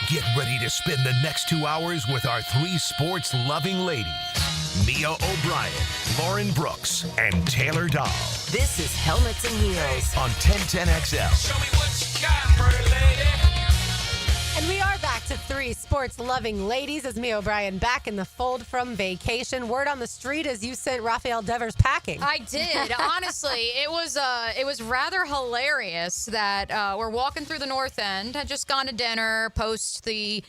Get ready to spend the next 2 hours with our three sports-loving ladies, Mia O'Brien, Lauren Brooks, and Taylor Dahl. This is Helmets and Heels on 1010XL. Show me what you got, pretty lady. And we are back to three sports-loving ladies as Mia O'Brien back in the fold from vacation. Word on the street is you sent Rafael Devers packing. I did. Honestly, it was rather hilarious that we're walking through the North End. Had just gone to dinner, post the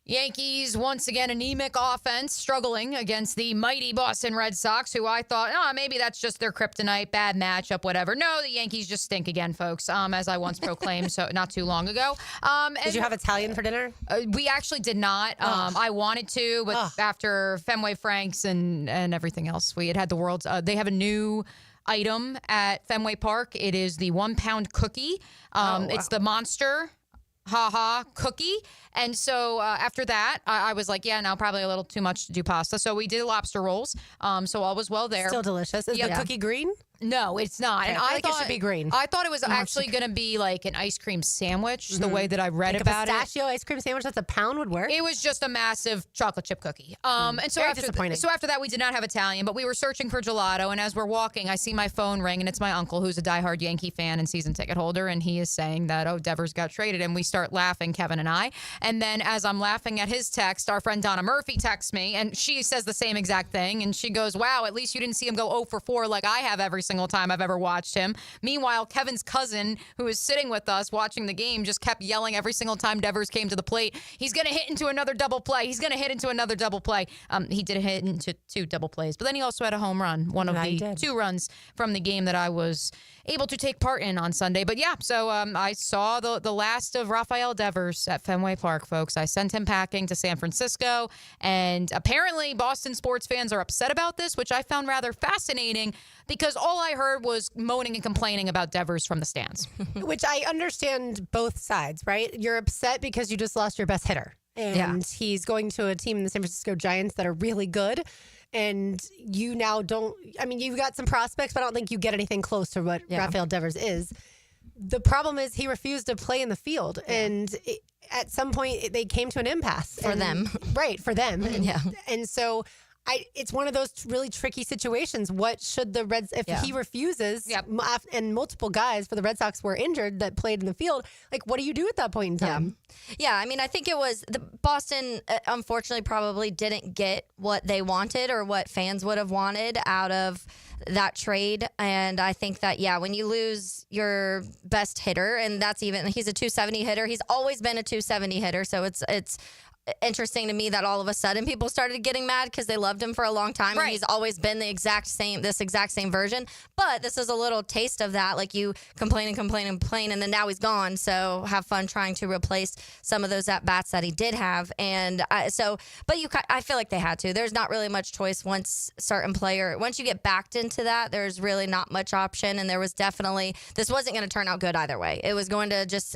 Yankees, once again, anemic offense, struggling against the mighty Boston Red Sox, who I thought, maybe that's just their kryptonite, bad matchup, whatever. No, the Yankees just stink again, folks, as I once proclaimed so not too long ago. Did you have Italian for dinner? We actually did not. I wanted to, but after Fenway Franks and everything else, we had the world's. They have a new item at Fenway Park. It is the 1 pound cookie. It's the Monster cookie. And so after that, I was like, no, probably a little too much to do pasta. So we did lobster rolls. So all was well there. Still delicious. Is the cookie green? No, it's not. Okay, And I feel I like thought it should be green. I thought it was actually going to be like an ice cream sandwich, the way that I read about a pistachio ice cream sandwich that's a pound would work? it was just a massive chocolate chip cookie. And so Very after disappointing. so after that, we did not have Italian, but we were searching for gelato. And as we're walking, I see my phone ring, and it's my uncle, who's a diehard Yankee fan and season ticket holder, and he is saying that Devers got traded, and we start laughing, Kevin and I. And then as I'm laughing at his text, our friend Donna Murphy texts me, and she says the same exact thing, and she goes, "Wow, at least you didn't see him go 0 for 4 like I have every single time I've ever watched him." Meanwhile, Kevin's cousin, who was sitting with us watching the game, just kept yelling every single time Devers came to the plate, "He's going to hit into another double play. He's going to hit into another double play." He did hit into 2 double plays, but then he also had a home run, one of the 2 runs from the game that I was able to take part in on Sunday. But yeah, so I saw the last of Rafael Devers at Fenway Park, folks. I sent him packing to San Francisco, and apparently Boston sports fans are upset about this, which I found rather fascinating because all I heard was moaning and complaining about Devers from the stands. Which I understand both sides, right? You're upset because you just lost your best hitter. And he's going to a team in the San Francisco Giants that are really good. And you now don't, you've got some prospects, but I don't think you get anything close to what Rafael Devers is. The problem is he refused to play in the field. And at some point, they came to an impasse. For them. Right, for them. And so it's one of those really tricky situations. What should the Reds, if he refuses, and multiple guys for the Red Sox were injured that played in the field, like, what do you do at that point in time? Yeah, I think it was the Boston, unfortunately, probably didn't get what they wanted or what fans would have wanted out of that trade. And I think that, when you lose your best hitter, and he's a 270 hitter. He's always been a 270 hitter. So it's interesting to me that all of a sudden people started getting mad because they loved him for a long time. Right. And he's always been this exact same version. But this is a little taste of that. Like, you complain, and then now he's gone. So have fun trying to replace some of those at-bats that he did have. And I feel like they had to. There's not really much choice once you get backed into that, there's really not much option. And there was definitely, this wasn't going to turn out good either way. It was going to just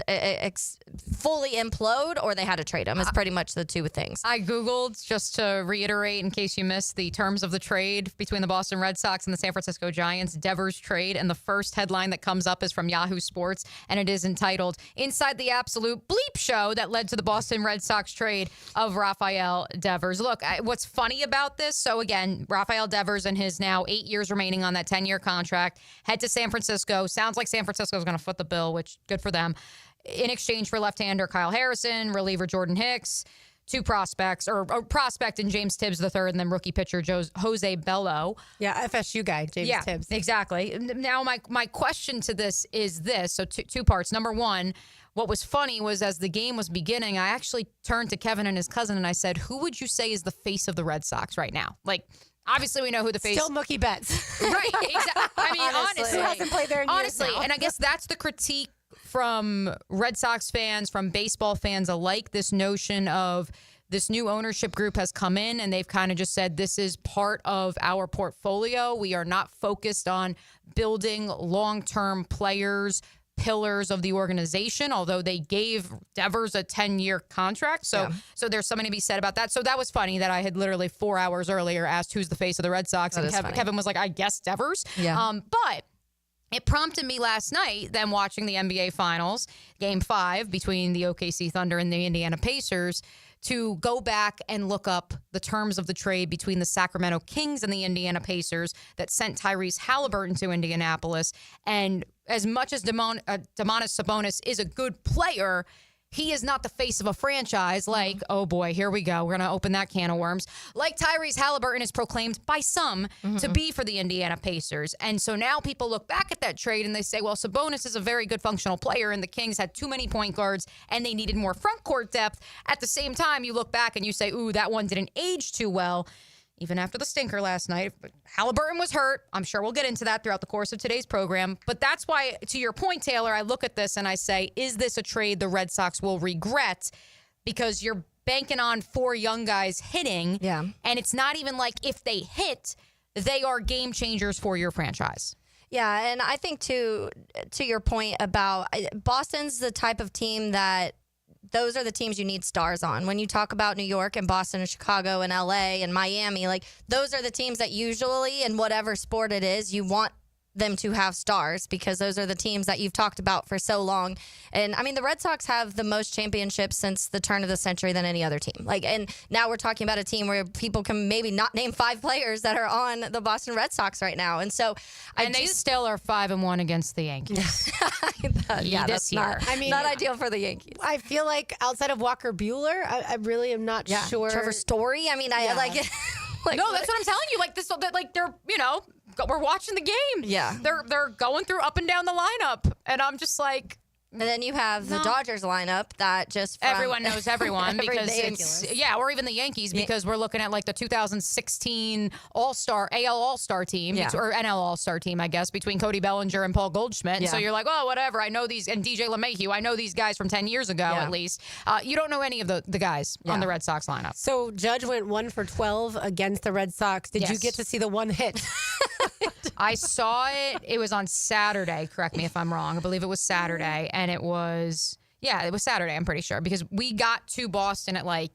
fully implode, or they had to trade him. It's pretty much the 2 things. I Googled, just to reiterate in case you missed, the terms of the trade between the Boston Red Sox and the San Francisco Giants, Devers trade, and the first headline that comes up is from Yahoo Sports, and it is entitled, "Inside the Absolute Bleep Show That Led to the Boston Red Sox Trade of Rafael Devers." Look, what's funny about this, so again, Rafael Devers and his now 8 years remaining on that 10-year contract, head to San Francisco. Sounds like San Francisco is going to foot the bill, which good for them, in exchange for left-hander Kyle Harrison, reliever Jordan Hicks, 2 prospects, or a prospect in James Tibbs III, and then rookie pitcher Jose Bello. Yeah, FSU guy, James Tibbs. Exactly. Now, my question to this is this. So 2 parts. Number 1, what was funny was as the game was beginning, I actually turned to Kevin and his cousin, and I said, who would you say is the face of the Red Sox right now? Like, obviously, we know who the face. Still Mookie Betts. Right. Exactly. Honestly. Who hasn't played there in years now? And I guess that's the critique from Red Sox fans, from baseball fans alike, this notion of this new ownership group has come in and they've kind of just said, this is part of our portfolio. We are not focused on building long-term players, pillars of the organization, although they gave Devers a 10-year contract. So there's something to be said about that. So that was funny that I had literally 4 hours earlier asked who's the face of the Red Sox. And Kevin was like, I guess Devers. Yeah. But it prompted me last night, then watching the NBA Finals, Game 5 between the OKC Thunder and the Indiana Pacers, to go back and look up the terms of the trade between the Sacramento Kings and the Indiana Pacers that sent Tyrese Halliburton to Indianapolis. And as much as Domantas Sabonis is a good player, he is not the face of a franchise like, oh boy, here we go. We're going to open that can of worms. Like Tyrese Halliburton is proclaimed by some to be for the Indiana Pacers. And so now people look back at that trade and they say, well, Sabonis is a very good functional player and the Kings had too many point guards and they needed more front court depth. At the same time, you look back and you say, ooh, that one didn't age too well. Even after the stinker last night, Halliburton was hurt. I'm sure we'll get into that throughout the course of today's program. But that's why, to your point, Taylor, I look at this and I say, is this a trade the Red Sox will regret? Because you're banking on 4 young guys hitting. Yeah. And it's not even like if they hit, they are game changers for your franchise. Yeah, and I think, to your point about Boston's the type of team that those are the teams you need stars on. When you talk about New York and Boston and Chicago and LA and Miami, like those are the teams that usually, in whatever sport it is, you want them to have stars because those are the teams that you've talked about for so long. And I mean, the Red Sox have the most championships since the turn of the century than any other team. Like, and now we're talking about a team where people can maybe not name 5 players that are on the Boston Red Sox right now. And so, They still are 5-1 against the Yankees. yeah, this year. Not ideal for the Yankees. I feel like outside of Walker Buehler, I really am not sure. Trevor Story. I mean, I like it. Like, no, that's what I'm telling you. Like this, like they're, we're watching the game. Yeah. They're going through up and down the lineup, and I'm just like. And then you have the Dodgers lineup that just everyone knows everyone because ridiculous. or even the Yankees because we're looking at like the 2016 All-Star AL All-Star team or NL All-Star team, I guess, between Cody Bellinger and Paul Goldschmidt. And so you're like, oh, whatever. I know these, and DJ LeMahieu. I know these guys from 10 years ago at least. You don't know any of the guys on the Red Sox lineup. So Judge went 1 for 12 against the Red Sox. Did you get to see the one hit? I saw it. It was on Saturday. Correct me if I'm wrong. I believe it was Saturday. And it was Saturday, I'm pretty sure. Because we got to Boston at I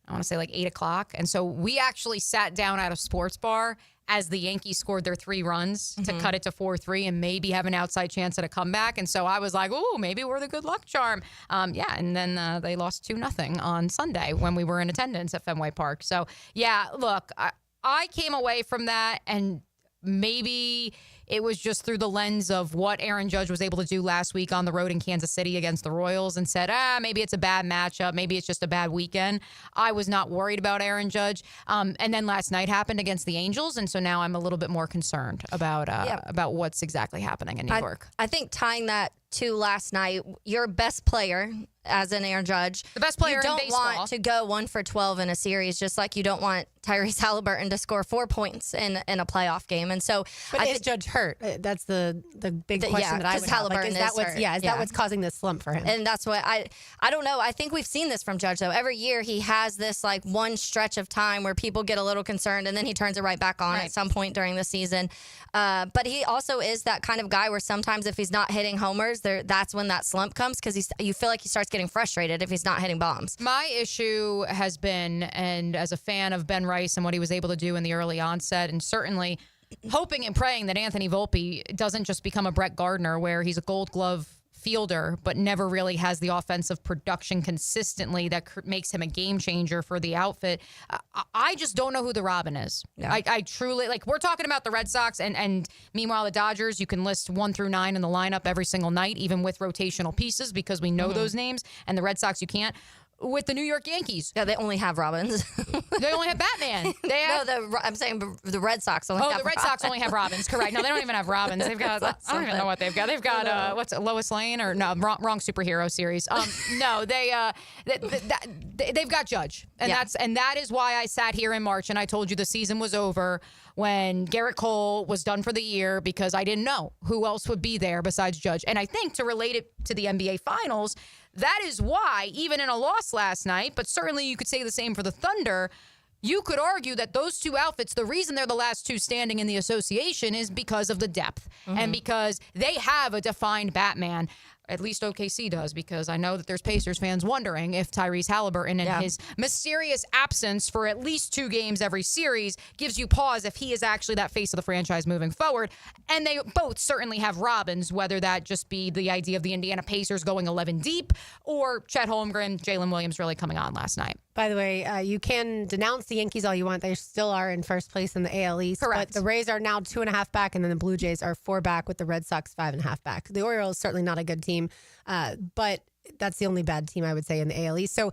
want to say 8 o'clock. And so we actually sat down at a sports bar as the Yankees scored their 3 runs to cut it to 4-3 and maybe have an outside chance at a comeback. And so I was like, ooh, maybe we're the good luck charm. And then they lost 2-0 on Sunday when we were in attendance at Fenway Park. So, yeah, look, I came away from that and maybe it was just through the lens of what Aaron Judge was able to do last week on the road in Kansas City against the Royals and said, maybe it's a bad matchup. Maybe it's just a bad weekend. I was not worried about Aaron Judge. And then last night happened against the Angels. And so now I'm a little bit more concerned about what's exactly happening in New York. I think tying that to last night, your best player as an Aaron Judge, the best player in baseball, you don't want to go 1 for 12 in a series, just like you don't want Tyrese Halliburton to score 4 points in a playoff game. And so, but is Judge hurt? That's the big question that I would have. Like, is that what's causing this slump for him? And that's what I don't know. I think we've seen this from Judge though. Every year he has this one stretch of time where people get a little concerned, and then he turns it right back on at some point during the season. But he also is that kind of guy where sometimes if he's not hitting homers, that's when that slump comes because you feel like he starts getting frustrated if he's not hitting bombs. My issue has been, and as a fan of Ben Rice and what he was able to do in the early onset, and certainly hoping and praying that Anthony Volpe doesn't just become a Brett Gardner where he's a Gold Glove fielder but never really has the offensive production consistently that makes him a game changer for the outfit. I just don't know who the Robin is. Yeah. I truly, we're talking about the Red Sox and meanwhile the Dodgers, you can list 1 through 9 in the lineup every single night, even with rotational pieces because we know those names, and the Red Sox you can't. With the New York Yankees. Yeah, they only have Robins. They only have Batman. I'm saying the Red Sox only have the Red Sox only have Robins, correct. No, they don't even have Robins. They've got, I don't even know what they've got. They've got, what's it, Lois Lane? Or no, wrong superhero series. No, they've got Judge. And that is why I sat here in March and I told you the season was over when Garrett Cole was done for the year because I didn't know who else would be there besides Judge. And I think to relate it to the NBA Finals, that is why, even in a loss last night, but certainly you could say the same for the Thunder, you could argue that those 2 outfits, the reason they're the last 2 standing in the association is because of the depth and because they have a defined Batman. at least OKC does, because I know that there's Pacers fans wondering if Tyrese Halliburton and his mysterious absence for at least 2 games every series gives you pause if he is actually that face of the franchise moving forward. And they both certainly have Robins, whether that just be the idea of the Indiana Pacers going 11 deep or Chet Holmgren, Jalen Williams really coming on last night. By the way, you can denounce the Yankees all you want. They still are in first place in the AL East. Correct. But the Rays are now 2.5 back, and then the Blue Jays are 4 back with the Red Sox 5.5 back. The Orioles certainly not a good team, but that's the only bad team I would say in the AL East. So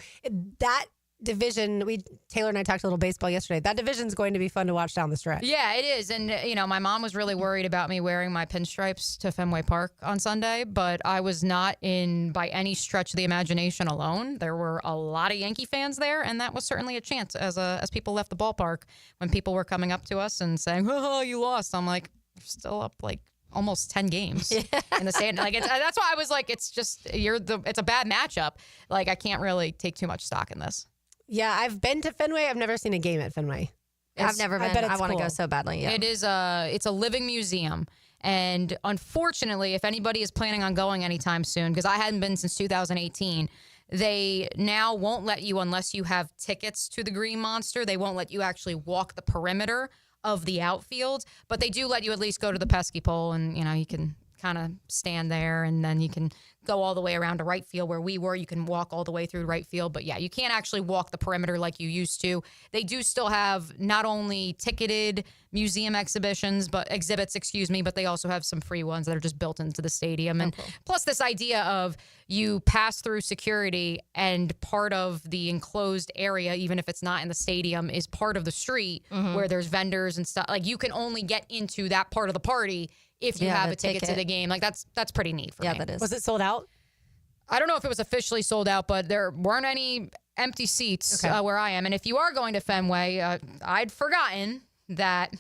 that division, Taylor and I talked a little baseball yesterday. That division is going to be fun to watch down the stretch. Yeah, it is. And, my mom was really worried about me wearing my pinstripes to Fenway Park on Sunday, but I was not in by any stretch of the imagination alone. There were a lot of Yankee fans there, and that was certainly a chance as people left the ballpark when people were coming up to us and saying, "Oh, you lost." I'm like, "You're still up like almost 10 games in the stand." Like that's why I was like, it's a bad matchup. Like I can't really take too much stock in this. Yeah, I've been to Fenway. I've never seen a game at Fenway. I've never been. I want to go so badly. Yeah. It is it's a living museum. And unfortunately, if anybody is planning on going anytime soon, because I hadn't been since 2018, they now won't let you, unless you have tickets to the Green Monster, they won't let you actually walk the perimeter of the outfield. But they do let you at least go to the pesky pole, and you can kind of stand there, and then you can go all the way around to right field where we were. You can walk all the way through right field. But yeah, you can't actually walk the perimeter like you used to. They do still have not only ticketed museum exhibits, but they also have some free ones that are just built into the stadium. And plus this idea of you pass through security and part of the enclosed area, even if it's not in the stadium, is part of the street where there's vendors and stuff. Like you can only get into that part of the party if you have a ticket to the game. Like that's pretty neat for me. Yeah, that is. Was it sold out? I don't know if it was officially sold out, but there weren't any empty seats where I am. And if you are going to Fenway, I'd forgotten that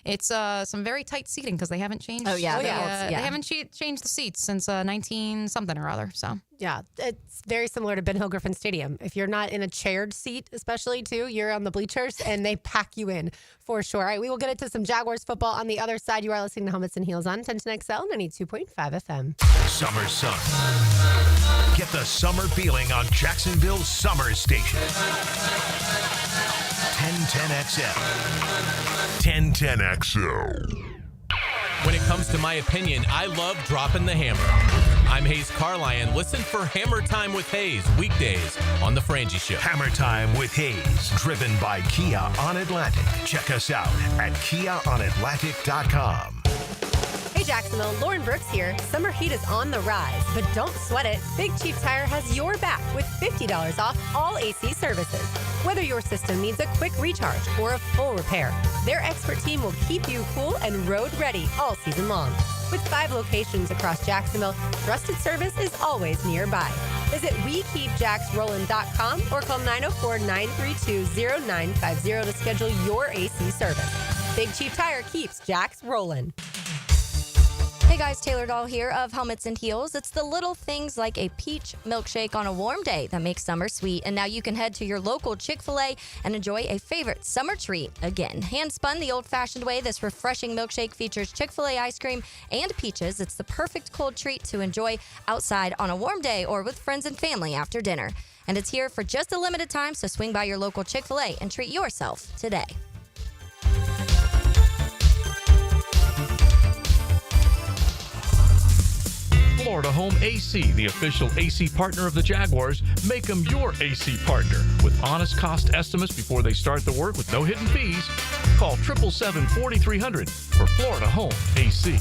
it's some very tight seating because they haven't changed. They haven't changed the seats since 19 something or other. So yeah, it's very similar to Ben Hill Griffin Stadium. If you're not in a chaired seat, especially too, you're on the bleachers and they pack you in for sure. All right, we will get into some Jaguars football on the other side. You are listening to Helmets and Heels on 1010XL 92.5 FM. Summer Sun. Get the summer feeling on Jacksonville's summer station. 1010XL. 1010XL. When it comes to my opinion, I love dropping the hammer. I'm Hayes Carlyon. Listen for Hammer Time with Hayes weekdays on The Frangie Show. Hammer Time with Hayes, driven by Kia on Atlantic. Check us out at KiaOnAtlantic.com. Hey Jacksonville, Lauren Brooks here. Summer heat is on the rise, but don't sweat it. Big Chief Tire has your back with $50 off all AC services. Whether your system needs a quick recharge or a full repair, their expert team will keep you cool and road ready all season long. With 5 locations across Jacksonville, trusted service is always nearby. Visit WeKeepJacksRollin.com or call 904-932-0950 to schedule your AC service. Big Chief Tire keeps Jacks rollin'. Hey guys, Taylor Doll here of Helmets and Heels. It's the little things like a peach milkshake on a warm day that makes summer sweet. And now you can head to your local Chick-fil-A and enjoy a favorite summer treat again. Hand spun the old-fashioned way, this refreshing milkshake features Chick-fil-A ice cream and peaches. It's the perfect cold treat to enjoy outside on a warm day or with friends and family after dinner. And it's here for just a limited time, so swing by your local Chick-fil-A and treat yourself today. Florida Home AC, the official AC partner of the Jaguars. Make them your AC partner with honest cost estimates before they start the work with no hidden fees. Call 777-4300 for Florida Home AC.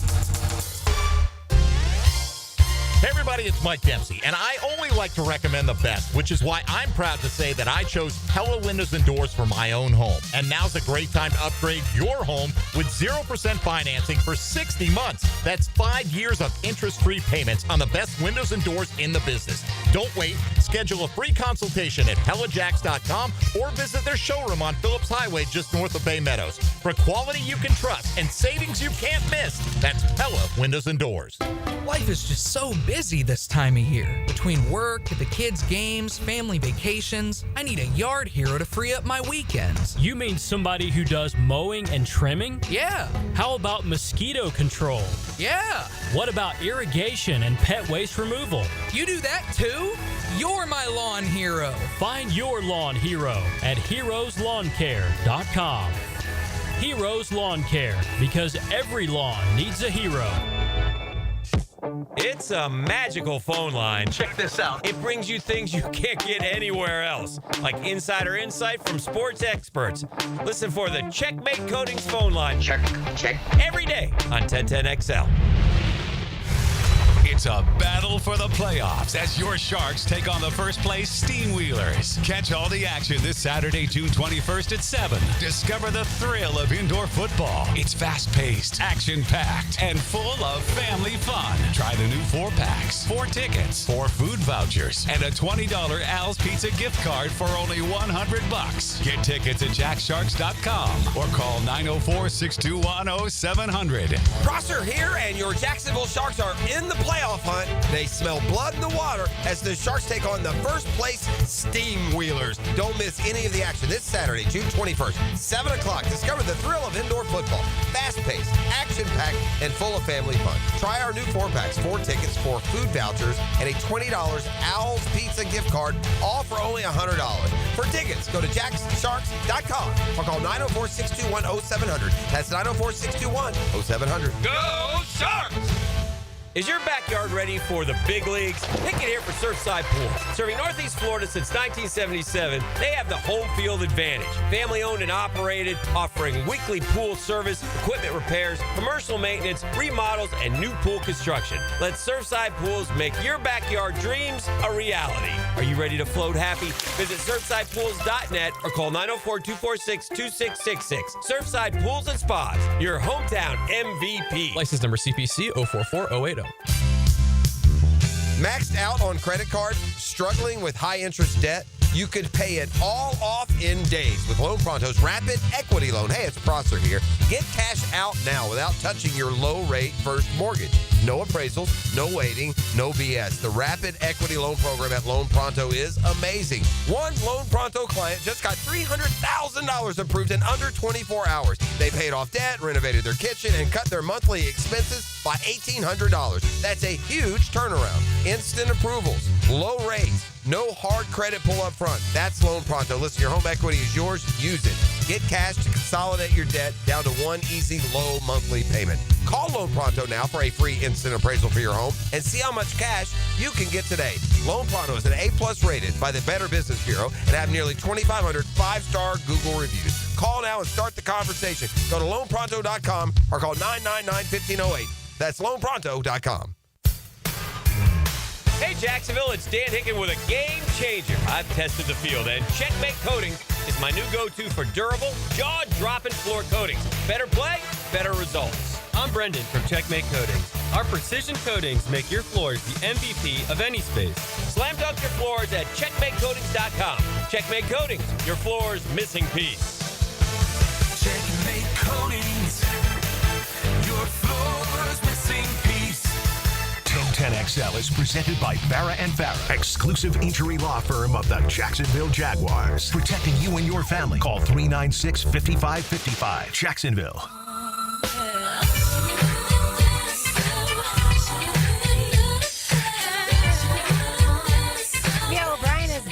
Hey everybody, it's Mike Dempsey, and I only like to recommend the best, which is why I'm proud to say that I chose Pella Windows and Doors for my own home. And now's a great time to upgrade your home with 0% financing for 60 months. That's 5 years of interest-free payments on the best windows and doors in the business. Don't wait. Schedule a free consultation at PellaJacks.com or visit their showroom on Phillips Highway just north of Bay Meadows. For quality you can trust and savings you can't miss, that's Pella Windows and Doors. Life is just so busy. busy this time of year. Between work, the kids' games, family vacations, I need a yard hero to free up my weekends. You mean somebody who does mowing and trimming? Yeah. How about mosquito control? Yeah. What about irrigation and pet waste removal? You do that too? You're my lawn hero. Find your lawn hero at heroeslawncare.com. Heroes Lawn Care, because every lawn needs a hero. It's a magical phone line. Check this out. It brings you things you can't get anywhere else, like insider insight from sports experts. Listen for the Checkmate Coatings phone line. Check. Every day on 1010XL. It's a battle for the playoffs as your Sharks take on the first place Steamwheelers. Catch all the action this Saturday, June 21st at 7. Discover the thrill of indoor football. It's fast-paced, action-packed, and full of family fun. Try the new 4-packs, 4 tickets, 4 food vouchers, and a $20 Al's Pizza gift card for only $100. Get tickets at jacksharks.com or call 904-621-0700. Prosser here, and your Jacksonville Sharks are in the playoff hunt. They smell blood in the water as the Sharks take on the first place Steamwheelers. Don't miss any of the action this Saturday, June 21st, 7 o'clock. Discover the thrill of indoor football. Fast-paced, action-packed, and full of family fun. Try our new 4-packs, 4 tickets, 4 food vouchers, and a $20 Owl's Pizza gift card, all for only $100. For tickets, go to jacksharks.com or call 904-621-0700. That's 904-621-0700. Go Sharks! Is your backyard ready for the big leagues? Pick it here for Surfside Pool. Serving Northeast Florida since 1977, they have the home field advantage. Family owned and operated, offering weekly pool service, equipment repairs, commercial maintenance, remodels, and new pool construction. Let Surfside Pools make your backyard dreams a reality. Are you ready to float happy? Visit surfsidepools.net or call 904-246-2666. Surfside Pools and Spas, your hometown MVP. License number CPC 044080. Maxed out on credit cards, struggling with high interest debt? You could pay it all off in days with Loan Pronto's Rapid Equity Loan. Hey, it's Prosser here. Get cash out now without touching your low-rate first mortgage. No appraisals, no waiting, no BS. The Rapid Equity Loan Program at Loan Pronto is amazing. One Loan Pronto client just got $300,000 approved in under 24 hours. They paid off debt, renovated their kitchen, and cut their monthly expenses by $1,800. That's a huge turnaround. Instant approvals, low rates, no hard credit pull up front. That's Loan Pronto. Listen, your home equity is yours. Use it. Get cash to consolidate your debt down to one easy, low monthly payment. Call Loan Pronto now for a free instant appraisal for your home and see how much cash you can get today. Loan Pronto is an A+ rated by the Better Business Bureau and have nearly 2,500 5-star Google reviews. Call now and start the conversation. Go to loanpronto.com or call 999-1508. That's loanpronto.com. Hey, Jacksonville, it's Dan Hicken with a game changer. I've tested the field, and Checkmate Coatings is my new go-to for durable, jaw-dropping floor coatings. Better play, better results. I'm Brendan from Checkmate Coatings. Our precision coatings make your floors the MVP of any space. Slam dunk your floors at checkmatecoatings.com. Checkmate Coatings, your floor's missing piece. Checkmate Coatings, your floor's missing piece. 1010XL is presented by Barra & Barra, exclusive injury law firm of the Jacksonville Jaguars. Protecting you and your family. Call 396-5555. Jacksonville.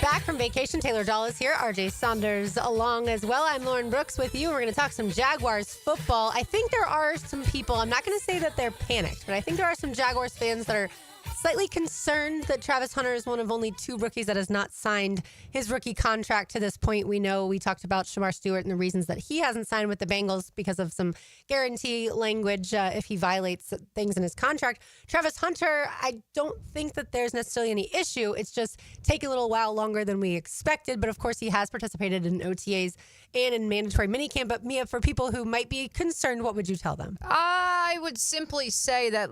Back from vacation, Taylor Dahl is here. RJ Saunders along as well. I'm Lauren Brooks with you. We're going to talk some Jaguars football. I think there are some people, I'm not going to say that they're panicked, but I think there are some Jaguars fans that are slightly concerned that Travis Hunter is one of only 2 rookies that has not signed his rookie contract to this point. We know we talked about Shamar Stewart and the reasons that he hasn't signed with the Bengals because of some guarantee language if he violates things in his contract. Travis Hunter, I don't think that there's necessarily any issue. It's just taking a little while longer than we expected. But of course, he has participated in OTAs and in mandatory minicamp. But Mia, for people who might be concerned, what would you tell them? I would simply say that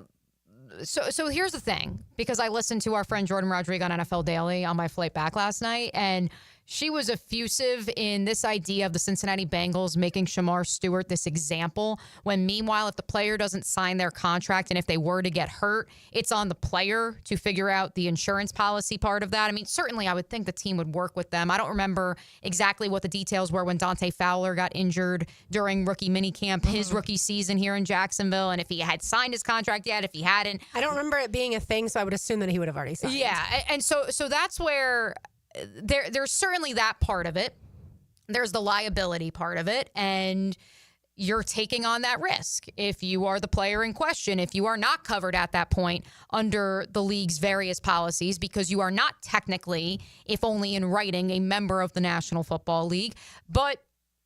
So here's the thing, because I listened to our friend Jordan Rodriguez on NFL Daily on my flight back last night, and she was effusive in this idea of the Cincinnati Bengals making Shamar Stewart this example, when meanwhile, if the player doesn't sign their contract and if they were to get hurt, it's on the player to figure out the insurance policy part of that. I mean, certainly I would think the team would work with them. I don't remember exactly what the details were when Dante Fowler got injured during rookie minicamp, his rookie season here in Jacksonville, and if he had signed his contract yet, if he hadn't. I don't remember it being a thing, so I would assume that he would have already signed. Yeah, and so that's where there's certainly that part of it. There's the liability part of it, and you're taking on that risk if you are the player in question, if you are not covered at that point under the league's various policies, because you are not technically, if only in writing, a member of the National Football League. But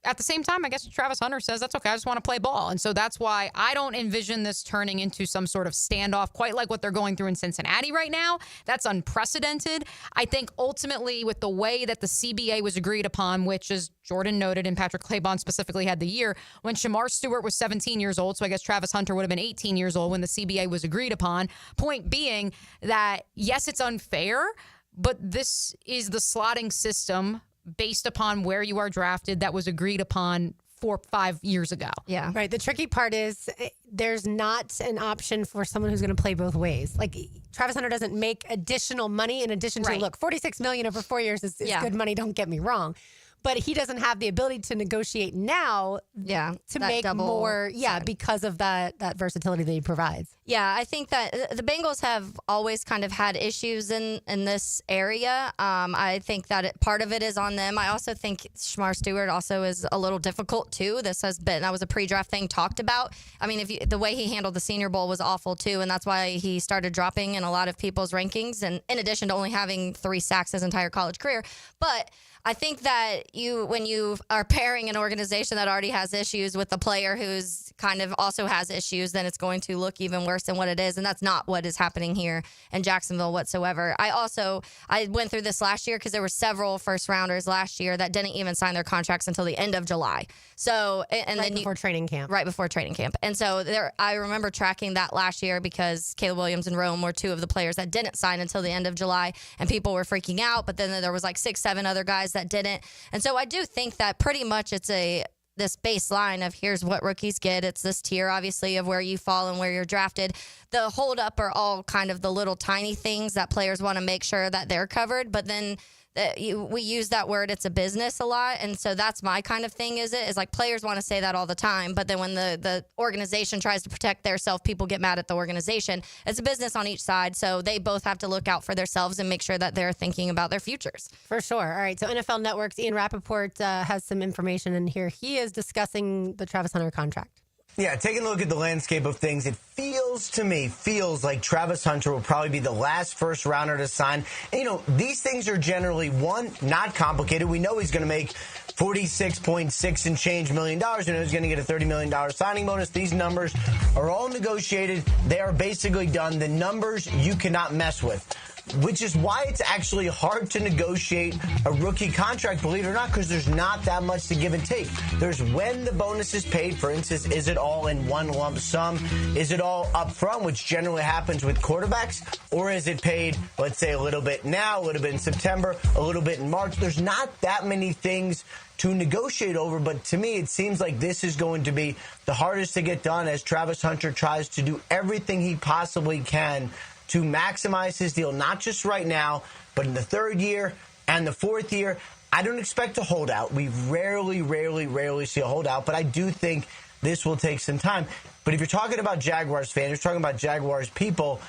at the same time, I guess Travis Hunter says, that's okay, I just want to play ball. And so that's why I don't envision this turning into some sort of standoff, quite like what they're going through in Cincinnati right now. That's unprecedented. I think ultimately with the way that the CBA was agreed upon, which, as Jordan noted and Patrick Claybon specifically had the year, when Shamar Stewart was 17 years old, so I guess Travis Hunter would have been 18 years old when the CBA was agreed upon. Point being that, yes, it's unfair, but this is the slotting system based upon where you are drafted that was agreed upon 4 or 5 years ago. Yeah. Right. The tricky part is there's not an option for someone who's going to play both ways. Like, Travis Hunter doesn't make additional money in addition to, look, $46 million over 4 years is good money. Don't get me wrong. But he doesn't have the ability to negotiate now to make more, because of that versatility that he provides. Yeah, I think that the Bengals have always kind of had issues in this area. I think that part of it is on them. I also think Shamar Stewart also is a little difficult, too. That was a pre-draft thing talked about. I mean, the way he handled the Senior Bowl was awful, too, and that's why he started dropping in a lot of people's rankings, and in addition to only having 3 sacks his entire college career. But I think that when you are pairing an organization that already has issues with a player who's kind of also has issues, then it's going to look even worse than what it is. And that's not what is happening here in Jacksonville whatsoever. I went through this last year because there were several first rounders last year that didn't even sign their contracts until the end of July. So, before training camp. Right before training camp. And so I remember tracking that last year because Caleb Williams and Rome were 2 of the players that didn't sign until the end of July, and people were freaking out. But then there was like 6, 7 other guys that didn't. And so I do think that pretty much it's this baseline of here's what rookies get. It's this tier, obviously, of where you fall and where you're drafted. The hold up are all kind of the little tiny things that players want to make sure that they're covered. But then we use that word, it's a business, a lot. And so that's my kind of thing, is like players want to say that all the time. But then when the organization tries to protect their self, people get mad at the organization. It's a business on each side. So they both have to look out for themselves and make sure that they're thinking about their futures. For sure. All right. So NFL Network's Ian Rappaport has some information in here. He is discussing the Travis Hunter contract. Yeah, taking a look at the landscape of things, it feels like Travis Hunter will probably be the last first rounder to sign. And, these things are generally, one, not complicated. We know he's going to make $46.6 and change million. He's going to get a $30 million signing bonus. These numbers are all negotiated. They are basically done. The numbers you cannot mess with, which is why it's actually hard to negotiate a rookie contract, believe it or not, because there's not that much to give and take. There's when the bonus is paid. For instance, is it all in one lump sum? Is it all up front, which generally happens with quarterbacks? Or is it paid, let's say, a little bit now, a little bit in September, a little bit in March? There's not that many things to negotiate over, but to me, it seems like this is going to be the hardest to get done as Travis Hunter tries to do everything he possibly can to maximize his deal, not just right now, but in the 3rd year and the 4th year. I don't expect a holdout. We rarely see a holdout, but I do think this will take some time. But if you're talking about Jaguars fans, you're talking about Jaguars people,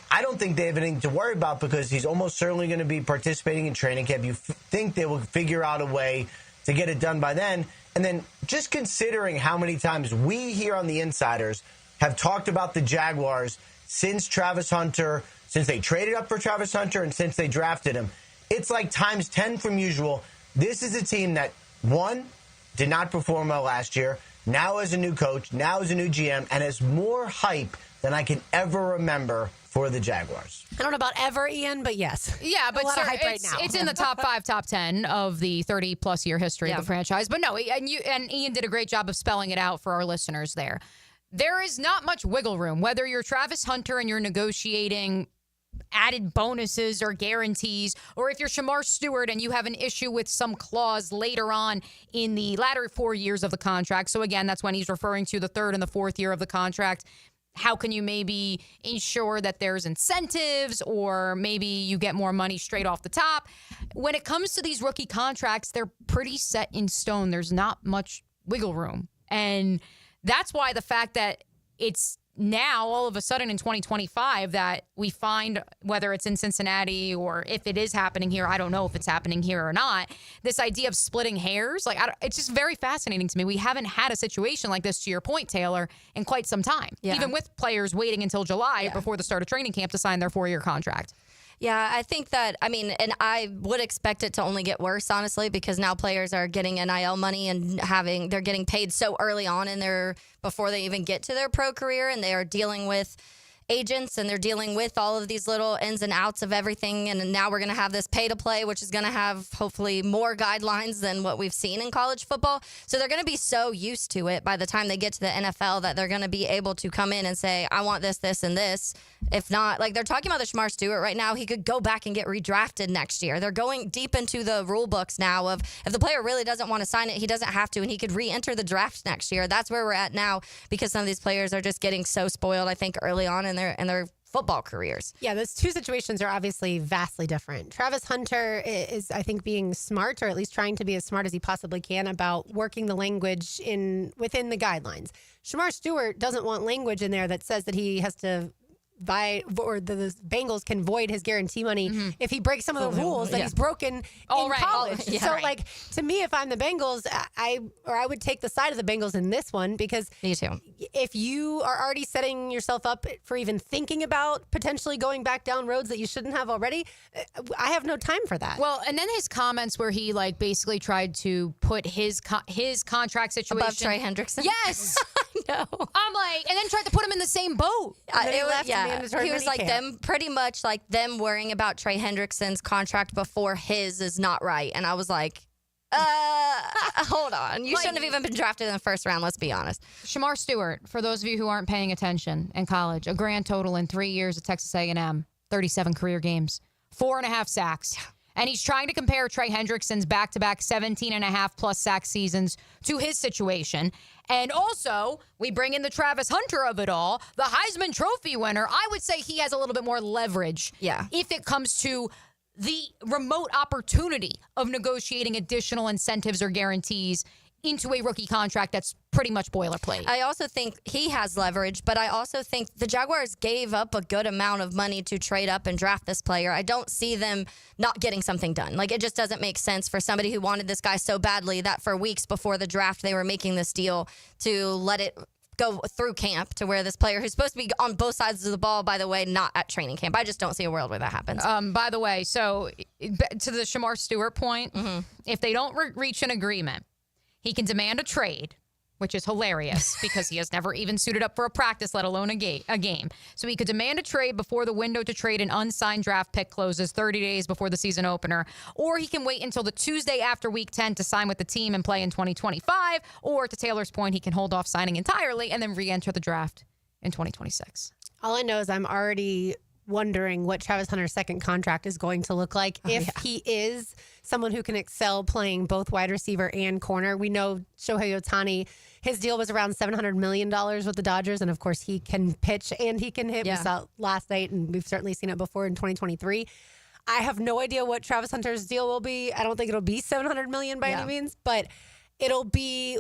I don't think they have anything to worry about because he's almost certainly going to be participating in training camp. You think they will figure out a way to get it done by then. And then just considering how many times we here on the Insiders have talked about the Jaguars since they traded up for Travis Hunter and since they drafted him, it's like times 10 from usual. This is a team that, one, did not perform well last year, now has a new coach, now has a new GM, and has more hype than I can ever remember for the Jaguars. I don't know about ever, Ian, but yes. Yeah, but a lot of hype right now. It's in the top 5, top 10 of the 30-plus year history of the franchise. But no, and Ian did a great job of spelling it out for our listeners there. There is not much wiggle room, whether you're Travis Hunter and you're negotiating added bonuses or guarantees, or if you're Shamar Stewart and you have an issue with some clause later on in the latter 4 years of the contract. So again, that's when he's referring to the third and the fourth year of the contract. How can you maybe ensure that there's incentives, or maybe you get more money straight off the top? When it comes to these rookie contracts, they're pretty set in stone. There's not much wiggle room. And that's why the fact that it's now all of a sudden in 2025 that we find, whether it's in Cincinnati or if it is happening here, I don't know if it's happening here or not, this idea of splitting hairs, it's just very fascinating to me. We haven't had a situation like this, to your point, Taylor, in quite some time, even with players waiting until July before the start of training camp to sign their 4-year contract. Yeah, I think that, and I would expect it to only get worse, honestly, because now players are getting NIL money and they're getting paid so early on before they even get to their pro career, and they are dealing with agents and they're dealing with all of these little ins and outs of everything. And now we're going to have this pay to play, which is going to have hopefully more guidelines than what we've seen in college football. So they're going to be so used to it by the time they get to the NFL that they're going to be able to come in and say, I want this, this, and this. If not, they're talking about the Shamar Stewart right now, he could go back and get redrafted next year. They're going deep into the rule books now of if the player really doesn't want to sign it, he doesn't have to, and he could re-enter the draft next year. That's where we're at now because some of these players are just getting so spoiled, I think, early on in their football careers. Yeah, those two situations are obviously vastly different. Travis Hunter is, I think, being smart, or at least trying to be as smart as he possibly can about working the language within the guidelines. Shamar Stewart doesn't want language in there that says that he has to the Bengals can void his guarantee money if he breaks some of the rules that he's broken in college. So, to me, if I'm the Bengals, I would take the side of the Bengals in this one, because me too. If you are already setting yourself up for even thinking about potentially going back down roads that you shouldn't have already, I have no time for that. Well, and then his comments where he basically tried to put his contract situation above Trey Hendrickson. Yes, I know. I'm and then tried to put him in the same boat. He was them pretty much them worrying about Trey Hendrickson's contract before his is not right. And I was like, hold on. You shouldn't have even been drafted in the first round, let's be honest. Shamar Stewart, for those of you who aren't paying attention in college, a grand total in 3 years at Texas A&M, 37 career games, 4.5 sacks. Yeah. And he's trying to compare Trey Hendrickson's back-to-back 17.5+ sack seasons to his situation. And also, we bring in the Travis Hunter of it all, the Heisman Trophy winner. I would say he has a little bit more leverage if it comes to the remote opportunity of negotiating additional incentives or guarantees into a rookie contract that's pretty much boilerplate. I also think he has leverage, but I also think the Jaguars gave up a good amount of money to trade up and draft this player. I don't see them not getting something done. It just doesn't make sense for somebody who wanted this guy so badly that for weeks before the draft they were making this deal to let it go through camp to where this player, who's supposed to be on both sides of the ball, by the way, not at training camp. I just don't see a world where that happens. By the way, so to the Shamar Stewart point, if they don't reach an agreement, he can demand a trade, which is hilarious because he has never even suited up for a practice, let alone a game. So he could demand a trade before the window to trade an unsigned draft pick closes 30 days before the season opener, or he can wait until the Tuesday after Week 10 to sign with the team and play in 2025, or to Taylor's point, he can hold off signing entirely and then re-enter the draft in 2026. All I know is I'm already wondering what Travis Hunter's second contract is going to look like if he is someone who can excel playing both wide receiver and corner. We know Shohei Ohtani, his deal was around $700 million with the Dodgers, and of course he can pitch and he can hit. We saw it last night, and we've certainly seen it before in 2023. I have no idea what Travis Hunter's deal will be. I don't think it'll be $700 million by any means, but it'll be,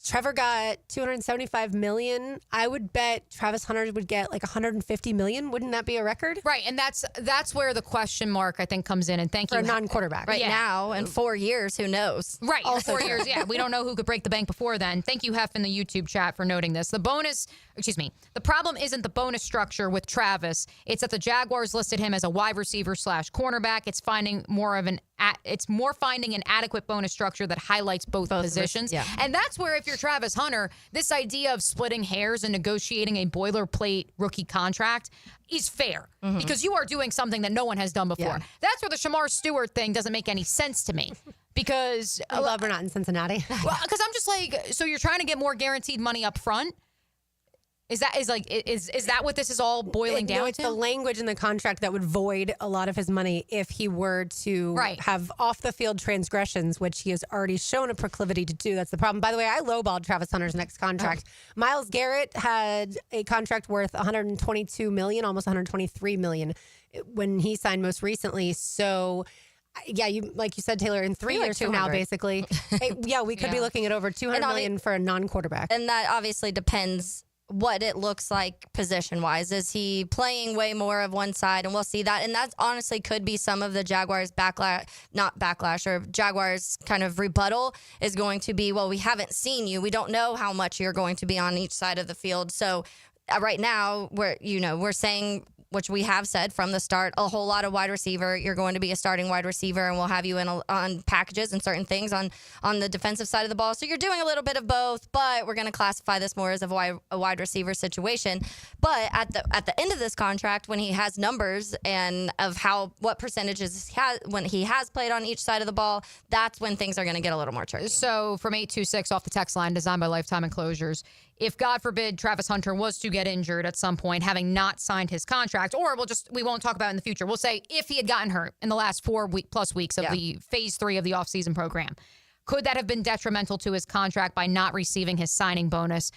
Trevor got $275 million. I would bet Travis Hunter would get $150 million. Wouldn't that be a record? Right, and that's where the question mark, I think, comes in. And thank you. For a non-quarterback. Right now, in 4 years, who knows? Right, 4 years, we don't know who could break the bank before then. Thank you, Hef, in the YouTube chat for noting this. The problem isn't the bonus structure with Travis. It's that the Jaguars listed him as a wide receiver / cornerback. It's more finding an adequate bonus structure that highlights both positions. And that's where, if you're Travis Hunter, this idea of splitting hairs and negotiating a boilerplate rookie contract is fair because you are doing something that no one has done before. That's where the Shamar Stewart thing doesn't make any sense to me. Because I love we're not in Cincinnati. Well, because I'm just so you're trying to get more guaranteed money up front. Is that what this is all boiling down No, to? it's the language in the contract that would void a lot of his money if he were to have off-the-field transgressions, which he has already shown a proclivity to do. That's the problem. By the way, I lowballed Travis Hunter's next contract. Myles Garrett had a contract worth $122 million, almost $123 million when he signed most recently. So... yeah, like you said, Taylor, in 3 years from now, basically, we could be looking at over $200 million for a non-quarterback. And that obviously depends what it looks like position-wise. Is he playing way more of one side? And we'll see that. And that honestly could be some of the Jaguars' Jaguars kind of rebuttal is going to be, well, we haven't seen you. We don't know how much you're going to be on each side of the field. So right now, we're saying, which we have said from the start, a whole lot of wide receiver. You're going to be a starting wide receiver, and we'll have you on packages and certain things on the defensive side of the ball. So you're doing a little bit of both, but we're going to classify this more as a wide receiver situation. But at the end of this contract, when he has numbers and of what percentages he has, when he has played on each side of the ball, that's when things are going to get a little more tricky. So from 826 off the text line, designed by Lifetime Enclosures, if God forbid Travis Hunter was to get injured at some point, having not signed his contract, or we won't talk about it in the future. We'll say if he had gotten hurt in the last 4+ weeks of the phase 3 of the offseason program, could that have been detrimental to his contract by not receiving his signing bonus?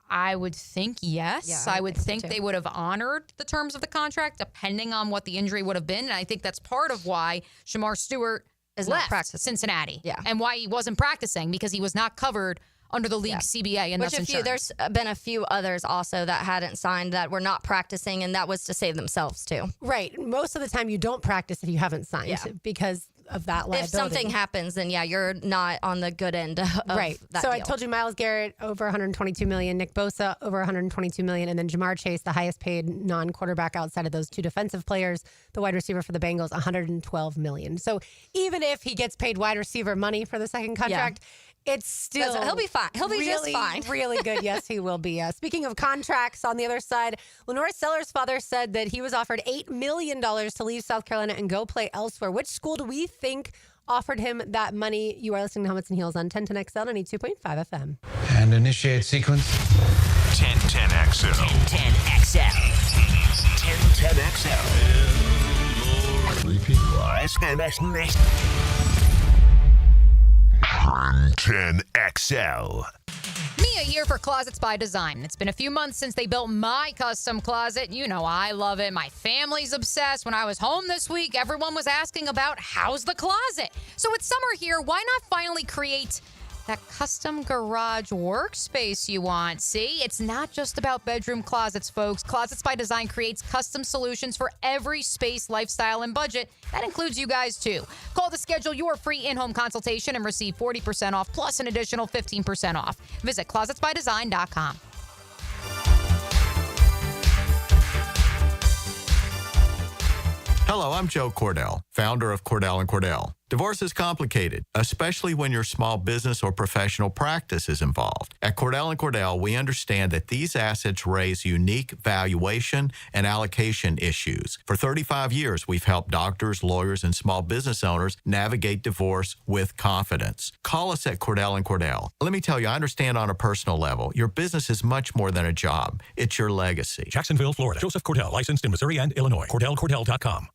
I would think yes. Yeah, I would think they would have honored the terms of the contract depending on what the injury would have been. And I think that's part of why Shamar Stewart left Cincinnati. Yeah. And why he wasn't practicing, because he was not covered under the league CBA, and that's insurance. There's been a few others also that hadn't signed that were not practicing, and that was to save themselves too. Right. Most of the time, you don't practice if you haven't signed because of that liability. If something happens, then you're not on the good end of right. that So deal. I told you Myles Garrett over $122 million, Nick Bosa over $122 million, and then Jamar Chase, the highest paid non-quarterback outside of those two defensive players, the wide receiver for the Bengals, $112 million. So even if he gets paid wide receiver money for the second contract, it's still... he'll be fine. He'll be just fine. Really good. Yes, he will be. Speaking of contracts, on the other side, Lenor Sellers' father said that he was offered $8 million to leave South Carolina and go play elsewhere. Which school do we think offered him that money? You are listening to Helmets and Heels on 1010XL 92.5 FM. And initiate sequence. 1010XL. 1010XL. 1010XL. Repeat. 1010XL. Me a year for Closets by Design. It's been a few months since they built my custom closet. You know I love it. My family's obsessed. When I was home this week, everyone was asking about how's the closet. So it's summer here. Why not finally create that custom garage workspace you want? See, it's not just about bedroom closets, folks. Closets by Design creates custom solutions for every space, lifestyle, and budget. That includes you guys, too. Call to schedule your free in-home consultation and receive 40% off plus an additional 15% off. Visit closetsbydesign.com. Hello, I'm Joe Cordell, founder of Cordell & Cordell. Divorce is complicated, especially when your small business or professional practice is involved. At Cordell & Cordell, we understand that these assets raise unique valuation and allocation issues. For 35 years, we've helped doctors, lawyers, and small business owners navigate divorce with confidence. Call us at Cordell & Cordell. Let me tell you, I understand on a personal level, your business is much more than a job. It's your legacy. Jacksonville, Florida. Joseph Cordell, licensed in Missouri and Illinois. CordellCordell.com.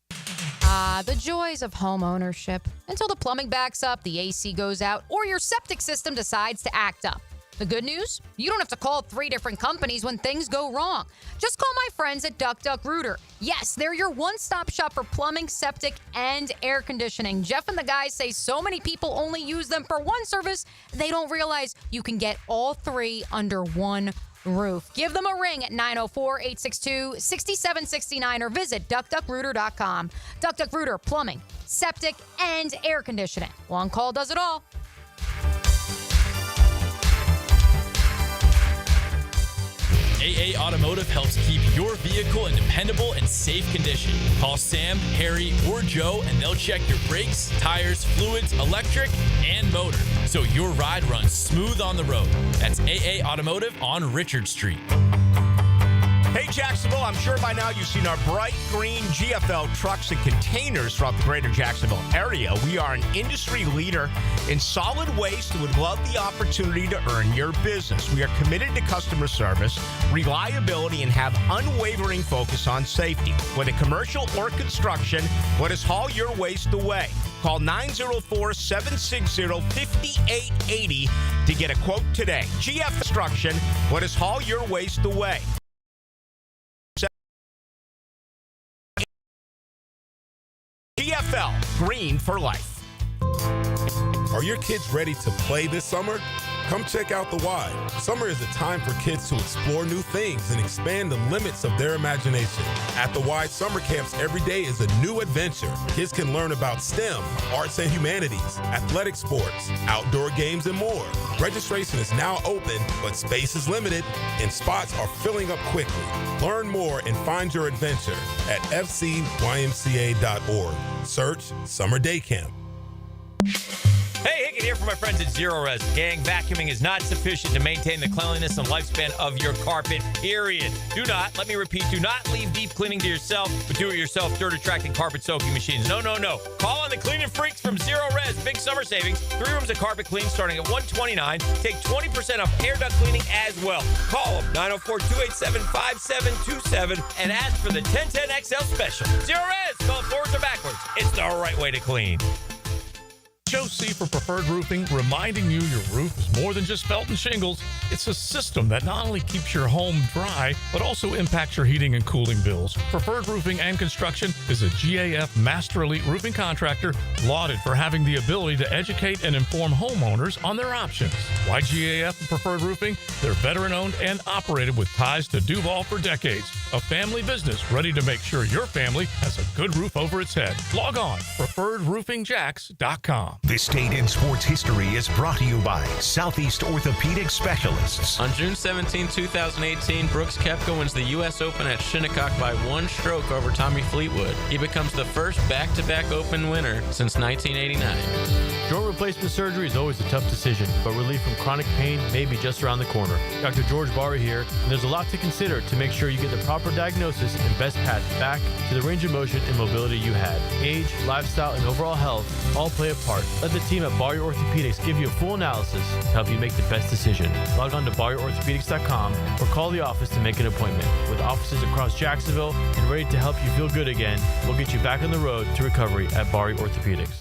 The joys of home ownership. Until the plumbing backs up, the AC goes out, or your septic system decides to act up. The good news? You don't have to call 3 different companies when things go wrong. Just call my friends at Duck Duck Rooter. Yes, they're your one-stop shop for plumbing, septic, and air conditioning. Jeff and the guys say so many people only use them for one service, they don't realize you can get all 3 under one roof. Give them a ring at 904-862-6769 or visit duckduckrooter.com. Duck Duck Rooter, plumbing, septic, and air conditioning. One call does it all. AA Automotive helps keep your vehicle in dependable and safe condition. Call Sam, Harry, or Joe, and they'll check your brakes, tires, fluids, electric, and motor, so your ride runs smooth on the road. That's AA Automotive on Richard Street. Hey, Jacksonville, I'm sure by now you've seen our bright green GFL trucks and containers throughout the greater Jacksonville area. We are an industry leader in solid waste and would love the opportunity to earn your business. We are committed to customer service, reliability, and have unwavering focus on safety. Whether commercial or construction, let us haul your waste away. Call 904-760-5880 to get a quote today. GF Construction, let us haul your waste away. GFL, green for life. Are your kids ready to play this summer? Come check out the Y. Summer is a time for kids to explore new things and expand the limits of their imagination. At the Y, summer camps every day is a new adventure. Kids can learn about STEM, arts and humanities, athletic sports, outdoor games, and more. Registration is now open, but space is limited and spots are filling up quickly. Learn more and find your adventure at fcymca.org. Search Summer Day Camp. Hey, Hickett here for my friends at Zero Res. Gang, vacuuming is not sufficient to maintain the cleanliness and lifespan of your carpet, period. Do not, let me repeat, do not leave deep cleaning to yourself, but do-it-yourself dirt attracting carpet soaking machines. No. Call on the cleaning freaks from Zero Res. Big summer savings. 3 rooms of carpet clean starting at $129. Take 20% off hair duct cleaning as well. Call them, 904-287-5727, and ask for the 1010XL special. Zero Res, spell it forwards or backwards. It's the right way to clean. Joe C. for Preferred Roofing, reminding you your roof is more than just felt and shingles. It's a system that not only keeps your home dry, but also impacts your heating and cooling bills. Preferred Roofing and Construction is a GAF Master Elite roofing contractor lauded for having the ability to educate and inform homeowners on their options. Why GAF and Preferred Roofing? They're veteran-owned and operated with ties to Duval for decades. A family business ready to make sure your family has a good roof over its head. Log on, preferredroofingjax.com. This Date in Sports History is brought to you by Southeast Orthopedic Specialists. On June 17, 2018, Brooks Koepka wins the U.S. Open at Shinnecock by 1 stroke over Tommy Fleetwood. He becomes the first back-to-back Open winner since 1989. Joint replacement surgery is always a tough decision, but relief from chronic pain may be just around the corner. Dr. George Barry here, and there's a lot to consider to make sure you get the proper diagnosis and best path back to the range of motion and mobility you had. Age, lifestyle, and overall health all play a part. Let the team at Barry Orthopedics give you a full analysis to help you make the best decision. Log on to BarryOrthopedics.com or call the office to make an appointment. With offices across Jacksonville and ready to help you feel good again, we'll get you back on the road to recovery at Barry Orthopedics.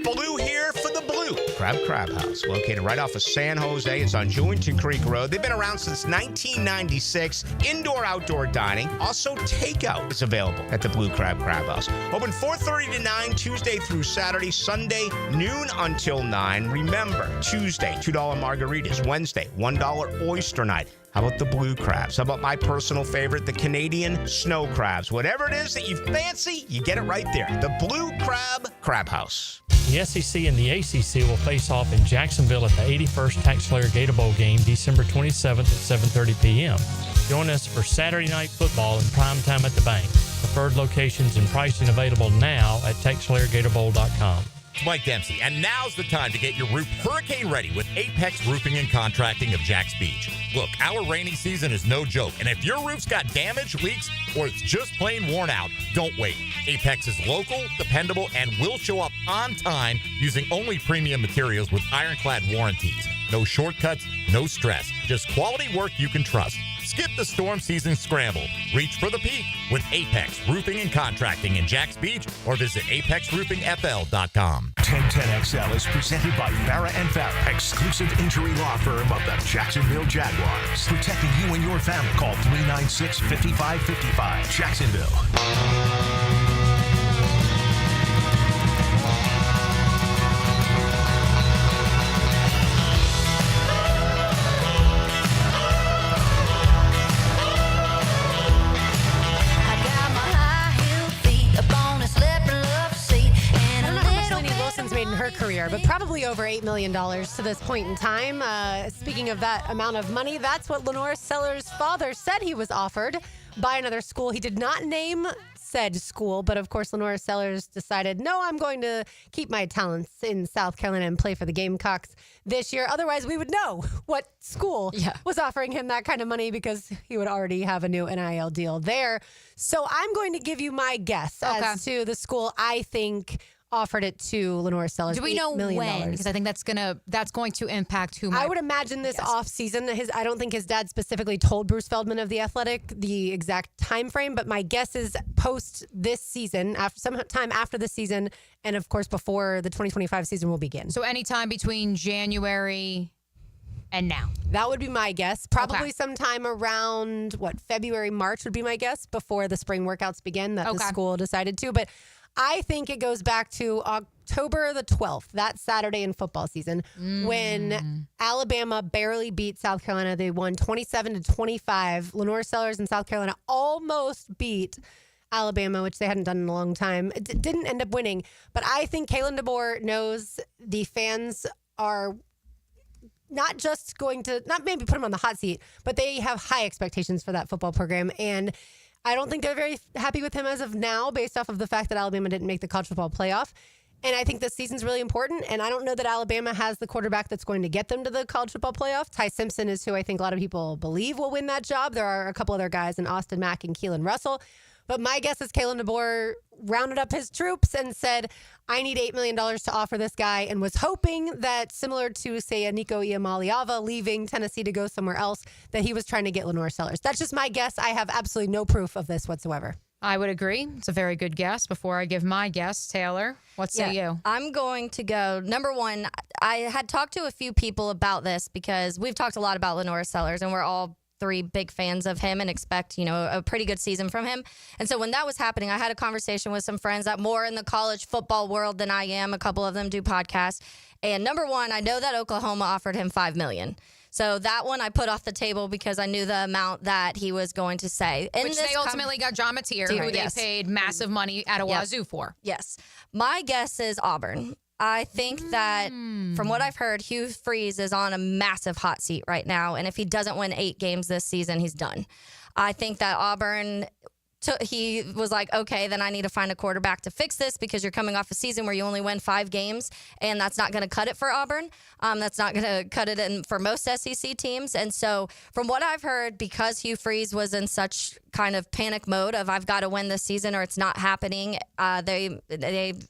Blue here for the Blue Crab House, located right off of San Jose. It's on Jewington Creek Road. They've been around since 1996. Indoor-outdoor dining. Also, takeout is available at the Blue Crab House. Open 4:30 to 9, Tuesday through Saturday. Sunday, noon until 9. Remember, Tuesday, $2 margaritas. Wednesday, $1 oyster night. How about the blue crabs? How about my personal favorite, the Canadian snow crabs? Whatever it is that you fancy, you get it right there. The Blue Crab House. The SEC and the ACC will face off in Jacksonville at the 81st Tax Slayer Gator Bowl game, December 27th at 7:30 p.m. Join us for Saturday night football in prime time at the bank. Preferred locations and pricing available now at TaxSlayerGatorBowl.com. Mike Dempsey, and now's the time to get your roof hurricane ready with Apex Roofing and Contracting of Jacks Beach. Look, our rainy season is no joke, and if your roof's got damage, leaks, or it's just plain worn out, don't wait. Apex is local, dependable, and will show up on time using only premium materials with ironclad warranties. No shortcuts, no stress, just quality work you can trust. Skip the storm season scramble. Reach for the peak with Apex Roofing and Contracting in Jacks Beach or visit apexroofingfl.com. 1010XL is presented by Farah & Farah, exclusive injury law firm of the Jacksonville Jaguars. Protecting you and your family. Call 396-5555. Jacksonville. Made in her career, but probably over $8 million to this point in time. Speaking of that amount of money, that's what Lenor Sellers' father said he was offered by another school. He did not name said school, but of course, Lenor Sellers decided, no, I'm going to keep my talents in South Carolina and play for the Gamecocks this year. Otherwise, we would know what school was offering him that kind of money because he would already have a new NIL deal there. So I'm going to give you my guess as to the school I think offered it to Lenor Sellers. Do we know when? Because I think that's going to impact who. I would imagine this off season. I don't think his dad specifically told Bruce Feldman of The Athletic the exact time frame, but my guess is post this season, after sometime after the season, and of course before the 2025 season will begin. So anytime between January and now. That would be my guess. Probably sometime around February, March would be my guess before the spring workouts begin that the school decided to. But I think it goes back to October the 12th, that Saturday in football season, when Alabama barely beat South Carolina. They won 27-25. Lenor Sellers in South Carolina almost beat Alabama, which they hadn't done in a long time. It didn't end up winning. But I think Kalen DeBoer knows the fans are not just going to, not maybe put him on the hot seat, but they have high expectations for that football program. And I don't think they're very happy with him as of now, based off of the fact that Alabama didn't make the college football playoff. And I think this season's really important. And I don't know that Alabama has the quarterback that's going to get them to the college football playoff. Ty Simpson is who I think a lot of people believe will win that job. There are a couple other guys in Austin Mack and Keelan Russell. But my guess is Kalen DeBoer rounded up his troops and said, I need $8 million to offer this guy, and was hoping that, similar to, say, a Nico Iamaleava leaving Tennessee to go somewhere else, that he was trying to get Lenor Sellers. That's just my guess. I have absolutely no proof of this whatsoever. I would agree. It's a very good guess. Before I give my guess, Taylor, what say you? I'm going to go, number one, I had talked to a few people about this because we've talked a lot about Lenor Sellers, and we're all three big fans of him and expect, a pretty good season from him. And so when that was happening, I had a conversation with some friends that more in the college football world than I am. A couple of them do podcasts. And number one, I know that Oklahoma offered him $5 million. So that one I put off the table because I knew the amount that he was going to say. Which they ultimately got John Mateer, who they paid massive money at Wazoo for. Yes. My guess is Auburn. I think that from what I've heard, Hugh Freeze is on a massive hot seat right now. And if he doesn't win 8 games this season, he's done. I think that Auburn, he was like, okay, then I need to find a quarterback to fix this because you're coming off a season where you only win 5 games, and that's not going to cut it for Auburn. That's not going to cut it for most SEC teams. And so from what I've heard, because Hugh Freeze was in such kind of panic mode of I've got to win this season or it's not happening,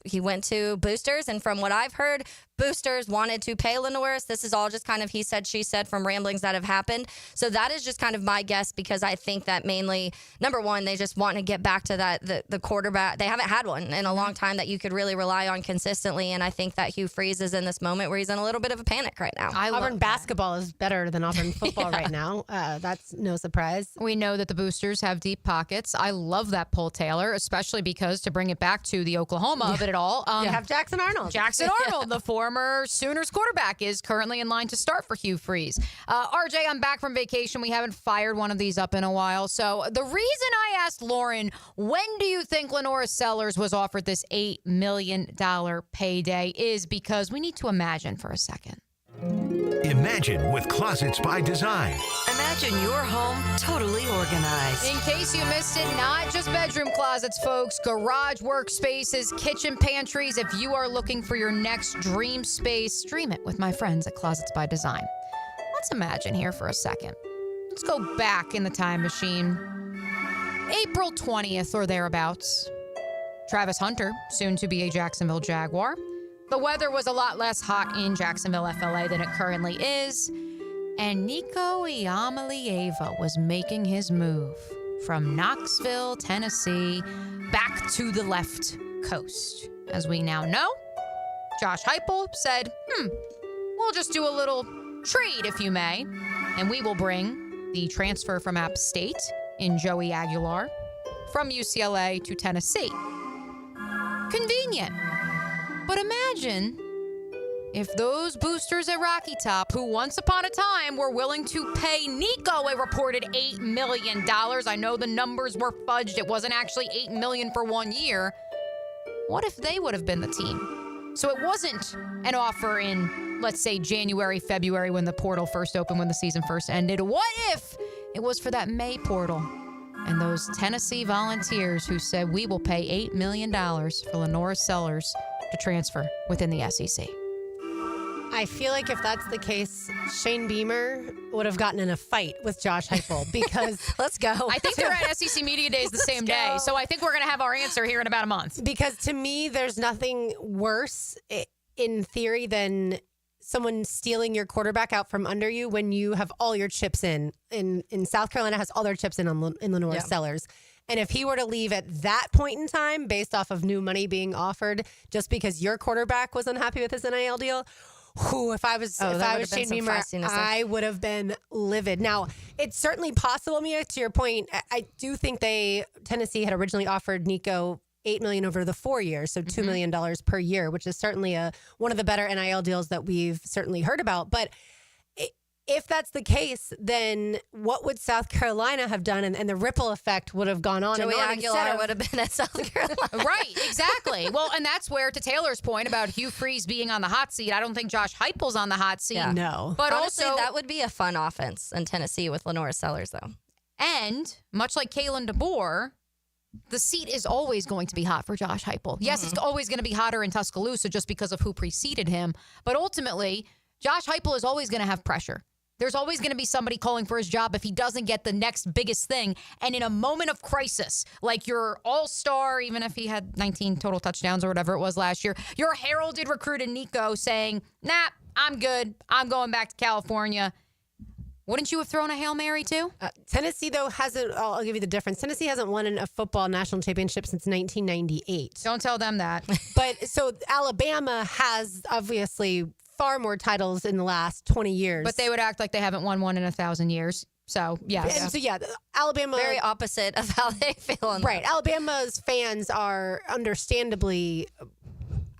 he went to boosters. And from what I've heard, boosters wanted to pay LaNorris. This is all just kind of he said, she said from ramblings that have happened. So that is just kind of my guess because I think that mainly, number one, they just want to get back to that the quarterback. They haven't had one in a long time that you could really rely on consistently. And I think that Hugh Freeze is in this moment where he's in a little bit of a panic right now. Auburn basketball is better than Auburn football right now. That's no surprise. We know that the boosters have deep pockets. I love that poll, Taylor, especially because to bring it back to the Oklahoma of it all. You have Jackson Arnold. Jackson Arnold, the former Sooners quarterback, is currently in line to start for Hugh Freeze. RJ, I'm back from vacation. We haven't fired one of these up in a while. So the reason I asked Lauren, when do you think Lenor Sellers was offered this $8 million payday is because we need to imagine for a second. Imagine with Closets by Design. Imagine your home totally organized. In case you missed it, not just bedroom closets, folks. Garage workspaces, kitchen pantries. If you are looking for your next dream space, dream it with my friends at Closets by Design. Let's imagine here for a second. Let's go back in the time machine. April 20th or thereabouts. Travis Hunter, soon to be a Jacksonville Jaguar. The weather was a lot less hot in Jacksonville, FLA than it currently is. And Nico Iamaleava was making his move from Knoxville, Tennessee, back to the left coast. As we now know, Josh Heupel said, we'll just do a little trade, if you may, and we will bring the transfer from App State in Joey Aguilar from UCLA to Tennessee. Convenient. But imagine if those boosters at Rocky Top, who once upon a time were willing to pay Nico a reported $8 million, I know the numbers were fudged, it wasn't actually $8 million for 1 year, what if they would have been the team? So it wasn't an offer in, let's say, January, February, when the portal first opened, when the season first ended. What if it was for that May portal? and those Tennessee Volunteers who said we will pay $8 million for Lenor Sellers to transfer within the SEC. I feel like if that's the case, Shane Beamer would have gotten in a fight with Josh Heupel because let's go. I think they're at SEC Media Days the same day, so I think we're going to have our answer here in about a month. Because to me, there's nothing worse in theory than someone stealing your quarterback out from under you when you have all your chips in. In South Carolina has all their chips in Lenor Sellers. And if he were to leave at that point in time, based off of new money being offered, just because your quarterback was unhappy with his NIL deal, if I was Shane Beamer, I would have been livid. Now, it's certainly possible, Mia, to your point. I do think Tennessee had originally offered Nico $8 million over the 4 years, so $2 million per year, which is certainly one of the better NIL deals that we've certainly heard about. But if that's the case, then what would South Carolina have done? And the ripple effect would have gone on. Joey Aguilar would have been at South Carolina. Right, exactly. Well, and that's where, to Taylor's point about Hugh Freeze being on the hot seat, I don't think Josh Heupel's on the hot seat. Yeah. No. But honestly, also, that would be a fun offense in Tennessee with Lenor Sellers, though. And much like Kalen DeBoer, the seat is always going to be hot for Josh Heupel. Yes, it's always going to be hotter in Tuscaloosa just because of who preceded him. But ultimately, Josh Heupel is always going to have pressure. There's always going to be somebody calling for his job if he doesn't get the next biggest thing. And in a moment of crisis, like your all-star, even if he had 19 total touchdowns or whatever it was last year, your heralded recruit in Nico saying, nah, I'm good. I'm going back to California. Wouldn't you have thrown a Hail Mary too? Tennessee, though, hasn't. I'll give you the difference. Tennessee hasn't won a football national championship since 1998. Don't tell them that. But so Alabama has obviously far more titles in the last 20 years. But they would act like they haven't won one in 1,000 years. So, yes. And so, yeah, Alabama. Very opposite of how they feel. Right. Alabama's fans are understandably,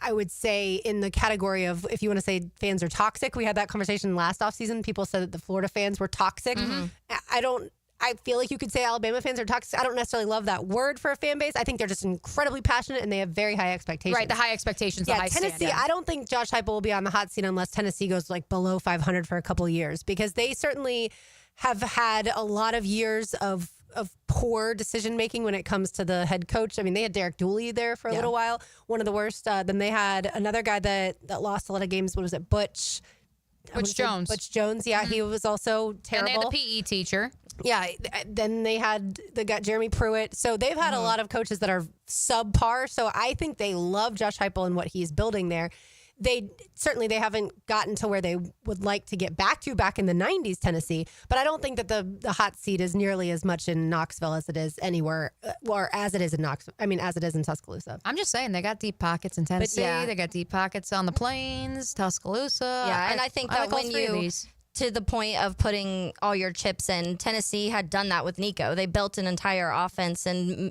I would say, in the category of, if you want to say fans are toxic. We had that conversation last offseason. People said that the Florida fans were toxic. I feel like you could say Alabama fans are toxic. I don't necessarily love that word for a fan base. I think they're just incredibly passionate and they have very high expectations. Right, the high expectations, yeah, the high Tennessee, standard. I don't think Josh Heupel will be on the hot seat unless Tennessee goes like below 500 for a couple of years, because they certainly have had a lot of years of poor decision making when it comes to the head coach. I mean, they had Derek Dooley there for a little while, one of the worst. Then they had another guy that lost a lot of games. What was it? Butch Jones. Butch Jones. Yeah, he was also terrible. And they had the PE teacher. Yeah. Then they got Jeremy Pruitt. So they've had a lot of coaches that are subpar. So I think they love Josh Heupel and what he's building there. They haven't gotten to where they would like to get back in the 90s, Tennessee. But I don't think that the hot seat is nearly as much in Knoxville as it is anywhere, or as it is in as it is in Tuscaloosa. I'm just saying, they got deep pockets in Tennessee. yeah. They got deep pockets on the plains, Tuscaloosa. Yeah, and I think that when to the point of putting all your chips in, Tennessee had done that with Nico. They built an entire offense, and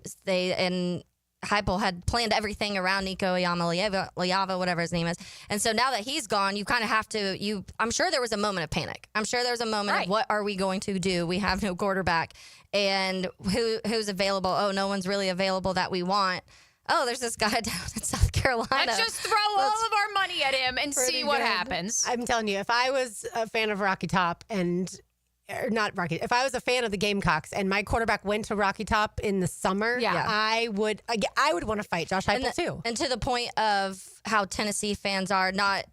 Heupel had planned everything around Nico Iamaleava, whatever his name is. And so now that he's gone, you kind of have to, I'm sure there was a moment of panic. I'm sure there was a moment of, what are we going to do? We have no quarterback. And who's available? Oh, no one's really available that we want. Oh, there's this guy down in South Carolina. Let's just throw all of our money at him and see what happens. I'm telling you, if I was a fan of Rocky Top if I was a fan of the Gamecocks and my quarterback went to Rocky Top in the summer, I would want to fight Josh Heupel too. And to the point of how Tennessee fans are, not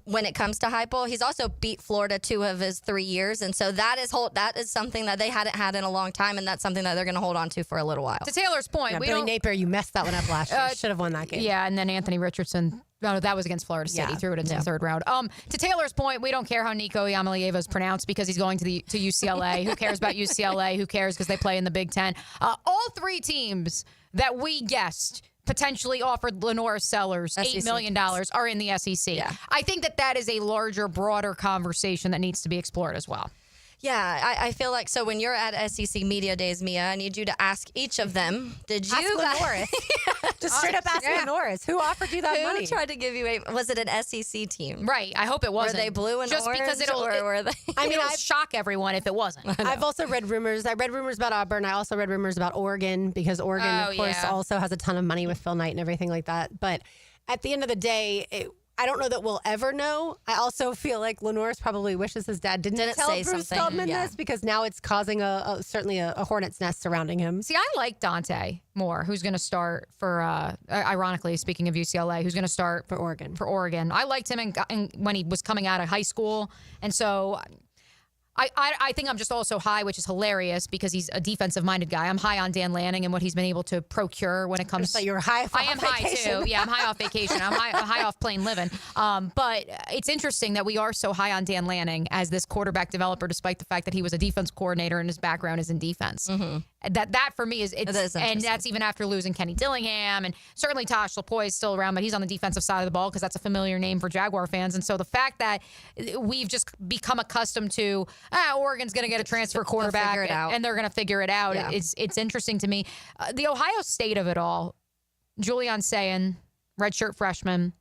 when it comes to Heupel, he's also beat Florida 2 of his 3 years, and so that is something that they hadn't had in a long time, and that's something that they're going to hold on to for a little while. To Taylor's point, Billy Napier, you messed that one up last year. Should have won that game. Yeah, and then Anthony Richardson. No, that was against Florida State. He threw it into the third round. To Taylor's point, we don't care how Nico Iamaleava is pronounced because he's going to UCLA. Who cares about UCLA? Who cares because they play in the Big Ten? All 3 teams that we guessed potentially offered Lenor Sellers $8 million are in the SEC. Yeah. I think that is a larger, broader conversation that needs to be explored as well. Yeah, I feel like, so when you're at SEC Media Days, Mia, I need you to ask each of them, did you... Ask LaNorris. Just straight up ask LaNorris. Who offered you that money? Who tried to give you was it an SEC team? Right, I hope it wasn't. Were they blue and just orange? Because were they... it'll shock everyone if it wasn't. I've also read rumors. I read rumors about Auburn. I also read rumors about Oregon, because Oregon, of course, also has a ton of money with Phil Knight and everything like that. But at the end of the day, I don't know that we'll ever know. I also feel like LaNorris probably wishes his dad didn't tell say Bruce something, Feldman yeah. this, because now it's causing certainly a hornet's nest surrounding him. See, I like Dante more, who's going to start for, ironically, speaking of UCLA, who's going to start for Oregon. I liked him when he was coming out of high school. And so I think I'm just also high, which is hilarious because he's a defensive-minded guy. I'm high on Dan Lanning and what he's been able to procure when it comes. So you're high. I am high too. Yeah, I'm high off vacation. I'm high off plain living. But it's interesting that we are so high on Dan Lanning as this quarterback developer, despite the fact that he was a defense coordinator and his background is in defense. Mm-hmm. That for me is and that's even after losing Kenny Dillingham, and certainly Tosh Lapoy is still around, but he's on the defensive side of the ball because that's a familiar name for Jaguar fans. And so the fact that we've just become accustomed to Oregon's going to get a transfer quarterback and they're going to figure it out. Yeah. It's interesting to me. The Ohio State of it all, Julian Sayin, redshirt freshman,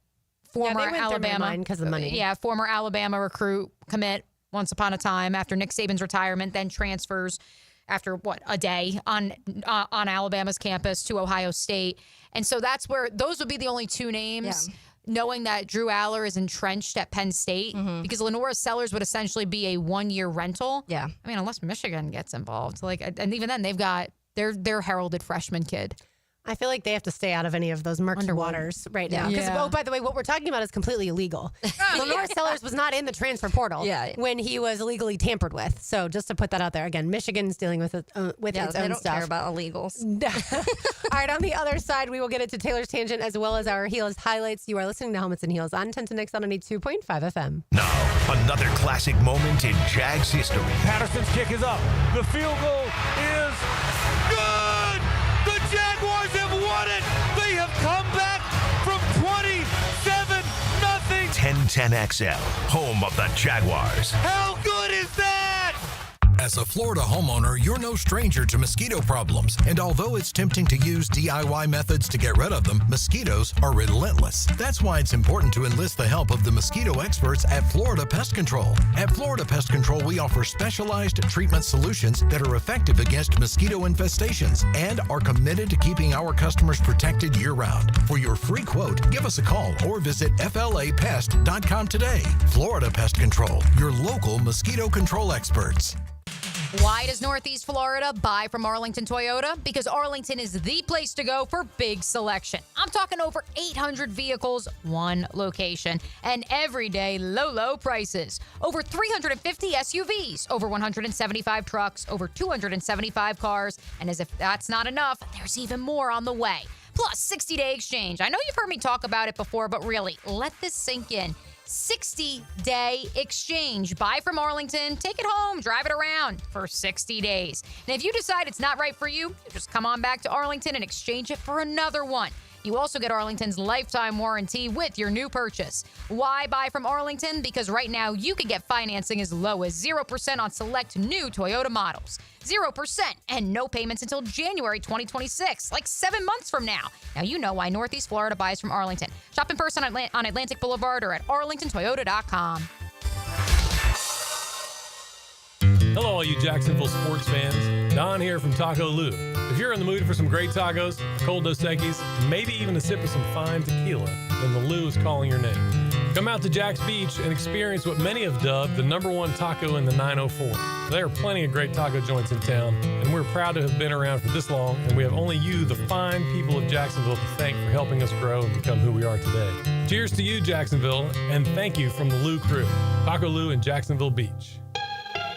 former Alabama because of money. Yeah, former Alabama recruit, commit once upon a time after Nick Saban's retirement, then transfers after a day on Alabama's campus to Ohio State. And so that's where those would be the only two names. Yeah. Knowing that Drew Aller is entrenched at Penn State, because Lenor Sellers would essentially be a 1-year rental. Yeah. I mean, unless Michigan gets involved. And even then they've got their heralded freshman kid. I feel like they have to stay out of any of those murky waters right now. Because, oh, by the way, what we're talking about is completely illegal. Lenor Sellers was not in the transfer portal when he was illegally tampered with. So just to put that out there, again, Michigan's dealing with its own they don't stuff. care about illegals. All right, on the other side, we will get into Taylor's Tangent as well as our Heels highlights. You are listening to Helmets and Heels on 1010X on 82.5 FM. Now, another classic moment in Jags history. Patterson's kick is up. The field goal is good! The Jaguars have won it! They have come back from 27-0! 1010XL, home of the Jaguars. How good is that? As a Florida homeowner, you're no stranger to mosquito problems. And although it's tempting to use DIY methods to get rid of them, mosquitoes are relentless. That's why it's important to enlist the help of the mosquito experts at Florida Pest Control. At Florida Pest Control, we offer specialized treatment solutions that are effective against mosquito infestations and are committed to keeping our customers protected year-round. For your free quote, give us a call or visit flapest.com today. Florida Pest Control, your local mosquito control experts. Why does Northeast Florida buy from Arlington Toyota? Because Arlington is the place to go for big selection. I'm talking over 800 vehicles, one location, and everyday low prices. Over 350 SUVs, over 175 trucks, over 275 cars, and as if that's not enough, there's even more on the way. Plus 60-day exchange. I know you've heard me talk about it before, but really, let this sink in. 60-day exchange. Buy from Arlington, take it home, drive it around for 60 days. And if you decide it's not right for you, just come on back to Arlington and exchange it for another one. You also get Arlington's lifetime warranty with your new purchase. Why buy from Arlington? Because right now you can get financing as low as 0% on select new Toyota models. 0% and no payments until January 2026, like 7 months from now. Now you know why Northeast Florida buys from Arlington. Shop in person on Atlantic Boulevard or at arlingtontoyota.com. Hello, all you Jacksonville sports fans. Don here from Taco Lou. If you're in the mood for some great tacos, cold Dos Equis, maybe even a sip of some fine tequila, then the Lou is calling your name. Come out to Jack's Beach and experience what many have dubbed the #1 taco in the 904. There are plenty of great taco joints in town, and we're proud to have been around for this long, and we have only you, the fine people of Jacksonville, to thank for helping us grow and become who we are today. Cheers to you, Jacksonville, and thank you from the Lou crew. Taco Lou in Jacksonville Beach.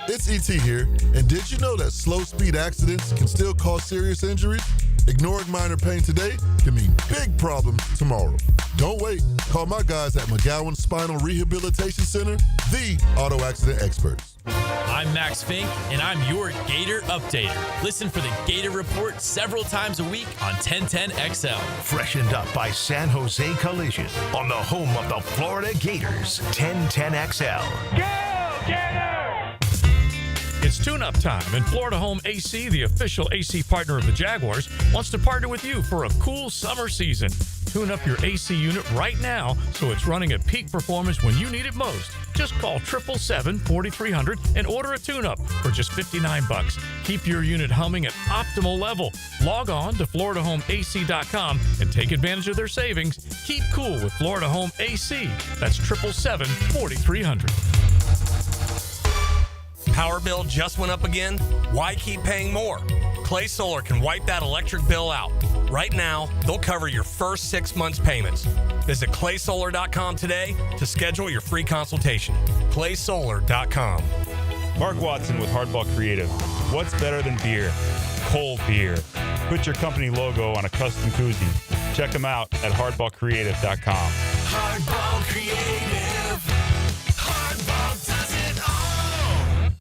It's ET here, and did you know that slow speed accidents can still cause serious injuries? Ignoring minor pain today can mean big problems tomorrow. Don't wait. Call my guys at McGowan Spinal Rehabilitation Center, the auto accident experts. I'm Max Fink, and I'm your Gator Updater. Listen for the Gator Report several times a week on 1010XL. Freshened up by San Jose Collision on the home of the Florida Gators, 1010XL. Go, Gators! It's tune-up time, and Florida Home AC, the official AC partner of the Jaguars, wants to partner with you for a cool summer season. Tune up your AC unit right now so it's running at peak performance when you need it most. Just call 777-4300 and order a tune-up for just $59. Keep your unit humming at optimal level. Log on to FloridaHomeAC.com and take advantage of their savings. Keep cool with Florida Home AC. That's 777-4300. Power bill just went up again? Why keep paying more? Clay Solar can wipe that electric bill out. Right now, they'll cover your first 6 months' payments. Visit claysolar.com today to schedule your free consultation. claysolar.com. Mark Watson with Hardball Creative. What's better than beer? Cold beer. Put your company logo on a custom koozie. Check them out at hardballcreative.com. Hardball Creative. Hardball does it all.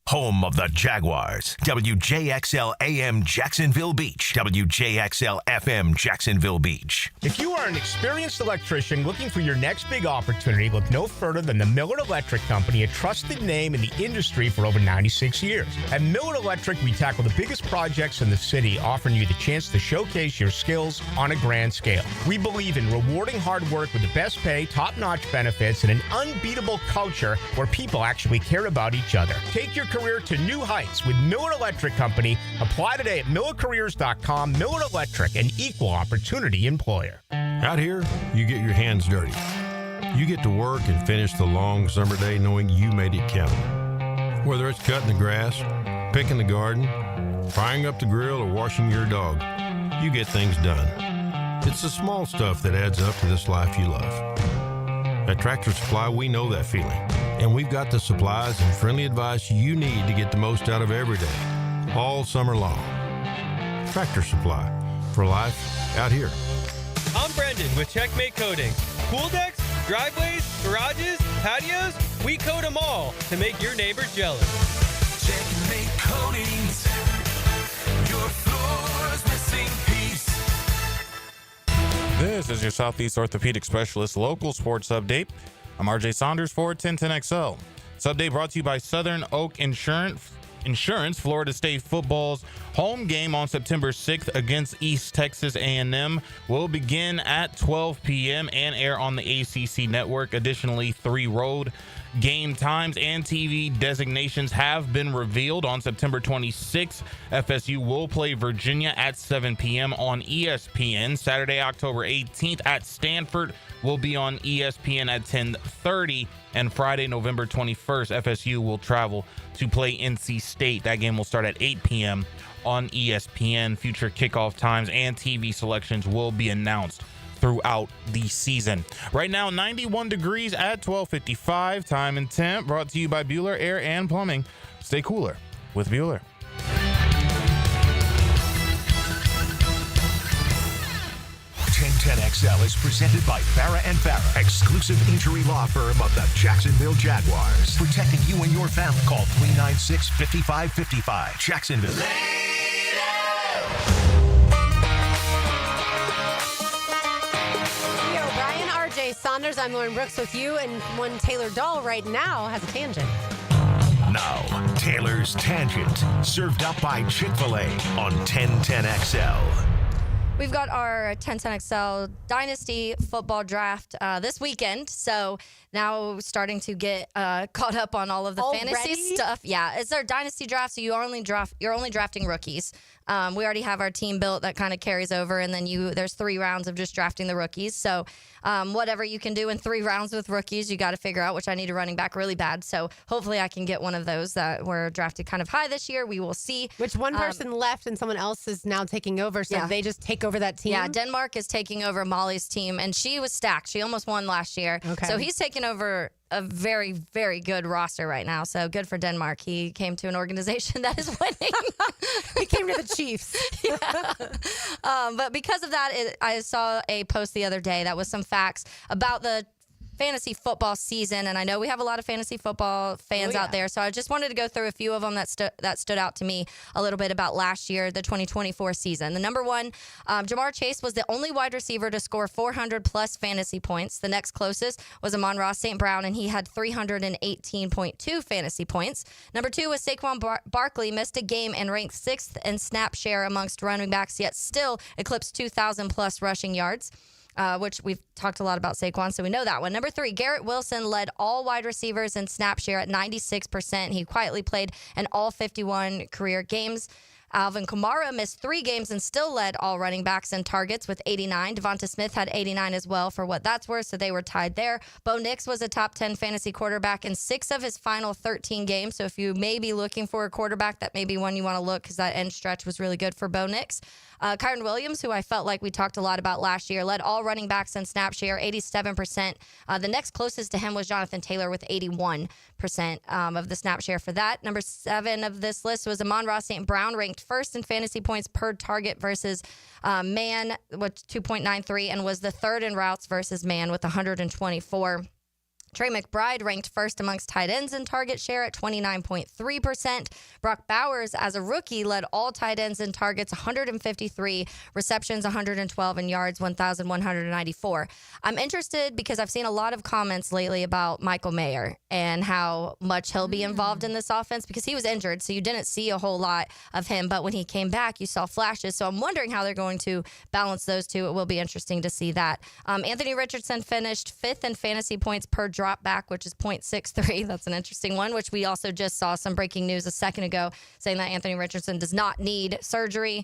Home of the Jaguars. WJXL AM Jacksonville Beach. WJXL FM Jacksonville Beach. If you are an experienced electrician looking for your next big opportunity, look no further than the Miller Electric Company, a trusted name in the industry for over 96 years. At Miller Electric, we tackle the biggest projects in the city, offering you the chance to showcase your skills on a grand scale. We believe in rewarding hard work with the best pay, top-notch benefits, and an unbeatable culture where people actually care about each other. Take your career to new heights with Miller Electric Company. Apply today at millercareers.com. Miller Electric, an equal opportunity employer. Out here, you get your hands dirty. You get to work and finish the long summer day knowing you made it count. Whether it's cutting the grass, picking the garden, frying up the grill, or washing your dog, you get things done. It's the small stuff that adds up to this life you love. At Tractor Supply, we know that feeling, and we've got the supplies and friendly advice you need to get the most out of every day, all summer long. Tractor Supply, for life out here. I'm Brendan with Checkmate Coatings. Pool decks, driveways, garages, patios, we coat them all to make your neighbors jealous. Checkmate Coatings. Your floor's missing piece. This is your Southeast Orthopedic Specialist local sports update. I'm RJ Saunders for 1010XL. This update brought to you by Southern Oak Insurance. Florida State football's home game on September 6th against East Texas A&M will begin at 12 p.m. and air on the ACC network. Additionally, 3 road game times and TV designations have been revealed. On September 26th, FSU will play Virginia at 7 p.m. on ESPN. Saturday, October 18th at Stanford will be on ESPN at 10:30. And Friday, November 21st, FSU will travel to play NC State. That game will start at 8 p.m. on ESPN. Future kickoff times and TV selections will be announced throughout the season. Right now, 91 degrees at 12:55. Time and temp brought to you by Bueller Air and Plumbing. Stay cooler with Bueller. XL is presented by Farah & Farah, exclusive injury law firm of the Jacksonville Jaguars. Protecting you and your family. Call 396-5555. Jacksonville. Yo, Brian, RJ Saunders, I'm Lauren Brooks with you, and one Taylor Dahl right now has a tangent. Now, Taylor's Tangent, served up by Chick-fil-A on 1010XL. We've got our 1010XL Dynasty football draft this weekend. So now starting to get caught up on all of the fantasy stuff. Yeah, it's our Dynasty draft, so you're only drafting rookies. We already have our team built that kind of carries over, and then there's 3 rounds of just drafting the rookies. So whatever you can do in 3 rounds with rookies, you got to figure out, which I need a running back really bad. So hopefully I can get one of those that were drafted kind of high this year. We will see. Which one person left and someone else is now taking over, so they just take over that team? Yeah, Denmark is taking over Molly's team, and she was stacked. She almost won last year. Okay. So he's taking over a very, very good roster right now. So good for Denmark. He came to an organization that is winning. He came to the Chiefs. Yeah. But because of that, I saw a post the other day that was some facts about the fantasy football season, and I know we have a lot of fantasy football fans out there, so I just wanted to go through a few of them that stood out to me a little bit about last year, the 2024 season. The number one, Jamar Chase was the only wide receiver to score 400-plus fantasy points. The next closest was Amon-Ra St. Brown, and he had 318.2 fantasy points. Number 2 was Saquon Barkley, missed a game and ranked 6th in snap share amongst running backs, yet still eclipsed 2,000-plus rushing yards. which we've talked a lot about Saquon, so we know that one. Number 3, Garrett Wilson led all wide receivers in snap share at 96%. He quietly played in all 51 career games. Alvin Kamara missed 3 games and still led all running backs in targets with 89. Devonta Smith had 89 as well, for what that's worth, so they were tied there. Bo Nix was a top 10 fantasy quarterback in 6 of his final 13 games, so if you may be looking for a quarterback, that may be one you want to look, because that end stretch was really good for Bo Nix. Kyron Williams, who I felt like we talked a lot about last year, led all running backs in snap share, 87%. The next closest to him was Jonathan Taylor with 81% of the snap share for that. Number 7 of this list was Amon-Ra St. Brown, ranked first in fantasy points per target versus man with 2.93, and was the third in routes versus man with 124. Trey McBride ranked first amongst tight ends in target share at 29.3%. Brock Bowers, as a rookie, led all tight ends in targets, 153, receptions, 112, and yards, 1,194. I'm interested because I've seen a lot of comments lately about Michael Mayer and how much he'll be involved in this offense, because he was injured, so you didn't see a whole lot of him. But when he came back, you saw flashes. So I'm wondering how they're going to balance those two. It will be interesting to see that. Anthony Richardson finished 5th in fantasy points per drop back, which is 0.63. That's an interesting one, which we also just saw some breaking news a second ago saying that Anthony Richardson does not need surgery.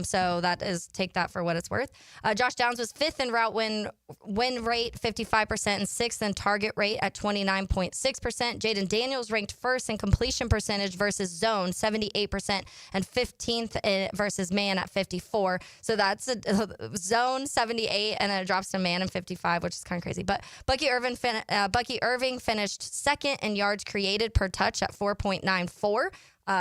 So that is, take that for what it's worth. Josh Downs was 5th in route win rate, 55%, and 6th in target rate at 29.6%. Jaden Daniels ranked 1st in completion percentage versus zone, 78%, and 15th versus man at 54. So that's a zone 78, and then it drops to man in 55, which is kind of crazy. But Bucky Irving finished 2nd in yards created per touch at 4.94.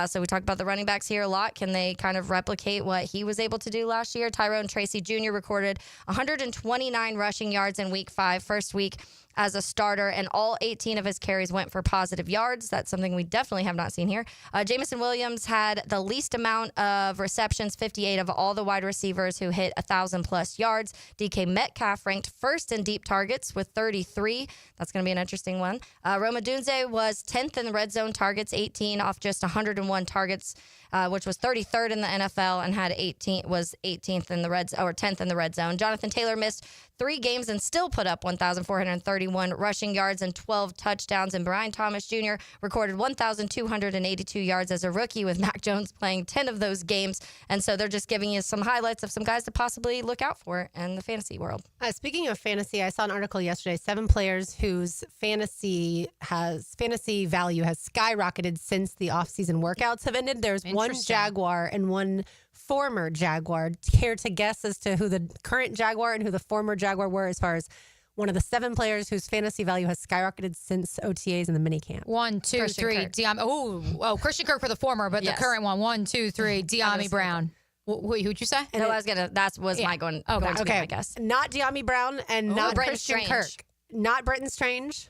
So we talked about the running backs here a lot. Can they kind of replicate what he was able to do last year? Tyrone Tracy Jr. recorded 129 rushing yards in week 5, first week as a starter, and all 18 of his carries went for positive yards. That's something we definitely have not seen here. Jamison Williams had the least amount of receptions, 58 of all the wide receivers who hit 1,000-plus yards. DK Metcalf ranked 1st in deep targets with 33. That's going to be an interesting one. Roma Dunze was 10th in the red zone targets, 18 off just 101 targets, which was 33rd in the NFL, and had 18th in the red, or 10th in the red zone. Jonathan Taylor missed 3 games and still put up 1,431 rushing yards and 12 touchdowns. And Brian Thomas Jr. recorded 1,282 yards as a rookie, with Mac Jones playing 10 of those games. And so they're just giving you some highlights of some guys to possibly look out for in the fantasy world. Speaking of fantasy, I saw an article yesterday, 7 players whose fantasy value has skyrocketed since the offseason workouts have ended. There's one Jaguar and one former Jaguar. Care to guess as to who the current Jaguar and who the former Jaguar were, as far as one of the 7 players whose fantasy value has skyrocketed since OTAs in the minicamp? 1, 2, 3. Christian Kirk for the former, but Yes. the current one. 1, 2, 3. De'Ami Brown. Who'd you say? No, that was my going to be my guess. Not De'Ami Brown and not Brenton Christian Strange. Kirk. Not Brenton Strange.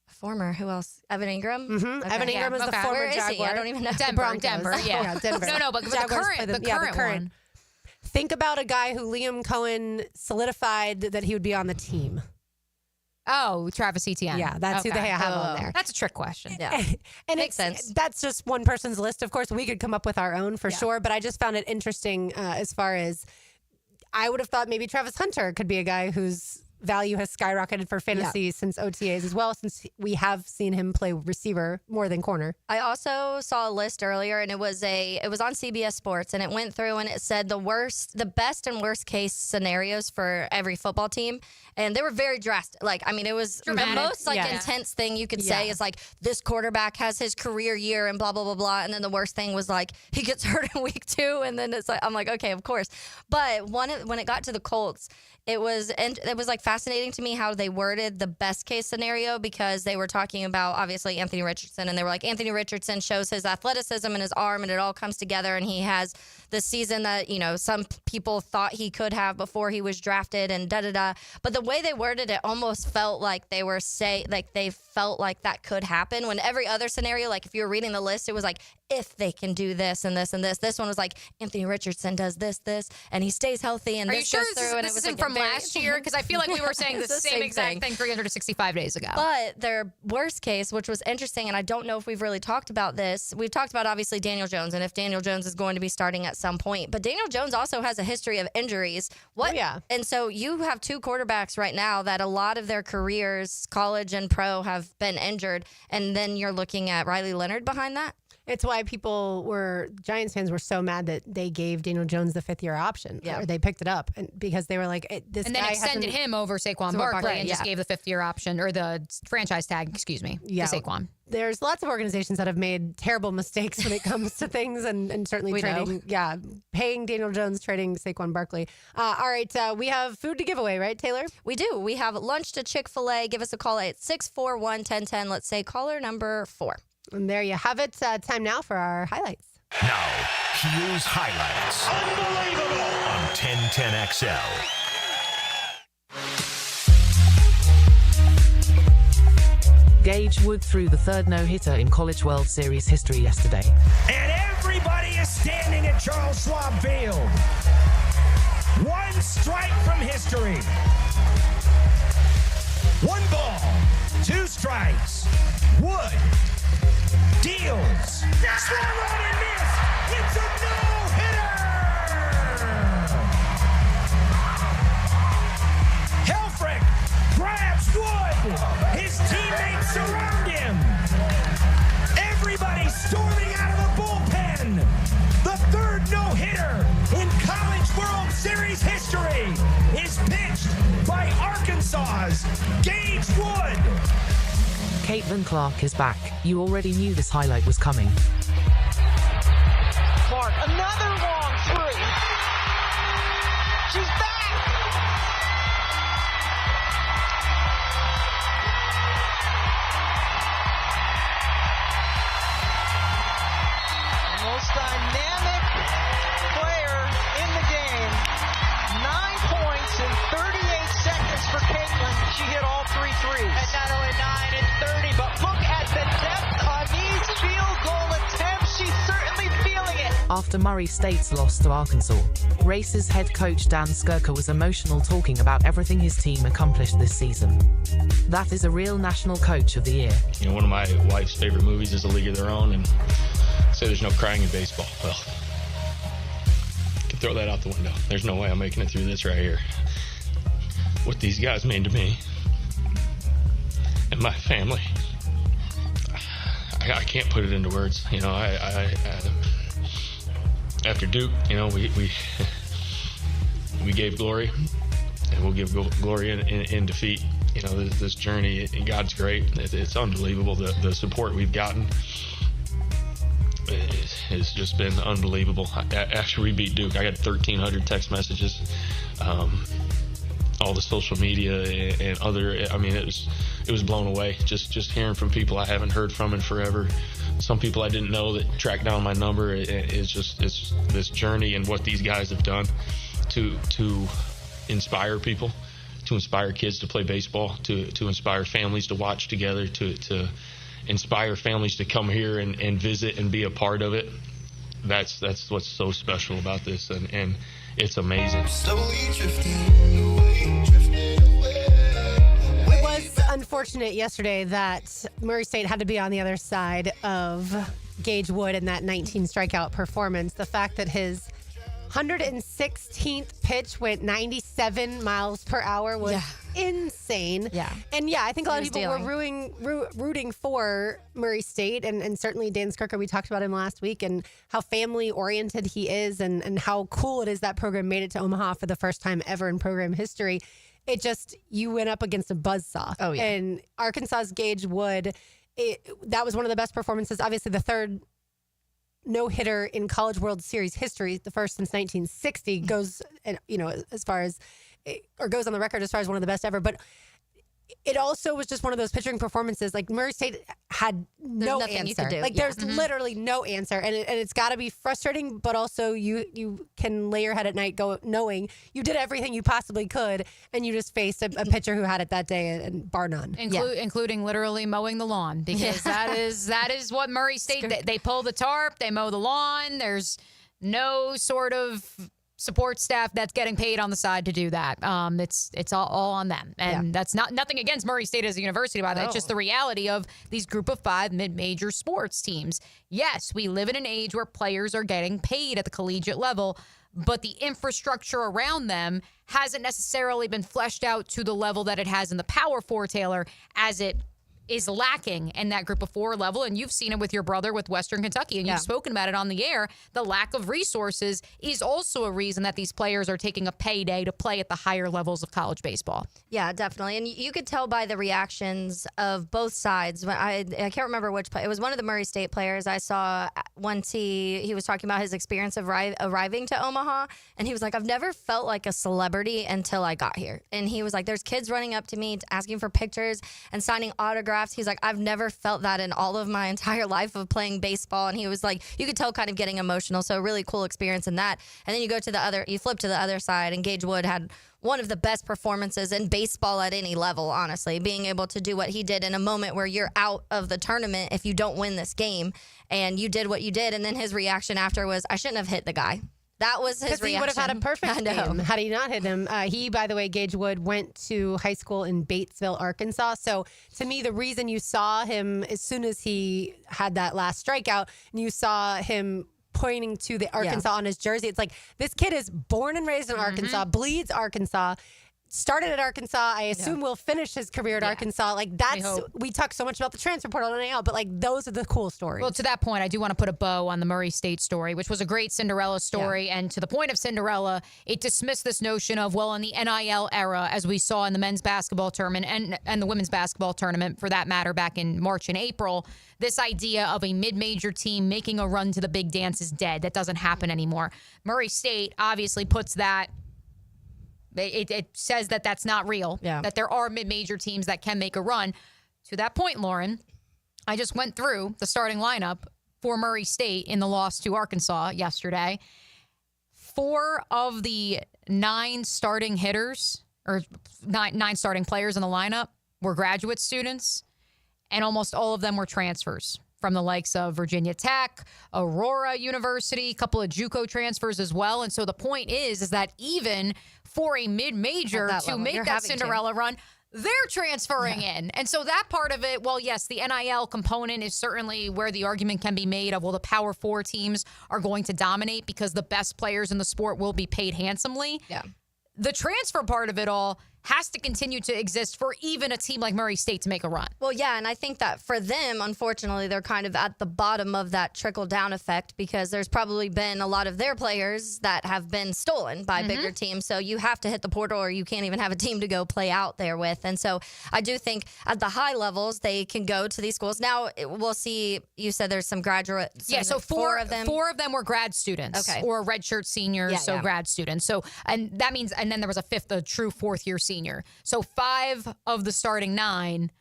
Former, who else? Evan Ingram? Mm-hmm. Okay. Evan Ingram is the former Where is Jaguar. he? I don't even know. Denver. Yeah, Denver. No, but the Jaguars current, play them. the Yeah, current one. Think about a guy who Liam Cohen solidified that he would be on the team. Oh, Travis Etienne. Yeah, that's who they have on there. That's a trick question. Yeah. And Makes sense. That's just one person's list. Of course, we could come up with our own for sure, but I just found it interesting as far as I would have thought maybe Travis Hunter could be a guy whose value has skyrocketed for fantasy since OTAs as well, since we have seen him play receiver more than corner. I also saw a list earlier, and it was on CBS Sports, and it went through and it said the best and worst case scenarios for every football team, and they were very drastic. It was dramatic. The most intense thing you could say is this quarterback has his career year and blah blah blah blah, and then the worst thing was he gets hurt in week 2, and then it's I'm like, okay, of course. But when it got to the Colts, it was fascinating to me how they worded the best case scenario, because they were talking about obviously Anthony Richardson, and they were like, Anthony Richardson shows his athleticism and his arm, and it all comes together, and he has the season that some people thought he could have before he was drafted, and da da da. But the way they worded it almost felt like they were they felt like that could happen, when every other scenario, if you were reading the list, it was like, if they can do this and this and this. This one was like, Anthony Richardson does this, and he stays healthy, and Are this you sure goes through. And this it was isn't from last year? Because I feel like we were saying the It's the same same exact thing 365 days ago. But their worst case, which was interesting, and I don't know if we've really talked about this. We've talked about, obviously, Daniel Jones, and if Daniel Jones is going to be starting at some point. But Daniel Jones also has a history of injuries. Oh, yeah. And so you have two quarterbacks right now that a lot of their careers, college and pro, have been injured. And then you're looking at Riley Leonard behind that. It's why Giants fans were so mad that they gave Daniel Jones the 5th-year option. Yeah. Or they picked it up because they were like, this and guy then extended hasn't- him over Saquon Saquon Barkley Barkley, and just gave the 5th-year option or the franchise tag, to Saquon. There's lots of organizations that have made terrible mistakes when it comes to things and certainly We trading. Yeah, paying Daniel Jones, trading Saquon Barkley. All right, we have food to give away, right, Taylor? We do. We have lunch to Chick-fil-A. Give us a call at 641-1010. Let's say caller number 4. And there you have it. Time now for our highlights. Now, here's highlights. Unbelievable! On 1010XL. Gage Wood threw the third no-hitter in College World Series history yesterday. And everybody is standing at Charles Schwab Field. One strike from history. 1 ball, 2 strikes. Wood deals. Swung on and missed. It's a no-hitter. Helfrich grabs Wood. His teammates surround him. Everybody storming out of the bullpen. The third no-hitter in College World Series history is pitched by Arkansas's Gage Wood. Caitlin Clark is back. You already knew this highlight was coming. Clark, another long three. She's back. The most dynamic player in the game. 9 points in 38 seconds for Caitlin. She hit all 3 threes. And not only 9 and 30, but look at the depth on these field goal attempts. She's certainly feeling it. After Murray State's loss to Arkansas, Race's head coach Dan Skirka was emotional talking about everything his team accomplished this season. That is a real National Coach of the Year. You know, one of my wife's favorite movies is A League of Their Own, and say there's no crying in baseball. Well, you can throw that out the window. There's no way I'm making it through this right here. What these guys mean to me and my family, I can't put it into words. You know, I after Duke, you know, we gave glory, and we'll give glory in defeat. You know, this journey, God's great. It's unbelievable. The support we've gotten has just been unbelievable. After we beat Duke, I got 1,300 text messages, all the social media and other. I mean, it was blown away. Just hearing from people I haven't heard from in forever. Some people I didn't know that tracked down my number. It's this journey and what these guys have done to inspire people, to inspire kids to play baseball, to inspire families to watch together, to inspire families to come here and visit and be a part of it. That's what's so special about this, and it's amazing. It was unfortunate yesterday that Murray State had to be on the other side of Gage Wood in that 19 strikeout performance. The fact that his 116th pitch went 97 miles per hour was insane. Yeah. And yeah, I think a lot of He was people were rooting for Murray State and certainly Dan Skirka. We talked about him last week and how family oriented he is and how cool it is that program made it to Omaha for the first time ever in program history. It just, you went up against a buzzsaw. Oh, yeah. And Arkansas's Gage Wood, that was one of the best performances. Obviously, the third no-hitter in College World Series history, the first since 1960, goes, as far as, or goes on the record as far as one of the best ever. But it also was just one of those pitching performances. Like, Murray State had no nothing answer. you could do. Like, Yeah. there's literally no answer. And it's got to be frustrating, but also you can lay your head at night knowing you did everything you possibly could, and you just faced a pitcher who had it that day, and bar none. Including literally mowing the lawn, because that is what Murray State, they pull the tarp, they mow the lawn. There's no sort of support staff that's getting paid on the side to do that. It's all on them. And that's nothing against Murray State as a university, by the way. It's just the reality of these group of 5 mid-major sports teams. Yes, we live in an age where players are getting paid at the collegiate level, but the infrastructure around them hasn't necessarily been fleshed out to the level that it has in the Power 4, Taylor, as it is lacking in that group of 4 level. And you've seen it with your brother with Western Kentucky, and you've spoken about it on the air. The lack of resources is also a reason that these players are taking a payday to play at the higher levels of college baseball. Yeah, definitely. And you could tell by the reactions of both sides. I can't remember which play. It was one of the Murray State players I saw once he was talking about his experience of arriving to Omaha. And he was like, I've never felt like a celebrity until I got here. And he was like, there's kids running up to me asking for pictures and signing autographs. He's like, I've never felt that in all of my entire life of playing baseball. And he was like, you could tell kind of getting emotional. So really cool experience in that. And then you flip to the other side, and Gage Wood had one of the best performances in baseball at any level, honestly, being able to do what he did in a moment where you're out of the tournament if you don't win this game, and you did what you did. And then his reaction after was, I shouldn't have hit the guy. That was his reaction. He would have had a perfect game had he not hit him. He, by the way, Gage Wood, went to high school in Batesville, Arkansas. So to me, the reason you saw him as soon as he had that last strikeout, and you saw him pointing to the Arkansas on his jersey, it's like, this kid is born and raised in Arkansas, bleeds Arkansas, started at Arkansas. I assume will finish his career at Arkansas. Like, we talk so much about the transfer portal and NIL, but like, those are the cool stories. Well, to that point, I do want to put a bow on the Murray State story, which was a great Cinderella story. And to the point of Cinderella, it dismissed this notion of, well, in the NIL era, as we saw in the men's basketball tournament and the women's basketball tournament, for that matter, back in March and April, this idea of a mid-major team making a run to the big dance is dead. That doesn't happen anymore. Murray State obviously puts that. It says that that's not real, that there are mid-major teams that can make a run. To that point, Lauren, I just went through the starting lineup for Murray State in the loss to Arkansas yesterday. 4 of the 9 starting hitters, or nine starting players in the lineup, were graduate students, and almost all of them were transfers from the likes of Virginia Tech, Aurora University, a couple of JUCO transfers as well. And so the point is that even for a mid-major to make that Cinderella run, they're transferring in. And so that part of it, well, yes, the NIL component is certainly where the argument can be made of, well, the Power 4 teams are going to dominate because the best players in the sport will be paid handsomely. Yeah. The transfer part of it all has to continue to exist for even a team like Murray State to make a run. Well, yeah, and I think that for them, unfortunately, they're kind of at the bottom of that trickle-down effect because there's probably been a lot of their players that have been stolen by bigger teams. So you have to hit the portal or you can't even have a team to go play out there with. And so I do think at the high levels, they can go to these schools. Now, we'll see, you said there's some graduates. Yeah, so 4 of them were grad students or redshirt seniors, grad students. So, and that means, and then there was a true fourth-year senior. So 5 of the starting 9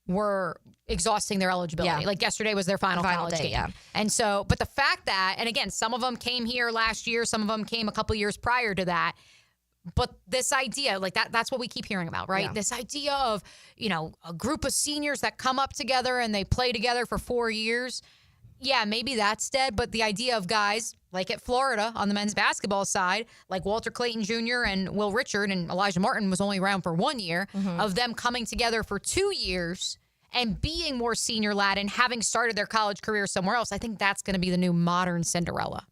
were exhausting their eligibility. Like yesterday was their final college game. Yeah. And so, but the fact that, and again, some of them came here last year, some of them came a couple years prior to that. But this idea, like that's what we keep hearing about, right? This idea of, a group of seniors that come up together and they play together for 4 years. Yeah, maybe that's dead, but the idea of guys like at Florida on the men's basketball side, like Walter Clayton Jr. and Will Richard, and Elijah Martin was only around for 1 year, of them coming together for 2 years and being more senior lad and having started their college career somewhere else, I think that's going to be the new modern Cinderella.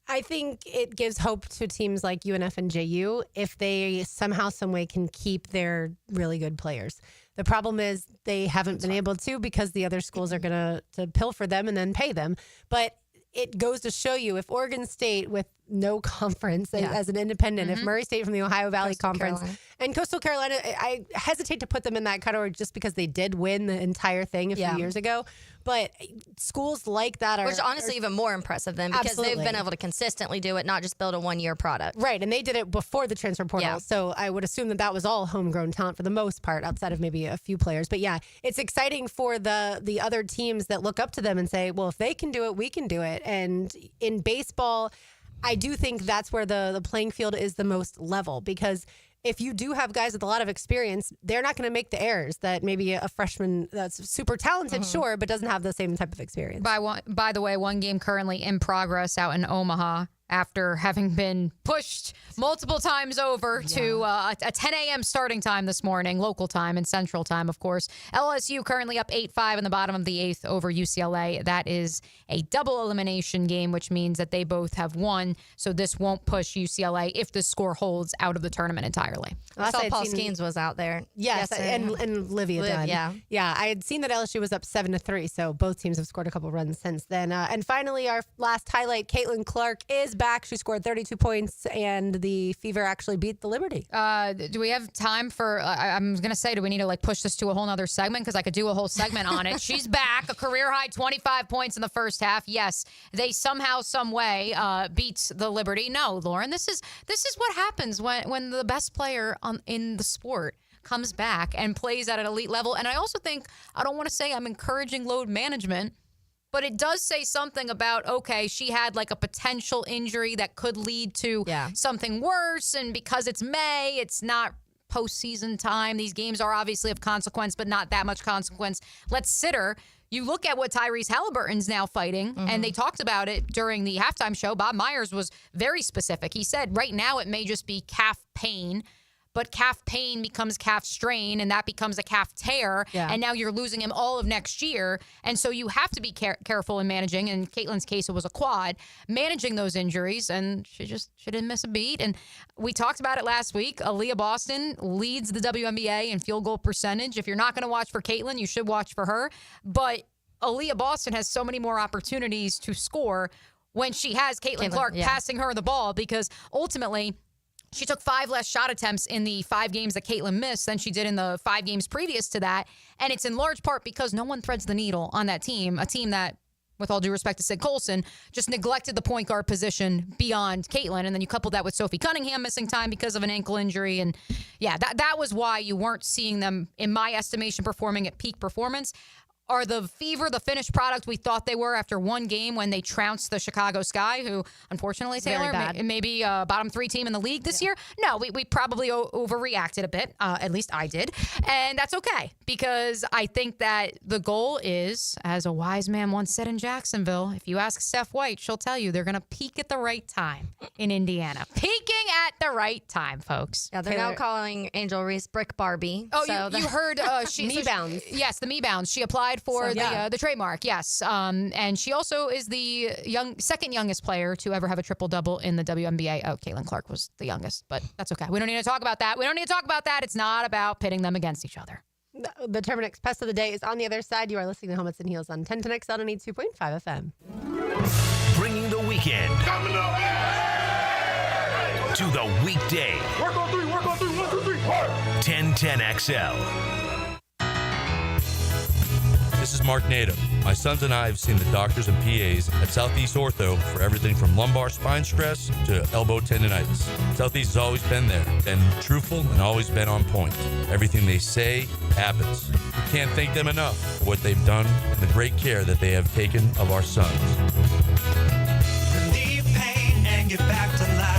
I think it gives hope to teams like UNF and JU if they somehow, some way can keep their really good players. The problem is they haven't been able to because the other schools are going to pilfer them and then pay them. But it goes to show you if Oregon State with no conference as an independent, if Murray State from the Ohio Valley Conference and Coastal Carolina, I hesitate to put them in that category just because they did win the entire thing a few years ago. But schools like that are... Which honestly even more impressive than because they've been able to consistently do it, not just build a one-year product. Right, and they did it before the transfer portal. Yeah. So I would assume that was all homegrown talent for the most part, outside of maybe a few players. But yeah, it's exciting for the other teams that look up to them and say, well, if they can do it, we can do it. And in baseball, I do think that's where the playing field is the most level because if you do have guys with a lot of experience, they're not going to make the errors that maybe a freshman that's super talented, sure, but doesn't have the same type of experience. By the way, one game currently in progress out in Omaha. after having been pushed multiple times over to a 10 a.m. starting time this morning, local time and central time, of course. LSU currently up 8-5 in the bottom of the 8th over UCLA. That is a double elimination game, which means that they both have won. So this won't push UCLA if the score holds out of the tournament entirely. I saw Paul Skeens was out there. Yes, and Olivia Dunn. Yeah. I had seen that LSU was up 7-3, so both teams have scored a couple runs since then. And finally, our last highlight, Caitlin Clark is back. She scored 32 points, and the Fever actually beat the Liberty. Do we have time for, I'm going to say, do we need to push this to a whole nother segment? Because I could do a whole segment on it. She's back, a career high 25 points in the first half. Yes, they somehow, some way beat the Liberty. No, Lauren, this is what happens when the best player in the sport comes back and plays at an elite level. And I also think, I don't want to say I'm encouraging load management, but it does say something about, okay, she had a potential injury that could lead to something worse. And because it's May, it's not postseason time. These games are obviously of consequence, but not that much consequence. Let's sit her. You look at what Tyrese Halliburton's now fighting, and they talked about it during the halftime show. Bob Myers was very specific. He said right now it may just be calf pain, but calf pain becomes calf strain, and that becomes a calf tear, and now you're losing him all of next year. And so you have to be careful in managing. In Caitlin's case, it was a quad, managing those injuries, and she didn't miss a beat. And we talked about it last week. Aaliyah Boston leads the WNBA in field goal percentage. If you're not going to watch for Caitlin, you should watch for her. But Aaliyah Boston has so many more opportunities to score when she has Caitlin Clark passing her the ball, because ultimately she took 5 less shot attempts in the 5 games that Caitlin missed than she did in the 5 games previous to that. And it's in large part because no one threads the needle on that team, a team that, with all due respect to Sid Colson, just neglected the point guard position beyond Caitlin. And then you couple that with Sophie Cunningham missing time because of an ankle injury. And that was why you weren't seeing them, in my estimation, performing at peak performance. Are the Fever the finished product we thought they were after one game when they trounced the Chicago Sky, who, unfortunately, Taylor, maybe a bottom 3 team in the league this year? No, we probably overreacted a bit. At least I did. And that's okay, because I think that the goal is, as a wise man once said in Jacksonville, if you ask Steph White, she'll tell you they're going to peak at the right time in Indiana. Peaking at the right time, folks. Yeah, they're now calling Angel Reese Brick Barbie. Oh, so you heard Me-bounds. Yes, the Me-bounds. She applied for the trademark, yes. And she also is the second youngest player to ever have a triple-double in the WNBA. Oh, Caitlin Clark was the youngest, but that's okay. We don't need to talk about that. It's not about pitting them against each other. The Terminix Pest of the Day is on the other side. You are listening to Helmets and Heels on 1010XL and 82.5 FM. Bringing the weekend to the weekday. Work on 3, 1, 2, 3, 1010XL. This is Mark Nato. My sons and I have seen the doctors and PAs at Southeast Ortho for everything from lumbar spine stress to elbow tendonitis. Southeast has always been there, been truthful, and always been on point. Everything they say happens. We can't thank them enough for what they've done and the great care that they have taken of our sons. Relieve pain and get back to life.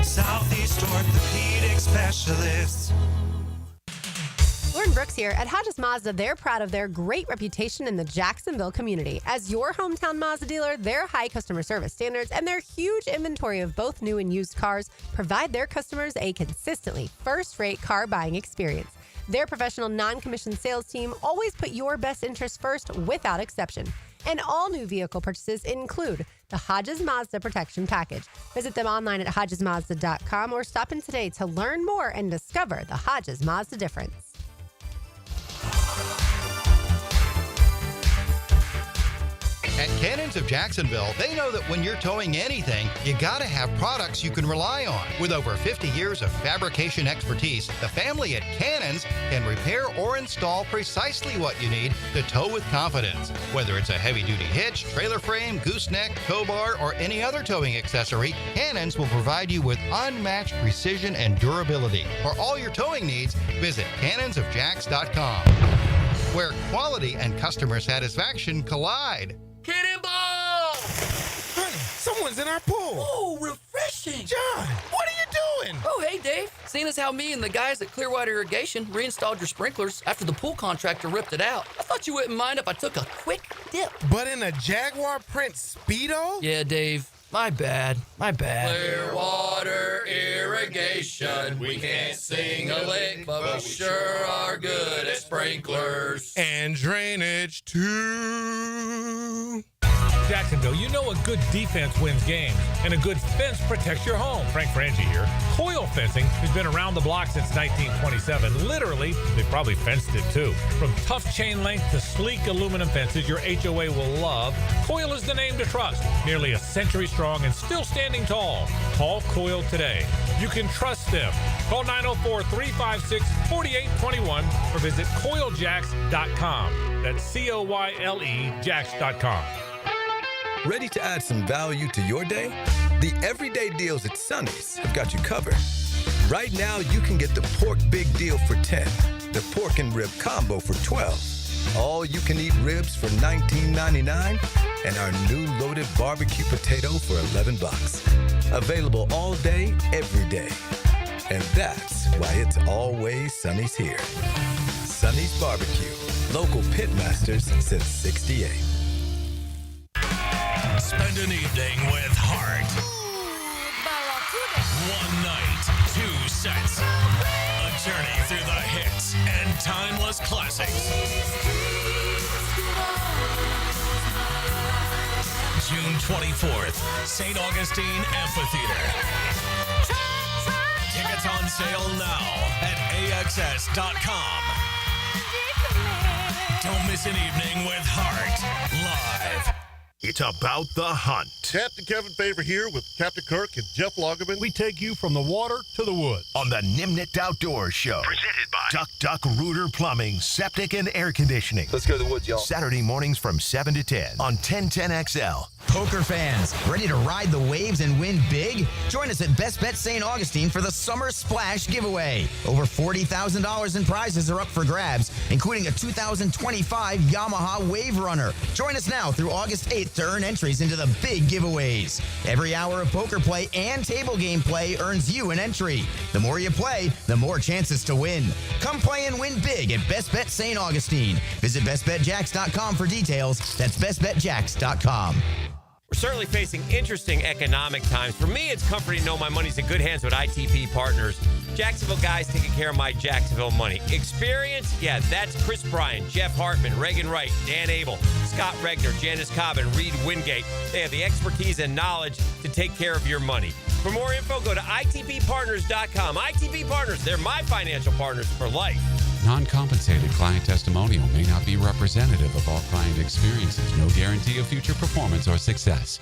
Southeast Orthopedic Specialists. Lauren Brooks here. At Hodges Mazda, they're proud of their great reputation in the Jacksonville community. As your hometown Mazda dealer, their high customer service standards and their huge inventory of both new and used cars provide their customers a consistently first-rate car buying experience. Their professional non-commissioned sales team always put your best interests first without exception. And all new vehicle purchases include the Hodges Mazda Protection Package. Visit them online at hodgesmazda.com or stop in today to learn more and discover the Hodges Mazda difference. At Cannons of Jacksonville, they know that when you're towing anything, you gotta have products you can rely on. With over 50 years of fabrication expertise, the family at Cannons can repair or install precisely what you need to tow with confidence. Whether it's a heavy-duty hitch, trailer frame, gooseneck, tow bar, or any other towing accessory, Cannons will provide you with unmatched precision and durability. For all your towing needs, visit cannonsofjacks.com, where quality and customer satisfaction collide. Cannonball! Someone's in our pool. Oh, refreshing. John, what are you doing? Oh, hey, Dave. Seeing as how me and the guys at Clearwater Irrigation reinstalled your sprinklers after the pool contractor ripped it out, I thought you wouldn't mind if I took a quick dip. But in a Jaguar print Speedo? Yeah, Dave. My bad. Clearwater Irrigation. We can't sing a lick, but we sure are good at sprinklers. And drainage, too. Jacksonville, you know a good defense wins games, and a good fence protects your home. Frank Frangie here. Coil Fencing has been around the block since 1927. Literally, they probably fenced it too. From tough chain link to sleek aluminum fences your HOA will love, Coil is the name to trust. Nearly a century strong and still standing tall. Call Coil today. You can trust them. Call 904-356-4821 or visit coiljacks.com. That's COYLE Jacks.com. Ready to add some value to your day? The everyday deals at Sonny's have got you covered. Right now, you can get the pork big deal for $10, the pork and rib combo for $12, all you can eat ribs for $19.99, and our new loaded barbecue potato for $11. Available all day, every day. And that's why it's always Sonny's here. Sonny's Barbecue, local pitmasters since '68. Spend an evening with heart. One night, 2 sets. A journey through the hits and timeless classics. June 24th, St. Augustine Amphitheater. Tickets on sale now at AXS.com. Don't miss an evening with heart live. It's about the hunt. Captain Kevin Favor here with Captain Kirk and Jeff Lagerman. We take you from the water to the woods. On the Nimnicht Outdoors Show. Presented by Duck Rooter Plumbing, Septic and Air Conditioning. Let's go to the woods, y'all. Saturday mornings from 7 to 10 on 1010XL. Poker fans, ready to ride the waves and win big? Join us at Best Bet St. Augustine for the Summer Splash giveaway. Over $40,000 in prizes are up for grabs, including a 2025 Yamaha Wave Runner. Join us now through August 8th to earn entries into the big giveaways. Every hour of poker play and table game play earns you an entry. The more you play, the more chances to win. Come play and win big at Best Bet St. Augustine. Visit bestbetjacks.com for details. That's bestbetjacks.com. We're certainly facing interesting economic times. For me, it's comforting to know my money's in good hands with ITP Partners. Jacksonville guys taking care of my Jacksonville money. Experience? Yeah, that's Chris Bryan, Jeff Hartman, Reagan Wright, Dan Abel, Scott Regner, Janice Cobb, and Reed Wingate. They have the expertise and knowledge to take care of your money. For more info, go to itppartners.com. ITP Partners, they're my financial partners for life. Non-compensated client testimonial may not be representative of all client experiences. No guarantee of future performance or success.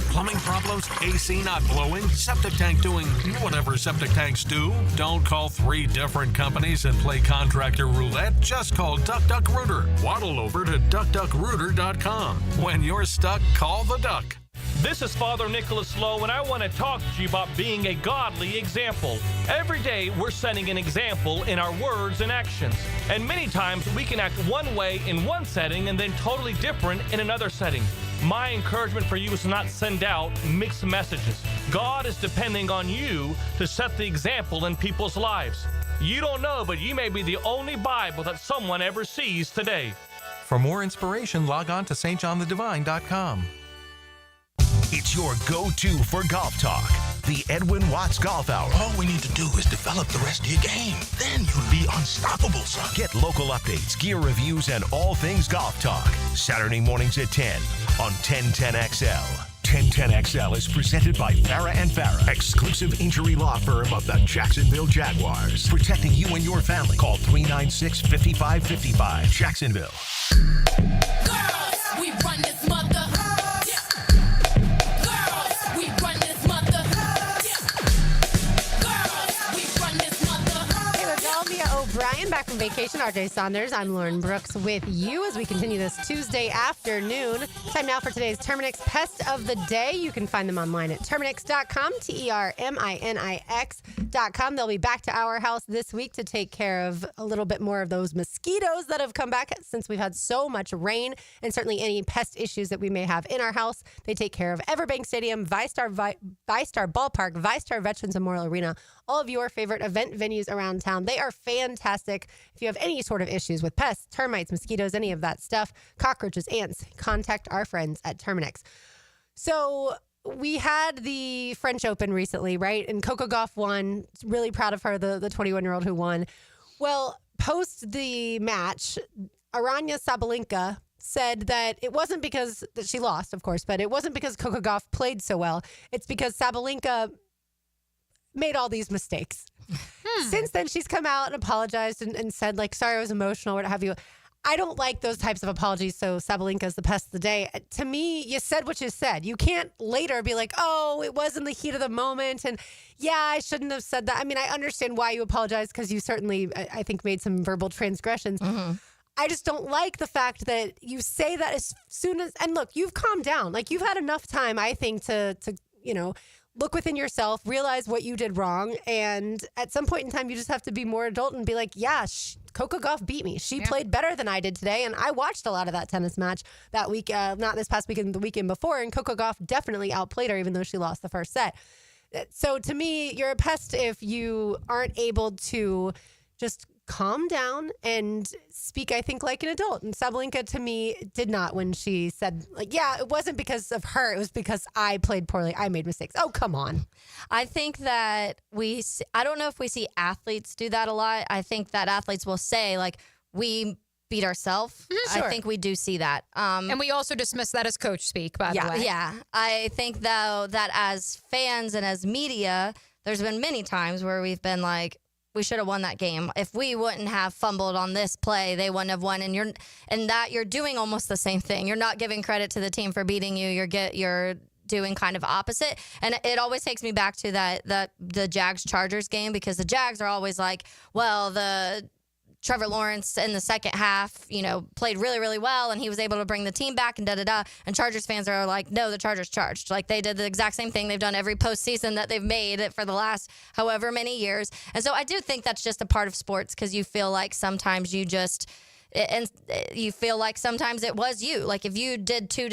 Plumbing problems? AC not blowing? Septic tank doing whatever septic tanks do? Don't call 3 different companies and play contractor roulette. Just call Duck Rooter. Waddle over to duckduckrooter.com. When you're stuck, call the Duck. This is Father Nicholas Lowe, and I want to talk to you about being a godly example. Every day, we're setting an example in our words and actions. And many times, we can act one way in one setting and then totally different in another setting. My encouragement for you is to not send out mixed messages. God is depending on you to set the example in people's lives. You don't know, but you may be the only Bible that someone ever sees today. For more inspiration, log on to stjohnthedivine.com. It's your go-to for golf talk. The Edwin Watts Golf Hour. All we need to do is develop the rest of your game. Then you'll be unstoppable, son. Get local updates, gear reviews, and all things golf talk. Saturday mornings at 10 on 1010XL. 1010XL is presented by Farah & Farah, exclusive injury law firm of the Jacksonville Jaguars. Protecting you and your family. Call 396-5555. Jacksonville. Girls, we run this mother. O'Brien back back from vacation. RJ Saunders. I'm Lauren Brooks with you as we continue this Tuesday afternoon. Time now for today's Terminix Pest of the Day. You can find them online at Terminix.com, Terminix.com. They'll be back to our house this week to take care of a little bit more of those mosquitoes that have come back since we've had so much rain, and certainly any pest issues that we may have in our house. They take care of Everbank Stadium, ViStar Ballpark, ViStar Veterans Memorial Arena, all of your favorite event venues around town. They are fantastic. If you have any sort of issues with pests, termites, mosquitoes, any of that stuff, cockroaches, ants, contact our friends at Terminix. So we had the French Open recently, right? And Coco Gauff won. Really proud of her, the 21-year-old who won. Well, post the match, Aryna Sabalenka said that it wasn't because that she lost, of course, but it wasn't because Coco Gauff played so well. It's because Sabalenka made all these mistakes. Since then, she's come out and apologized and said, like, sorry, I was emotional, what have you. I don't like those types of apologies, so Sabalenka's the pest of the day. To me, you said what you said. You can't later be like, oh, it was in the heat of the moment, and yeah, I shouldn't have said that. I mean, I understand why you apologize, because you certainly, I think, made some verbal transgressions. I just don't like the fact that you say that as soon as, and look, you've calmed down. Like, you've had enough time, I think, to look within yourself, realize what you did wrong, and at some point in time, you just have to be more adult and be like, yeah, Coco Gauff beat me. She played better than I did today, and I watched a lot of that tennis match that week, not this past weekend, the weekend before, and Coco Gauff definitely outplayed her, even though she lost the first set. So to me, you're a pest if you aren't able to just calm down and speak, I think, like an adult. And Sabalenka, to me, did not when she said, like, yeah, it wasn't because of her. It was because I played poorly. I made mistakes. Oh, come on. I think that I don't know if we see athletes do that a lot. I think that athletes will say, like, we beat ourselves. Sure. I think we do see that. And we also dismiss that as coach speak, by the way. Yeah. I think, though, that as fans and as media, there's been many times where we've been like, we should have won that game. If we wouldn't have fumbled on this play, they wouldn't have won. And you're doing almost the same thing. You're not giving credit to the team for beating you. You're doing kind of opposite. And it always takes me back to the Jags-Chargers game, because the Jags are always like, well, the Trevor Lawrence in the second half, played really, really well, and he was able to bring the team back and da-da-da. And Chargers fans are like, no, the Chargers charged. Like, they did the exact same thing they've done every postseason that they've made for the last however many years. And so I do think that's just a part of sports, because you feel like sometimes you feel like sometimes it was you. Like, if you did two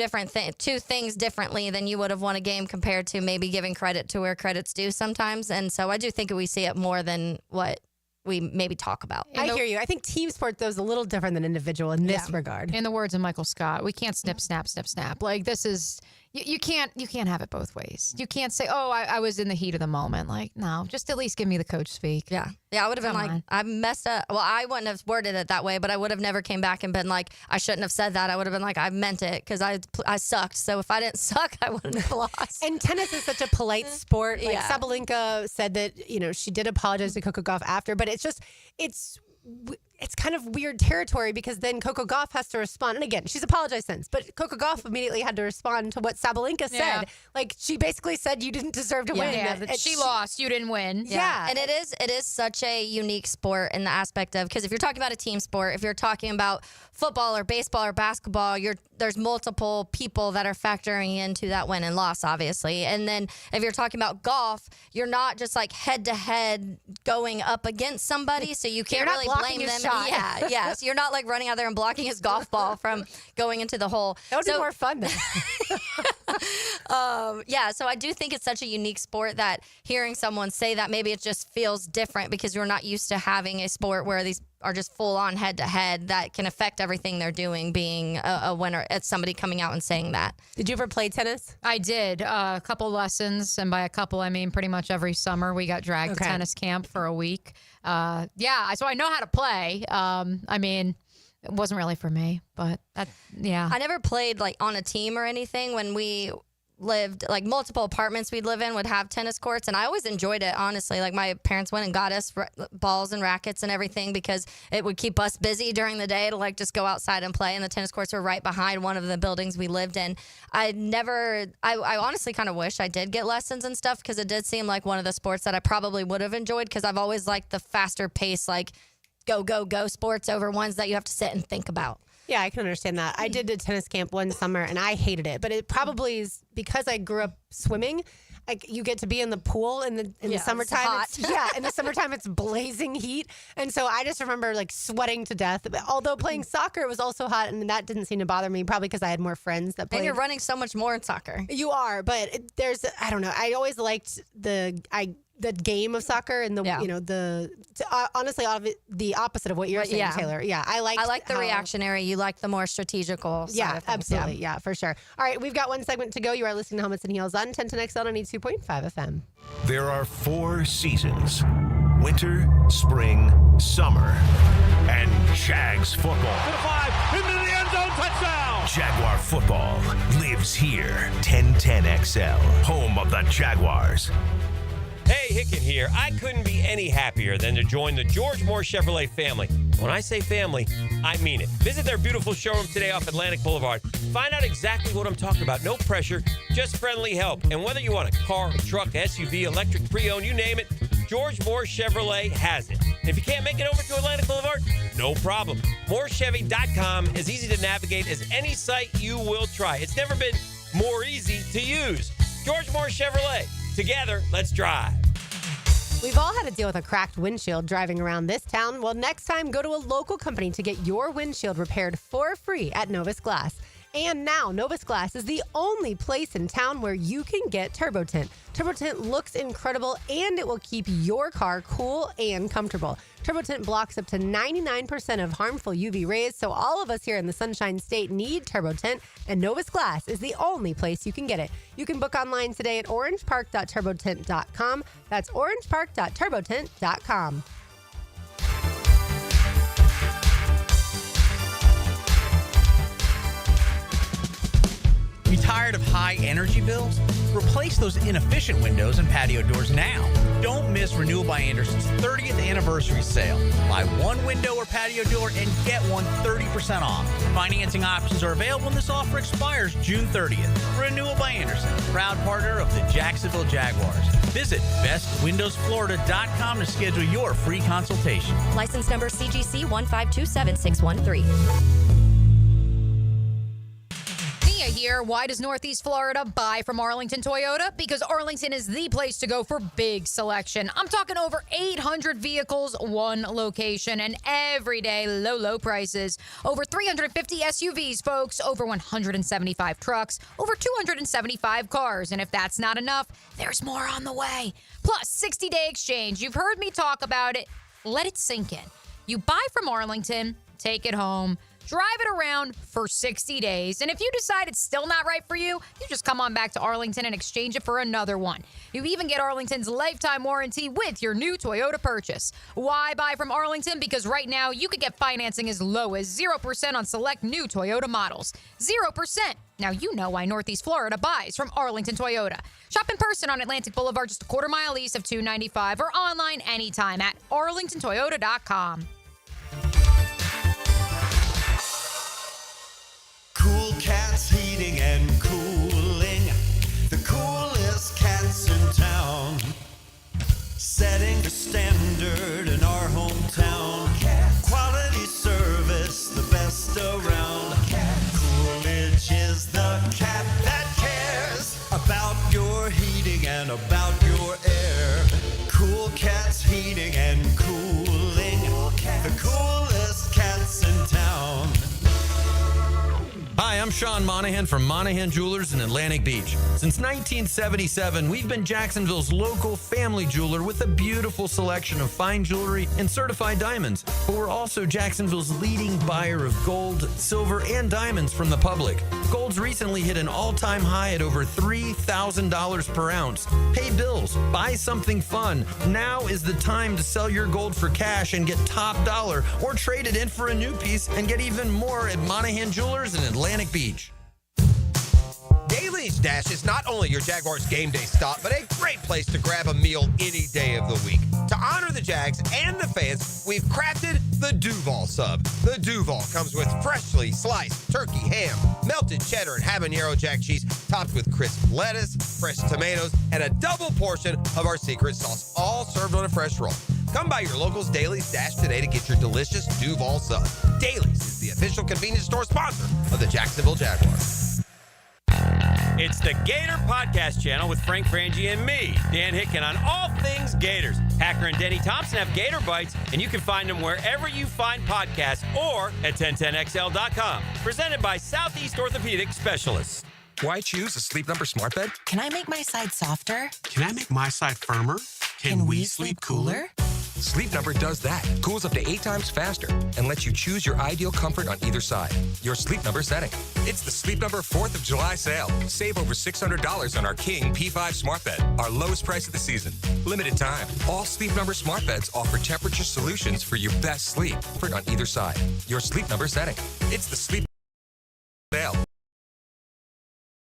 things differently, then you would have won a game, compared to maybe giving credit to where credit's due sometimes. And so I do think we see it more than what we maybe talk about. I hear you. I think team sport, though, is a little different than individual in this regard. In the words of Michael Scott, we can't snip, snap, snip, snap. Like, this is, you can't have it both ways. You can't say, oh, I was in the heat of the moment. Like, no, just at least give me the coach speak. Yeah, I would have been like, I messed up. Well, I wouldn't have worded it that way, but I would have never came back and been like, I shouldn't have said that. I would have been like, I meant it, because I sucked. So if I didn't suck, I wouldn't have lost. And tennis is such a polite sport. Like, Sabalenka said that, she did apologize to Coco Gauff after, but it's kind of weird territory, because then Coco Gauff has to respond. And again, she's apologized since, but Coco Gauff immediately had to respond to what Sabalenka said. Like, she basically said, you didn't deserve to win. Yeah, she lost. You didn't win. Yeah. And it is such a unique sport in the aspect of, because if you're talking about a team sport, if you're talking about football or baseball or basketball, there's multiple people that are factoring into that win and loss, obviously. And then if you're talking about golf, you're not just like head to head going up against somebdy, so you can't really blame them. Yeah. So you're not like running out there and blocking his golf ball from going into the hole. That would be more fun then. So I do think it's such a unique sport that hearing someone say that, maybe it just feels different, because you're not used to having a sport where these are just full on head to head that can affect everything they're doing, being a winner. It's somebody coming out and saying that. Did you ever play tennis? I did a couple lessons, and by a couple, I mean pretty much every summer we got dragged to tennis camp for a week. So I know how to play. I mean, it wasn't really for me, but I never played like on a team or anything. When we lived, like, multiple apartments we'd live in would have tennis courts, and I always enjoyed it, honestly. Like, my parents went and got us balls and rackets and everything, because it would keep us busy during the day to, like, just go outside and play, and the tennis courts were right behind one of the buildings we lived in. I honestly kind of wish I did get lessons and stuff, because it did seem like one of the sports that I probably would have enjoyed, because I've always liked the faster pace, like, go sports over ones that you have to sit and think about. Yeah, I can understand that. I did a tennis camp one summer and I hated it, but it probably is because I grew up swimming. Like you get to be in the pool in the summertime. In the summertime it's blazing heat, and so I just remember like sweating to death. But although playing soccer, it was also hot, and that didn't seem to bother me. Probably because I had more friends that played. And you're running so much more in soccer. You are, but I don't know. I always liked the game of soccer and honestly the opposite of what you're saying, Taylor. Yeah, I like the reactionary. You like the more strategical side of things. Absolutely. Yeah, for sure. All right, we've got one segment to go. You are listening to Helmets and Heels on 1010XL 92.5 FM. There are 4 seasons: winter, spring, summer, and Jags football. To the 5, into the end zone, touchdown! Jaguar football lives here. 1010XL, home of the Jaguars. Hey, Hicken here. I couldn't be any happier than to join the George Moore Chevrolet family. When I say family, I mean it. Visit their beautiful showroom today off Atlantic Boulevard. Find out exactly what I'm talking about. No pressure, just friendly help. And whether you want a car, a truck, SUV, electric, pre-owned, you name it, George Moore Chevrolet has it. And if you can't make it over to Atlantic Boulevard, no problem. MooreChevy.com is easy to navigate as any site you will try. It's never been more easy to use. George Moore Chevrolet. Together, let's drive. We've all had to deal with a cracked windshield driving around this town. Well, next time, go to a local company to get your windshield repaired for free at Novus Glass. And now, Novus Glass is the only place in town where you can get Turbo Tint. Turbo Tint looks incredible, and it will keep your car cool and comfortable. Turbo Tint blocks up to 99% of harmful UV rays, so all of us here in the Sunshine State need Turbo Tint, and Novus Glass is the only place you can get it. You can book online today at orangepark.turbotint.com. That's orangepark.turbotint.com. You tired of high energy bills? Replace those inefficient windows and patio doors now. Don't miss Renewal by Anderson's 30th anniversary sale. Buy one window or patio door and get one 30% off. Financing options are available and this offer expires June 30th. Renewal by Anderson, proud partner of the Jacksonville Jaguars. Visit bestwindowsflorida.com to schedule your free consultation. License number CGC 1527613. Here, why does Northeast Florida buy from Arlington Toyota? Because Arlington is the place to go for big selection. I'm talking over 800 vehicles, one location, and everyday low prices. Over 350 SUVs, folks, over 175 trucks, over 275 cars. And if that's not enough, there's more on the way. Plus, 60-day exchange. You've heard me talk about it. Let it sink in. You buy from Arlington, take it home, drive it around for 60 days. And if you decide it's still not right for you, you just come on back to Arlington and exchange it for another one. You even get Arlington's lifetime warranty with your new Toyota purchase. Why buy from Arlington? Because right now you could get financing as low as 0% on select new Toyota models. 0%. Now you know why Northeast Florida buys from Arlington Toyota. Shop in person on Atlantic Boulevard, just a quarter-mile east of 295, or online anytime at arlingtontoyota.com. Cool Cats Heating and Cooling, the coolest cats in town, setting the standard in our hometown. Quality service, the best around. Coolidge is the cat that cares about your heating and about your air. Cool Cats Heating and Cooling, the coolest cats in town. Hi, I'm Sean Monahan from Monahan Jewelers in Atlantic Beach. Since 1977, we've been Jacksonville's local family jeweler with a beautiful selection of fine jewelry and certified diamonds. But we're also Jacksonville's leading buyer of gold, silver, and diamonds from the public. Gold's recently hit an all-time high at over $3,000 per ounce. Pay bills, buy something fun. Now is the time to sell your gold for cash and get top dollar, or trade it in for a new piece and get even more at Monahan Jewelers in Atlantic Beach. Daly's Dash is not only your Jaguars game day stop, but a great place to grab a meal any day of the week. To honor the Jags and the fans, we've crafted the Duval Sub. The Duval comes with freshly sliced turkey, ham, melted cheddar, and habanero jack cheese, topped with crisp lettuce, fresh tomatoes, and a double portion of our secret sauce, all served on a fresh roll. Come by your Locals Dailies Dash today to get your delicious Duval sub. Dailies is the official convenience store sponsor of the Jacksonville Jaguars. It's the Gator Podcast Channel with Frank Frangie and me, Dan Hicken, on all things Gators. Hacker and Denny Thompson have Gator Bites, and you can find them wherever you find podcasts or at 1010XL.com. Presented by Southeast Orthopedic Specialists. Why choose a Sleep Number smart bed? Can I make my side softer? Can I make my side firmer? Can we sleep cooler? Sleep Number does that. Cools up to 8 times faster and lets you choose your ideal comfort on either side. Your Sleep Number setting. It's the Sleep Number 4th of July sale. Save over $600 on our King P5 smart bed, our lowest price of the season. Limited time. All Sleep Number smart beds offer temperature solutions for your best sleep. Comfort on either side. Your Sleep Number setting. It's the Sleep sale.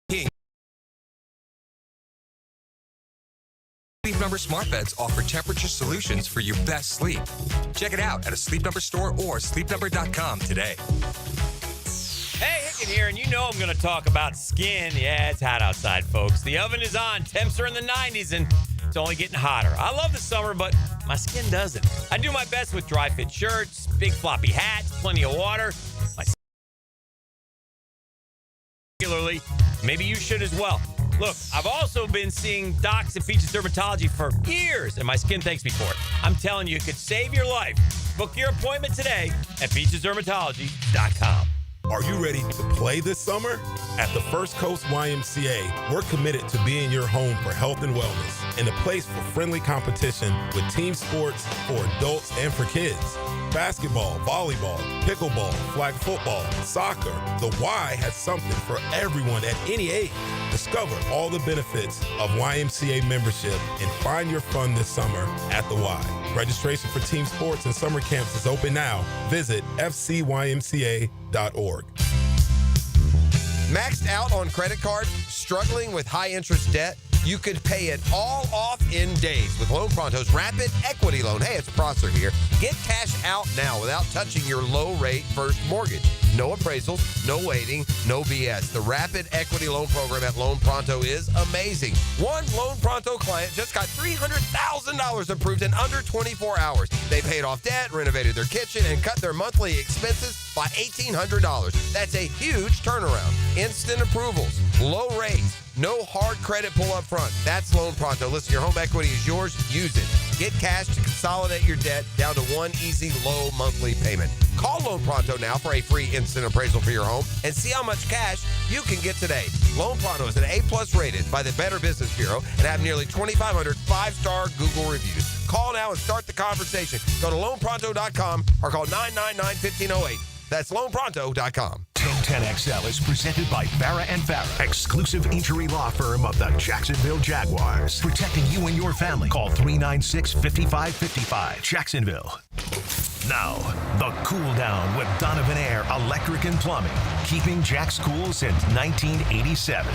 King. Sleep Number smart beds offer temperature solutions for your best sleep. Check it out at a Sleep Number store or sleepnumber.com today. Hey, Hicken here, and you know I'm going to talk about skin. Yeah, it's hot outside, folks. The oven is on. Temps are in the 90s, and it's only getting hotter. I love the summer, but my skin doesn't. I do my best with dry fit shirts, big floppy hats, plenty of water. My regularly. Maybe you should as well. Look, I've also been seeing docs at Peaches Dermatology for years, and my skin thanks me for it. I'm telling you, it could save your life. Book your appointment today at peachesdermatology.com. Are you ready to play this summer? At the First Coast YMCA, we're committed to being your home for health and wellness and a place for friendly competition with team sports for adults and for kids. Basketball, volleyball, pickleball, flag football, soccer. The Y has something for everyone at any age. Discover all the benefits of YMCA membership and find your fun this summer at the Y. Registration for team sports and summer camps is open now. Visit fcymca.org. Maxed out on credit card? Struggling with high interest debt? You could pay it all off in days with Loan Pronto's Rapid Equity Loan. Hey, it's Prosser here. Get cash out now without touching your low-rate first mortgage. No appraisals, no waiting, no BS. The Rapid Equity Loan program at Loan Pronto is amazing. One Loan Pronto client just got $300,000 approved in under 24 hours. They paid off debt, renovated their kitchen, and cut their monthly expenses by $1,800. That's a huge turnaround. Instant approvals, low rates, no hard credit pull up front. That's Loan Pronto. Listen, your home equity is yours. Use it. Get cash to consolidate your debt down to one easy, low monthly payment. Call Loan Pronto now for a free instant appraisal for your home and see how much cash you can get today. Loan Pronto is an A+ rated by the Better Business Bureau and have nearly 2,500 5-star Google reviews. Call now and start the conversation. Go to loanpronto.com or call 999-1508. That's loanpronto.com. 1010XL is presented by Farah and Farah, exclusive injury law firm of the Jacksonville Jaguars. Protecting you and your family. Call 396-5555. Jacksonville. Now, the Cool Down with Donovan Air Electric and Plumbing. Keeping Jack's cool since 1987.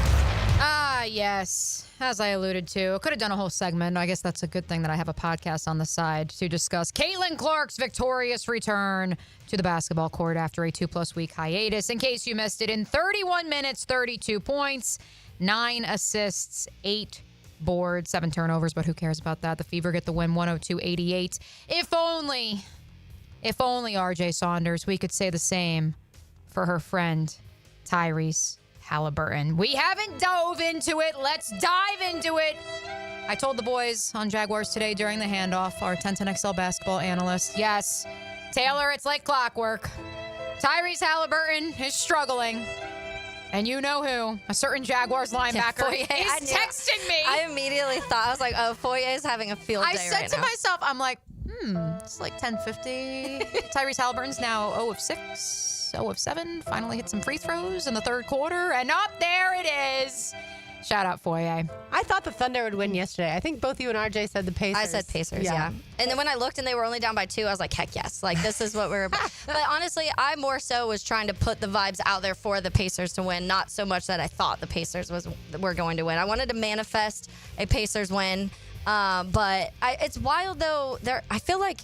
Yes. As I alluded to, I could have done a whole segment. I guess that's a good thing that I have a podcast on the side to discuss Caitlin Clark's victorious return to the basketball court after a 2+ week hiatus. In case you missed it, in 31 minutes, 32 points, 9 assists, 8 boards, 7 turnovers, but who cares about that? The Fever get the win 102-88. If only RJ Saunders, we could say the same for her friend Tyrese Halliburton. We haven't dove into it. Let's dive into it. I told the boys on Jaguars Today during the handoff, our 1010XL basketball analyst, yes, Taylor, it's like clockwork. Tyrese Halliburton is struggling. And you know who? A certain Jaguars linebacker is texting me. I immediately thought, I was like, oh, Foyer's having a field day I said right to now. myself, I'm like, it's like 10:50. Tyrese Halliburton's now 0 of 6. 0 of 7, finally hit some free throws in the third quarter, and up there it is. Shout out Foyer. I thought the Thunder would win yesterday. I think both you and RJ said the Pacers. I said Pacers, yeah. And then when I looked and they were only down by 2, I was like, heck yes. Like, this is what we're about. But honestly, I more so was trying to put the vibes out there for the Pacers to win, not so much that I thought the Pacers were going to win. I wanted to manifest a Pacers win. But it's wild, though. I feel like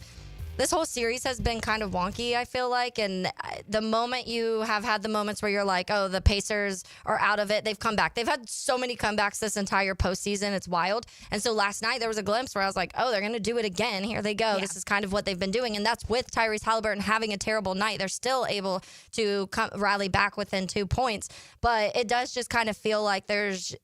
This whole series has been kind of wonky, I feel like. And the moment you have had the moments where you're like, oh, the Pacers are out of it, they've come back. They've had so many comebacks this entire postseason. It's wild. And so last night there was a glimpse where I was like, oh, they're going to do it again. Here they go. Yeah. This is kind of what they've been doing. And that's with Tyrese Haliburton having a terrible night. They're still able to rally back within 2 points. But it does just kind of feel like there's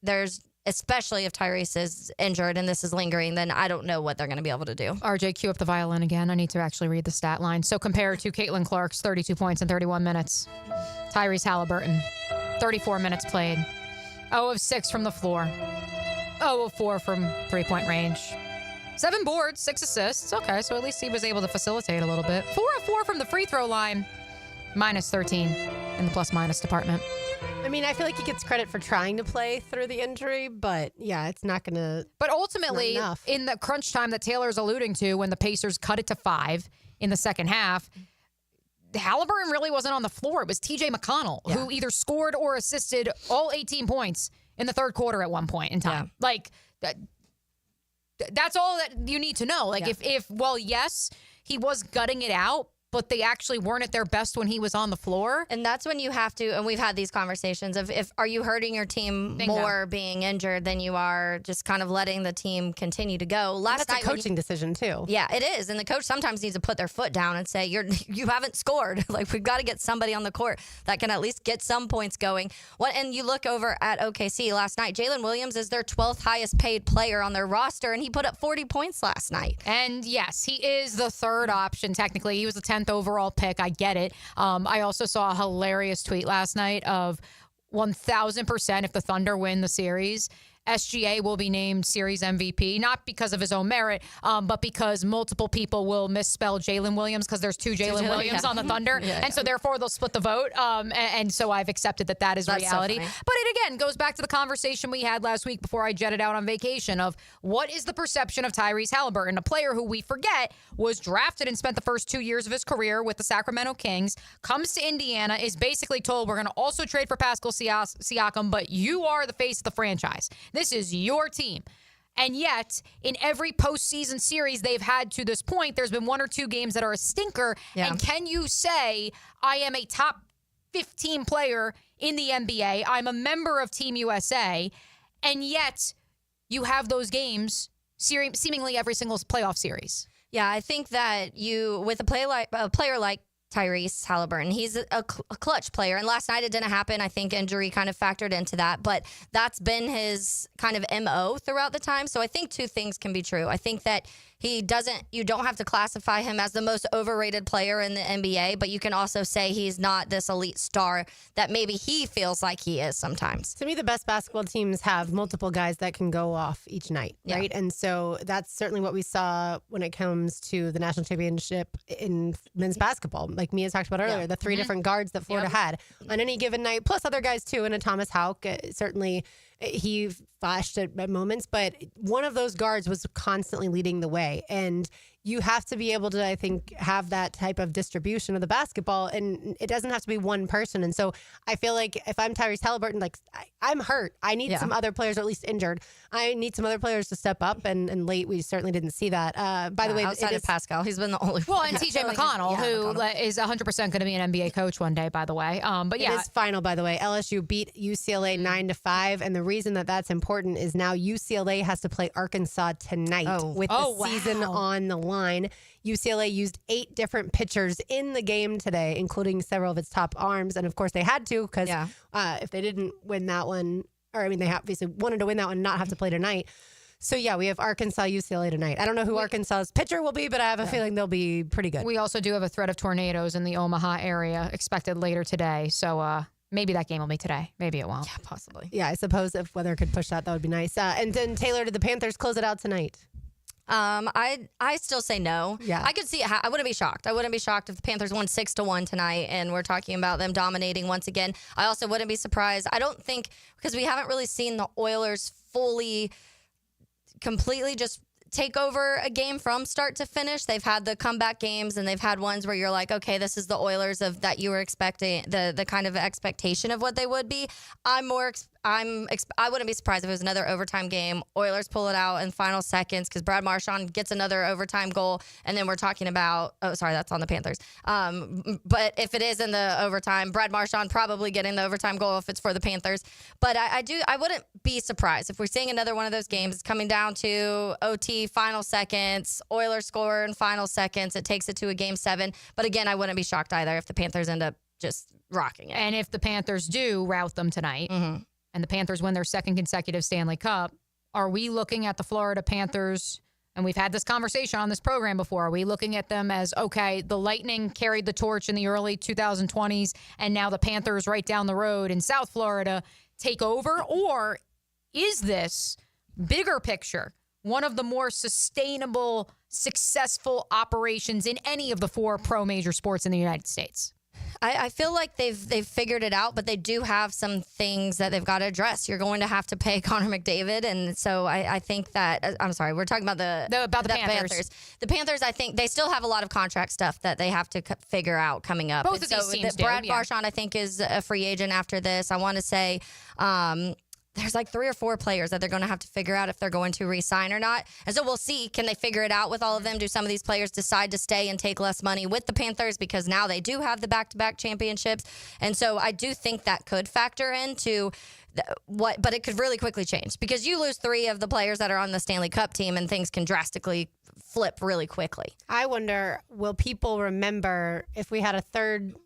especially if Tyrese is injured and this is lingering, then I don't know what they're going to be able to do. RJ, cue up the violin again. I need to actually read the stat line. So compared to Caitlin Clark's 32 points in 31 minutes, Tyrese Haliburton, 34 minutes played, 0 of 6 from the floor, 0 of 4 from three-point range, 7 boards, 6 assists. Okay, so at least he was able to facilitate a little bit. 4 of 4 from the free throw line, minus 13 in the plus-minus department. I mean, I feel like he gets credit for trying to play through the injury, but yeah, it's not going to. But ultimately, in the crunch time that Taylor's alluding to, when the Pacers cut it to 5 in the second half, Haliburton really wasn't on the floor. It was TJ McConnell who either scored or assisted all 18 points in the third quarter at one point in time. Yeah. Like, that's all that you need to know. Like, if yes, he was gutting it out, but they actually weren't at their best when he was on the floor. And that's when you have to, and we've had these conversations of if are you hurting your team more being injured than you are just kind of letting the team continue to go. Last night, a coaching decision too. Yeah, it is. And the coach sometimes needs to put their foot down and say, you haven't scored. Like, we've got to get somebody on the court that can at least get some points going. And you look over at OKC last night, Jalen Williams is their 12th highest paid player on their roster, and he put up 40 points last night. And yes, he is the third option technically. He was the 10th overall pick. I get it. I also saw a hilarious tweet last night of 1,000% if the Thunder win the series, SGA will be named series MVP, not because of his own merit, but because multiple people will misspell Jalen Williams because there's 2 Jalen Williams on the Thunder. And so therefore they'll split the vote. And so I've accepted that is reality. So but it again goes back to the conversation we had last week before I jetted out on vacation of what is the perception of Tyrese Haliburton, a player who we forget was drafted and spent the first 2 years of his career with the Sacramento Kings, comes to Indiana, is basically told we're going to also trade for Pascal Siakam, but you are the face of the franchise. This is your team. And yet, in every postseason series they've had to this point, there's been 1 or 2 games that are a stinker. Yeah. And can you say, I am a top 15 player in the NBA, I'm a member of Team USA, and yet you have those games seemingly every single playoff series? Yeah, I think that with a player like Tyrese Haliburton, he's a clutch player. And last night it didn't happen. I think injury kind of factored into that. But that's been his kind of MO throughout the time. So I think 2 things can be true. I think that you don't have to classify him as the most overrated player in the NBA, but you can also say he's not this elite star that maybe he feels like he is sometimes. To me, the best basketball teams have multiple guys that can go off each night, right? And so that's certainly what we saw when it comes to the national championship in men's basketball. Like Mia talked about earlier, the 3 different guards that Florida had on any given night, plus other guys too, and a Thomas Houck, certainly he flashed at moments, but one of those guards was constantly leading the way. And you have to be able to, I think, have that type of distribution of the basketball, and it doesn't have to be one person. And so I feel like if I'm Tyrese Haliburton, like I'm hurt. I need some other players, or at least injured. I need some other players to step up, and late we certainly didn't see that. By the way, outside of Pascal, he's been the only one. Well, and TJ McConnell, who is 100% going to be an NBA coach one day, by the way. But yeah. It is final, by the way. LSU beat UCLA 9-5, and the reason that that's important is now UCLA has to play Arkansas tonight with the season on the line. UCLA used 8 different pitchers in the game today, including several of its top arms. And of course they had to, because if they didn't win that one, or I mean, they obviously wanted to win that one and not have to play tonight. So yeah, we have Arkansas, UCLA tonight. I don't know who Arkansas's pitcher will be, but I have a feeling they'll be pretty good. We also do have a threat of tornadoes in the Omaha area expected later today. So maybe that game will be today. Maybe it won't. Yeah, possibly. Yeah, I suppose if weather could push that would be nice. And then Taylor, did the Panthers close it out tonight? I still say no. Yeah. I could see it. I wouldn't be shocked. I wouldn't be shocked if the Panthers won 6-1 tonight, and we're talking about them dominating once again. I also wouldn't be surprised. I don't think, because we haven't really seen the Oilers completely just take over a game from start to finish. They've had the comeback games, and they've had ones where you're like, okay, this is the Oilers that you were expecting, the kind of expectation of what they would be. I'm more I wouldn't be surprised if it was another overtime game. Oilers pull it out in final seconds because Brad Marchand gets another overtime goal, and then we're talking about that's on the Panthers. But if it is in the overtime, Brad Marchand probably getting the overtime goal if it's for the Panthers. But I wouldn't be surprised if we're seeing another one of those games. It's coming down to OT, final seconds. Oilers score in final seconds. It takes it to a game 7. But again, I wouldn't be shocked either if the Panthers end up just rocking it. And if the Panthers do rout them tonight, and the Panthers win their second consecutive Stanley Cup, are we looking at the Florida Panthers, and we've had this conversation on this program before, are we looking at them as, okay, the Lightning carried the torch in the early 2020s, and now the Panthers right down the road in South Florida take over? Or is this bigger picture one of the more sustainable, successful operations in any of the 4 pro major sports in the United States? I feel like they've figured it out, but they do have some things that they've got to address. You're going to have to pay Connor McDavid, and so I think that I'm sorry, we're talking about the Panthers. The Panthers, I think they still have a lot of contract stuff that they have to figure out coming up. Both of these teams do. Brad Marchand, I think, is a free agent after this. I want to say. There's like 3 or 4 players that they're going to have to figure out if they're going to re-sign or not. And so we'll see. Can they figure it out with all of them? Do some of these players decide to stay and take less money with the Panthers because now they do have the back-to-back championships? And so I do think that could factor into but it could really quickly change because you lose 3 of the players that are on the Stanley Cup team and things can drastically flip really quickly. I wonder, will people remember if we had a third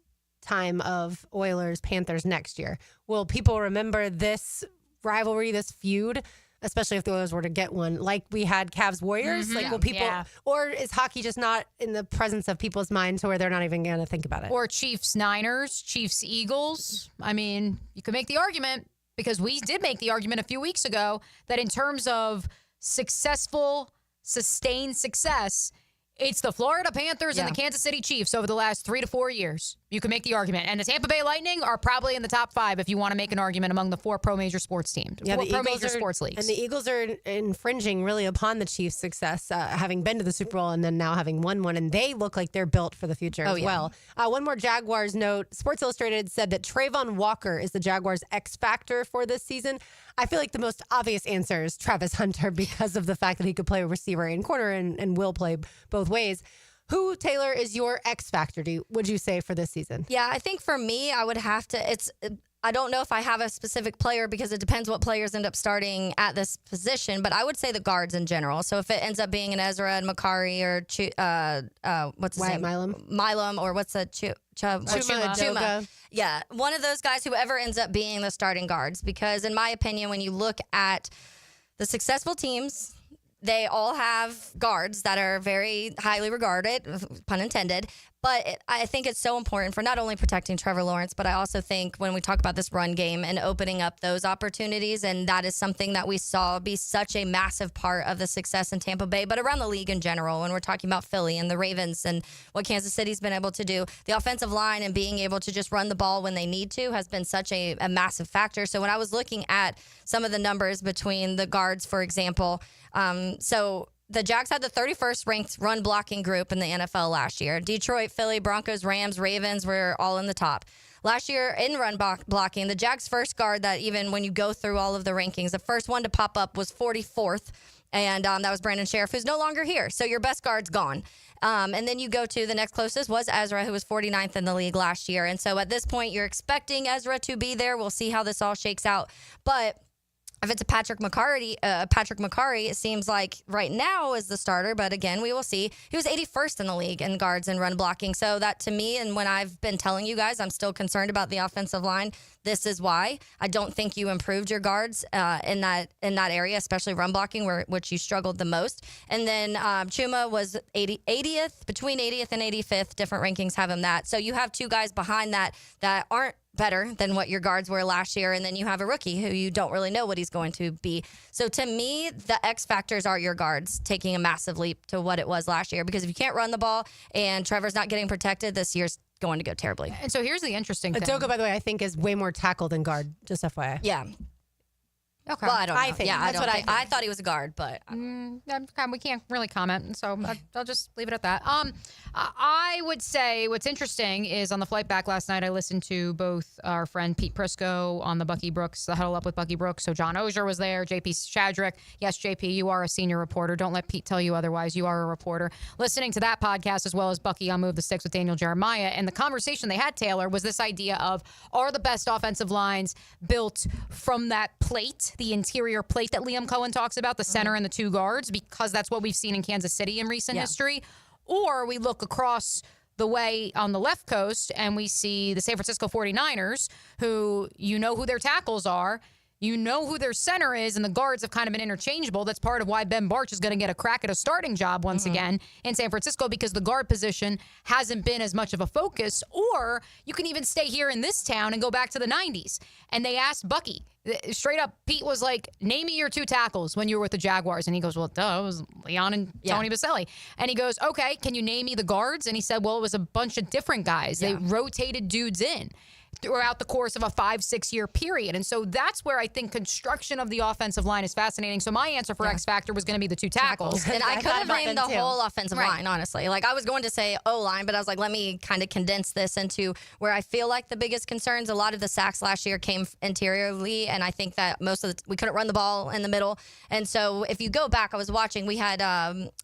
time of Oilers-Panthers next year? Will people remember this rivalry, this feud, especially if the Oilers were to get one, like we had Cavs-Warriors? Like, will people, or is hockey just not in the presence of people's minds to where they're not even going to think about it? Or Chiefs-Niners, Chiefs-Eagles. I mean, you could make the argument, because we did make the argument a few weeks ago, that in terms of successful, sustained success, it's the Florida Panthers and the Kansas City Chiefs over the last 3 to 4 years. You can make the argument. And the Tampa Bay Lightning are probably in the top 5 if you want to make an argument among the 4 pro major sports teams. Yeah, 4 pro major sports leagues. And the Eagles are infringing really upon the Chiefs' success, having been to the Super Bowl and then now having won one. And they look like they're built for the future as well. One more Jaguars note. Sports Illustrated said that Travon Walker is the Jaguars' X factor for this season. I feel like the most obvious answer is Travis Hunter because of the fact that he could play receiver and corner and will play both ways. Who, Taylor, is your X factor, would you say, for this season? Yeah, I think for me, I would have to, I don't know if I have a specific player because it depends what players end up starting at this position, but I would say the guards in general. So if it ends up being an Ezra and Makari or what's his Wyatt name? Milam, or what's a Chuma. Yeah, one of those guys, whoever ends up being the starting guards. Because in my opinion, when you look at the successful teams, they all have guards that are very highly regarded, pun intended. But I think it's so important for not only protecting Trevor Lawrence, but I also think when we talk about this run game and opening up those opportunities, and that is something that we saw be such a massive part of the success in Tampa Bay, but around the league in general, when we're talking about Philly and the Ravens and what Kansas City's been able to do. The offensive line and being able to just run the ball when they need to has been such a massive factor. So when I was looking at some of the numbers between the guards, for example, the Jags had the 31st ranked run blocking group in the NFL last year. Detroit, Philly, Broncos, Rams, Ravens were all in the top. Last year in run blocking, the Jags' first guard that even when you go through all of the rankings, the first one to pop up was 44th, and that was Brandon Sheriff, who's no longer here. So your best guard's gone. And then you go to the next closest was Ezra, who was 49th in the league last year. And so at this point, you're expecting Ezra to be there. We'll see how this all shakes out. But if it's a Patrick McCarry, it seems like right now is the starter. But again, we will see. He was 81st in the league in guards and run blocking. So that to me, and when I've been telling you guys, I'm still concerned about the offensive line. This is why I don't think you improved your guards in that area, especially run blocking, which you struggled the most. And then Chuma was 80th, between 80th and 85th. Different rankings have him that. So you have 2 guys behind that aren't better than what your guards were last year, and then you have a rookie who you don't really know what he's going to be. So to me, the X factors are your guards taking a massive leap to what it was last year, because if you can't run the ball and Trevor's not getting protected, this year's going to go terribly. And so here's the interesting thing. Adoka, by the way, I think is way more tackle than guard, just FYI. Yeah. Okay. Well, I don't know. I think. Yeah, That's what I think. I thought he was a guard, but We can't really comment, so I'll just leave it at that. I would say what's interesting is on the flight back last night, I listened to both our friend Pete Prisco on the Bucky Brooks, the Huddle Up with Bucky Brooks. So John Ozier was there, JP Shadrick. Yes, JP, you are a senior reporter. Don't let Pete tell you otherwise. You are a reporter. Listening to that podcast as well as Bucky on Move the Sticks with Daniel Jeremiah, and the conversation they had, Taylor, was this idea of are the best offensive lines built from that plate, the interior plate that Liam Cohen talks about, the center and the two guards, because that's what we've seen in Kansas City in recent history. Or we look across the way on the left coast and we see the San Francisco 49ers, who you know who their tackles are, you know who their center is, and the guards have kind of been interchangeable. That's part of why Ben Barch is going to get a crack at a starting job once again in San Francisco, because the guard position hasn't been as much of a focus. Or you can even stay here in this town and go back to the 90s. And they asked Bucky, straight up, Pete was like, name me your two tackles when you were with the Jaguars. And he goes, well, duh, it was Leon and Tony Baselli. And he goes, okay, can you name me the guards? And he said, well, it was a bunch of different guys. They rotated dudes in throughout the course of a 5-6 year period. And so that's where I think construction of the offensive line is fascinating. So my answer for X Factor was going to be the two tackles. And I could have named the whole offensive line, honestly. Like, I was going to say O-line, but I was like, let me kind of condense this into where I feel like the biggest concerns, a lot of the sacks last year came interiorly, and I think that we couldn't run the ball in the middle. And so if you go back, I was watching, we had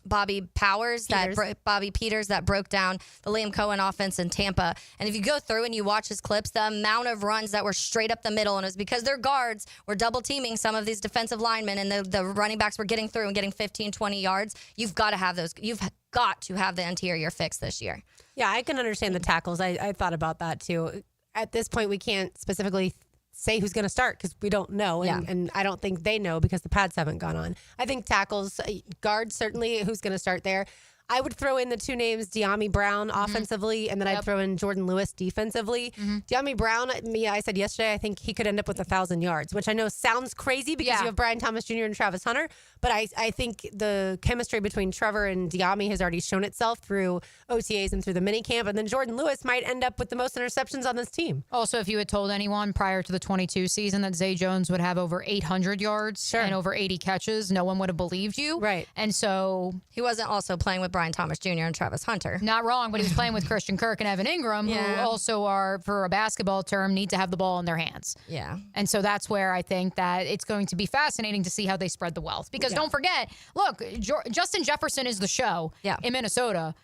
Bobby Peters that broke down the Liam Cohen offense in Tampa. And if you go through and you watch his clips, the amount of runs that were straight up the middle, and it was because their guards were double teaming some of these defensive linemen, and the running backs were getting through and getting 15, 20 yards. You've got to have those. You've got to have the interior fixed this year. Yeah, I can understand the tackles. I thought about that too. At this point, we can't specifically say who's going to start because we don't know. And I don't think they know because the pads haven't gone on. I think tackles, guards, certainly who's going to start there. I would throw in the two names, De'Ami Brown offensively, and then I'd throw in Jordan Lewis defensively. De'Ami Brown, I said yesterday, I think he could end up with 1,000 yards, which I know sounds crazy because you have Brian Thomas Jr. and Travis Hunter, but I think the chemistry between Trevor and De'Ami has already shown itself through OTAs and through the minicamp, and then Jordan Lewis might end up with the most interceptions on this team. Also, if you had told anyone prior to the 22 season that Zay Jones would have over 800 yards and over 80 catches, no one would have believed you. Right. And so he wasn't also playing with Brian Thomas Jr. and Travis Hunter. Not wrong, but he was playing with Christian Kirk and Evan Ingram, who also are, for a basketball term, need to have the ball in their hands. Yeah. And so that's where I think that it's going to be fascinating to see how they spread the wealth. Because don't forget, look, Justin Jefferson is the show in Minnesota.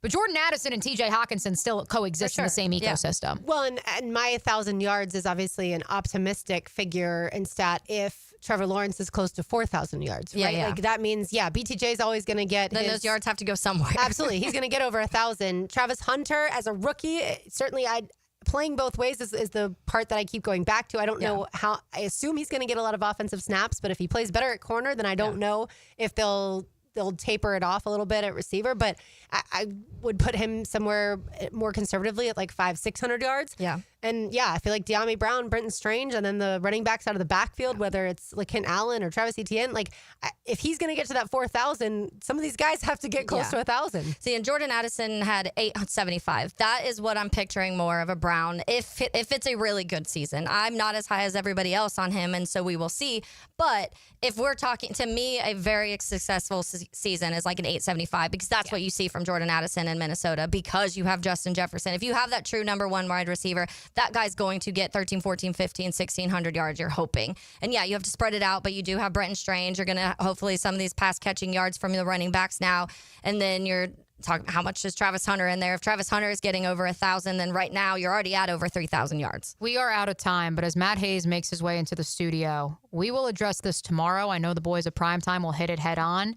But Jordan Addison and TJ Hawkinson still coexist in the same ecosystem. Well, and my 1,000 yards is obviously an optimistic figure and stat if Trevor Lawrence is close to 4,000 yards, right? Like that means, BTJ is always going to get then those yards have to go somewhere. Absolutely. He's going to get over 1,000. Travis Hunter, as a rookie, certainly playing both ways is the part that I keep going back to. I don't know how. I assume he's going to get a lot of offensive snaps, but if he plays better at corner, then I don't know if they'll taper it off a little bit at receiver, but I would put him somewhere more conservatively at like 500-600 yards. Yeah. And I feel like De'Ami Brown, Brenton Strange, and then the running backs out of the backfield, whether it's like Kent Allen or Travis Etienne, like if he's going to get to that 4,000, some of these guys have to get close to 1,000. See, and Jordan Addison had 875. That is what I'm picturing more of a Brown if it's a really good season. I'm not as high as everybody else on him, and so we will see. But if we're talking, to me, a very successful season is like an 875 because that's what you see from Jordan Addison in Minnesota because you have Justin Jefferson. If you have that true number one wide receiver, that guy's going to get 13, 14, 15, 1,600 yards, you're hoping. And you have to spread it out, but you do have Brenton Strange. You're going to hopefully some of these pass catching yards from the running backs now. And then you're talking, how much is Travis Hunter in there? If Travis Hunter is getting over 1,000, then right now you're already at over 3,000 yards. We are out of time, but as Matt Hayes makes his way into the studio, we will address this tomorrow. I know the boys at Primetime will hit it head on.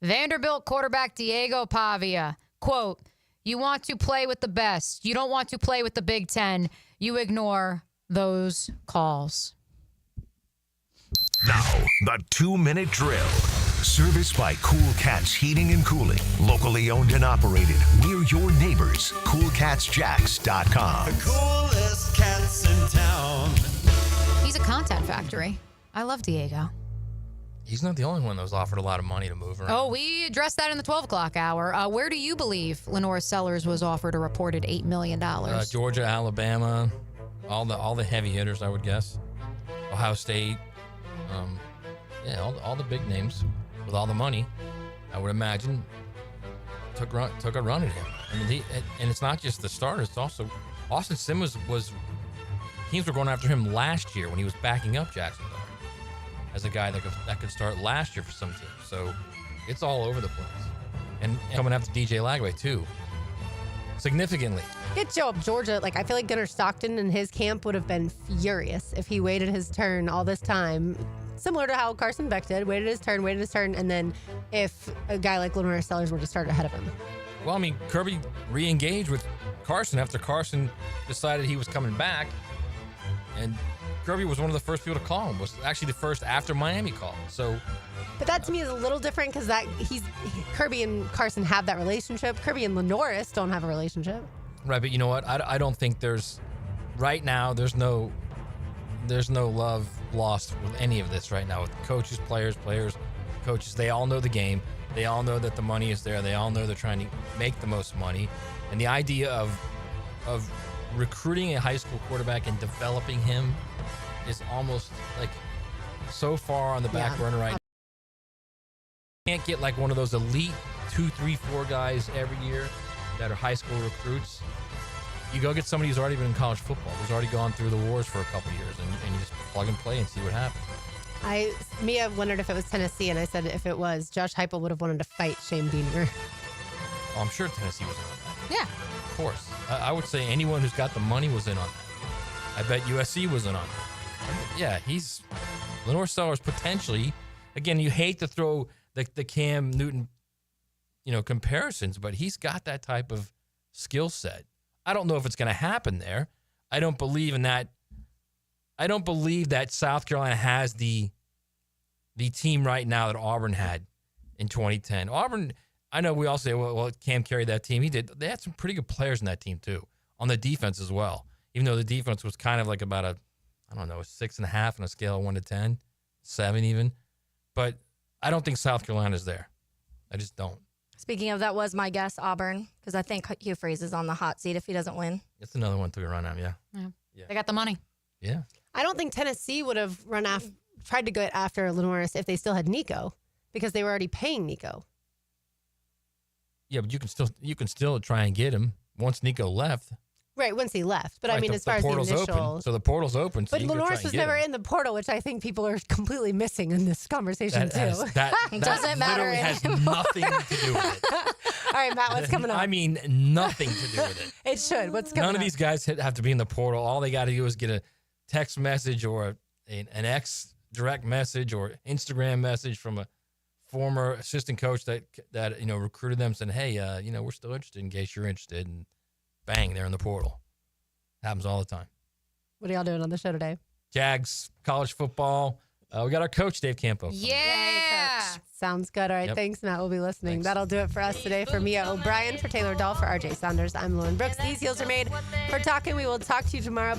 Vanderbilt quarterback Diego Pavia, quote, "You want to play with the best. You don't want to play with the Big Ten. You ignore those calls." Now, the 2-minute drill. Serviced by Cool Cats Heating and Cooling. Locally owned and operated. We're your neighbors. CoolCatsJacks.com. The coolest cats in town. He's a content factory. I love Diego. He's not the only one that was offered a lot of money to move around. Oh, we addressed that in the 12 o'clock hour. Where do you believe Lenor Sellers was offered a reported $8 million? Georgia, Alabama, all the heavy hitters, I would guess. Ohio State. All the big names with all the money, I would imagine, took a run at him. I mean, and it's not just the starters. It's also Austin Simmons teams were going after him last year when he was backing up Jacksonville as a guy that could start last year for some teams. So it's all over the place. And coming after DJ Lagway too, significantly. Get Joe up Georgia. Like, I feel like Gunnar Stockton and his camp would have been furious if he waited his turn all this time. Similar to how Carson Beck did, waited his turn, and then if a guy like Lenor Sellers were to start ahead of him. Well, I mean, Kirby re-engaged with Carson after Carson decided he was coming back, and Kirby was one of the first people to call him. Was actually the first after Miami called. So, but that to me is a little different because Kirby and Carson have that relationship. Kirby and LaNorris don't have a relationship. Right, but you know what? I don't think right now there's no love lost with any of this right now with coaches, players, coaches. They all know the game. They all know that the money is there. They all know they're trying to make the most money. And the idea of recruiting a high school quarterback and developing him is almost like so far on the back burner right now. You can't get like one of those elite 2, 3, 4 guys every year that are high school recruits. You go get somebody who's already been in college football, who's already gone through the wars for a couple years, and you just plug and play and see what happens. Mia wondered if it was Tennessee, and I said if it was, Josh Heupel would have wanted to fight Shane Beamer. Oh, I'm sure Tennessee was in on that. Yeah. Of course. I would say anyone who's got the money was in on that. I bet USC was in on that. Yeah, Lenor Sellers potentially, again, you hate to throw the Cam Newton, comparisons, but he's got that type of skill set. I don't know if it's going to happen there. I don't believe in that. I don't believe that South Carolina has the team right now that Auburn had in 2010. Auburn, I know we all say, well, Cam carried that team. He did. They had some pretty good players in that team too, on the defense as well. Even though the defense was kind of like about a 6.5 on a scale of 1 to 10, 7 even. But I don't think South Carolina's there. I just don't. Speaking of, that was my guess, Auburn, because I think Hugh Freeze is on the hot seat if he doesn't win. It's another one to run out, yeah. They got the money. Yeah. I don't think Tennessee would have tried to go after LaNorris if they still had Nico, because they were already paying Nico. Yeah, but you can still try and get him once Nico left. Right, once he left. But right, I mean, as far as the initial... Open, so the portal's open. So but LaNorris was never in the portal, which I think people are completely missing in this conversation, that doesn't matter. Literally has nothing to do with it. All right, Matt, what's coming up? I mean, nothing to do with it. It should. What's coming up? None of these guys have to be in the portal. All they got to do is get a text message or an ex direct message or Instagram message from a former assistant coach that recruited them, saying, "Hey, we're still interested in case you're interested," and bang, they're in the portal. Happens all the time. What are y'all doing on the show today? Jags, college football. We got our coach, Dave Campo. Yeah. Sounds good. All right. Yep. Thanks, Matt. We'll be listening. Thanks. That'll do it for us today. For Mia O'Brien, for Taylor Dahl, for RJ Saunders, I'm Lauren Brooks. These heels are made for talking. We will talk to you tomorrow.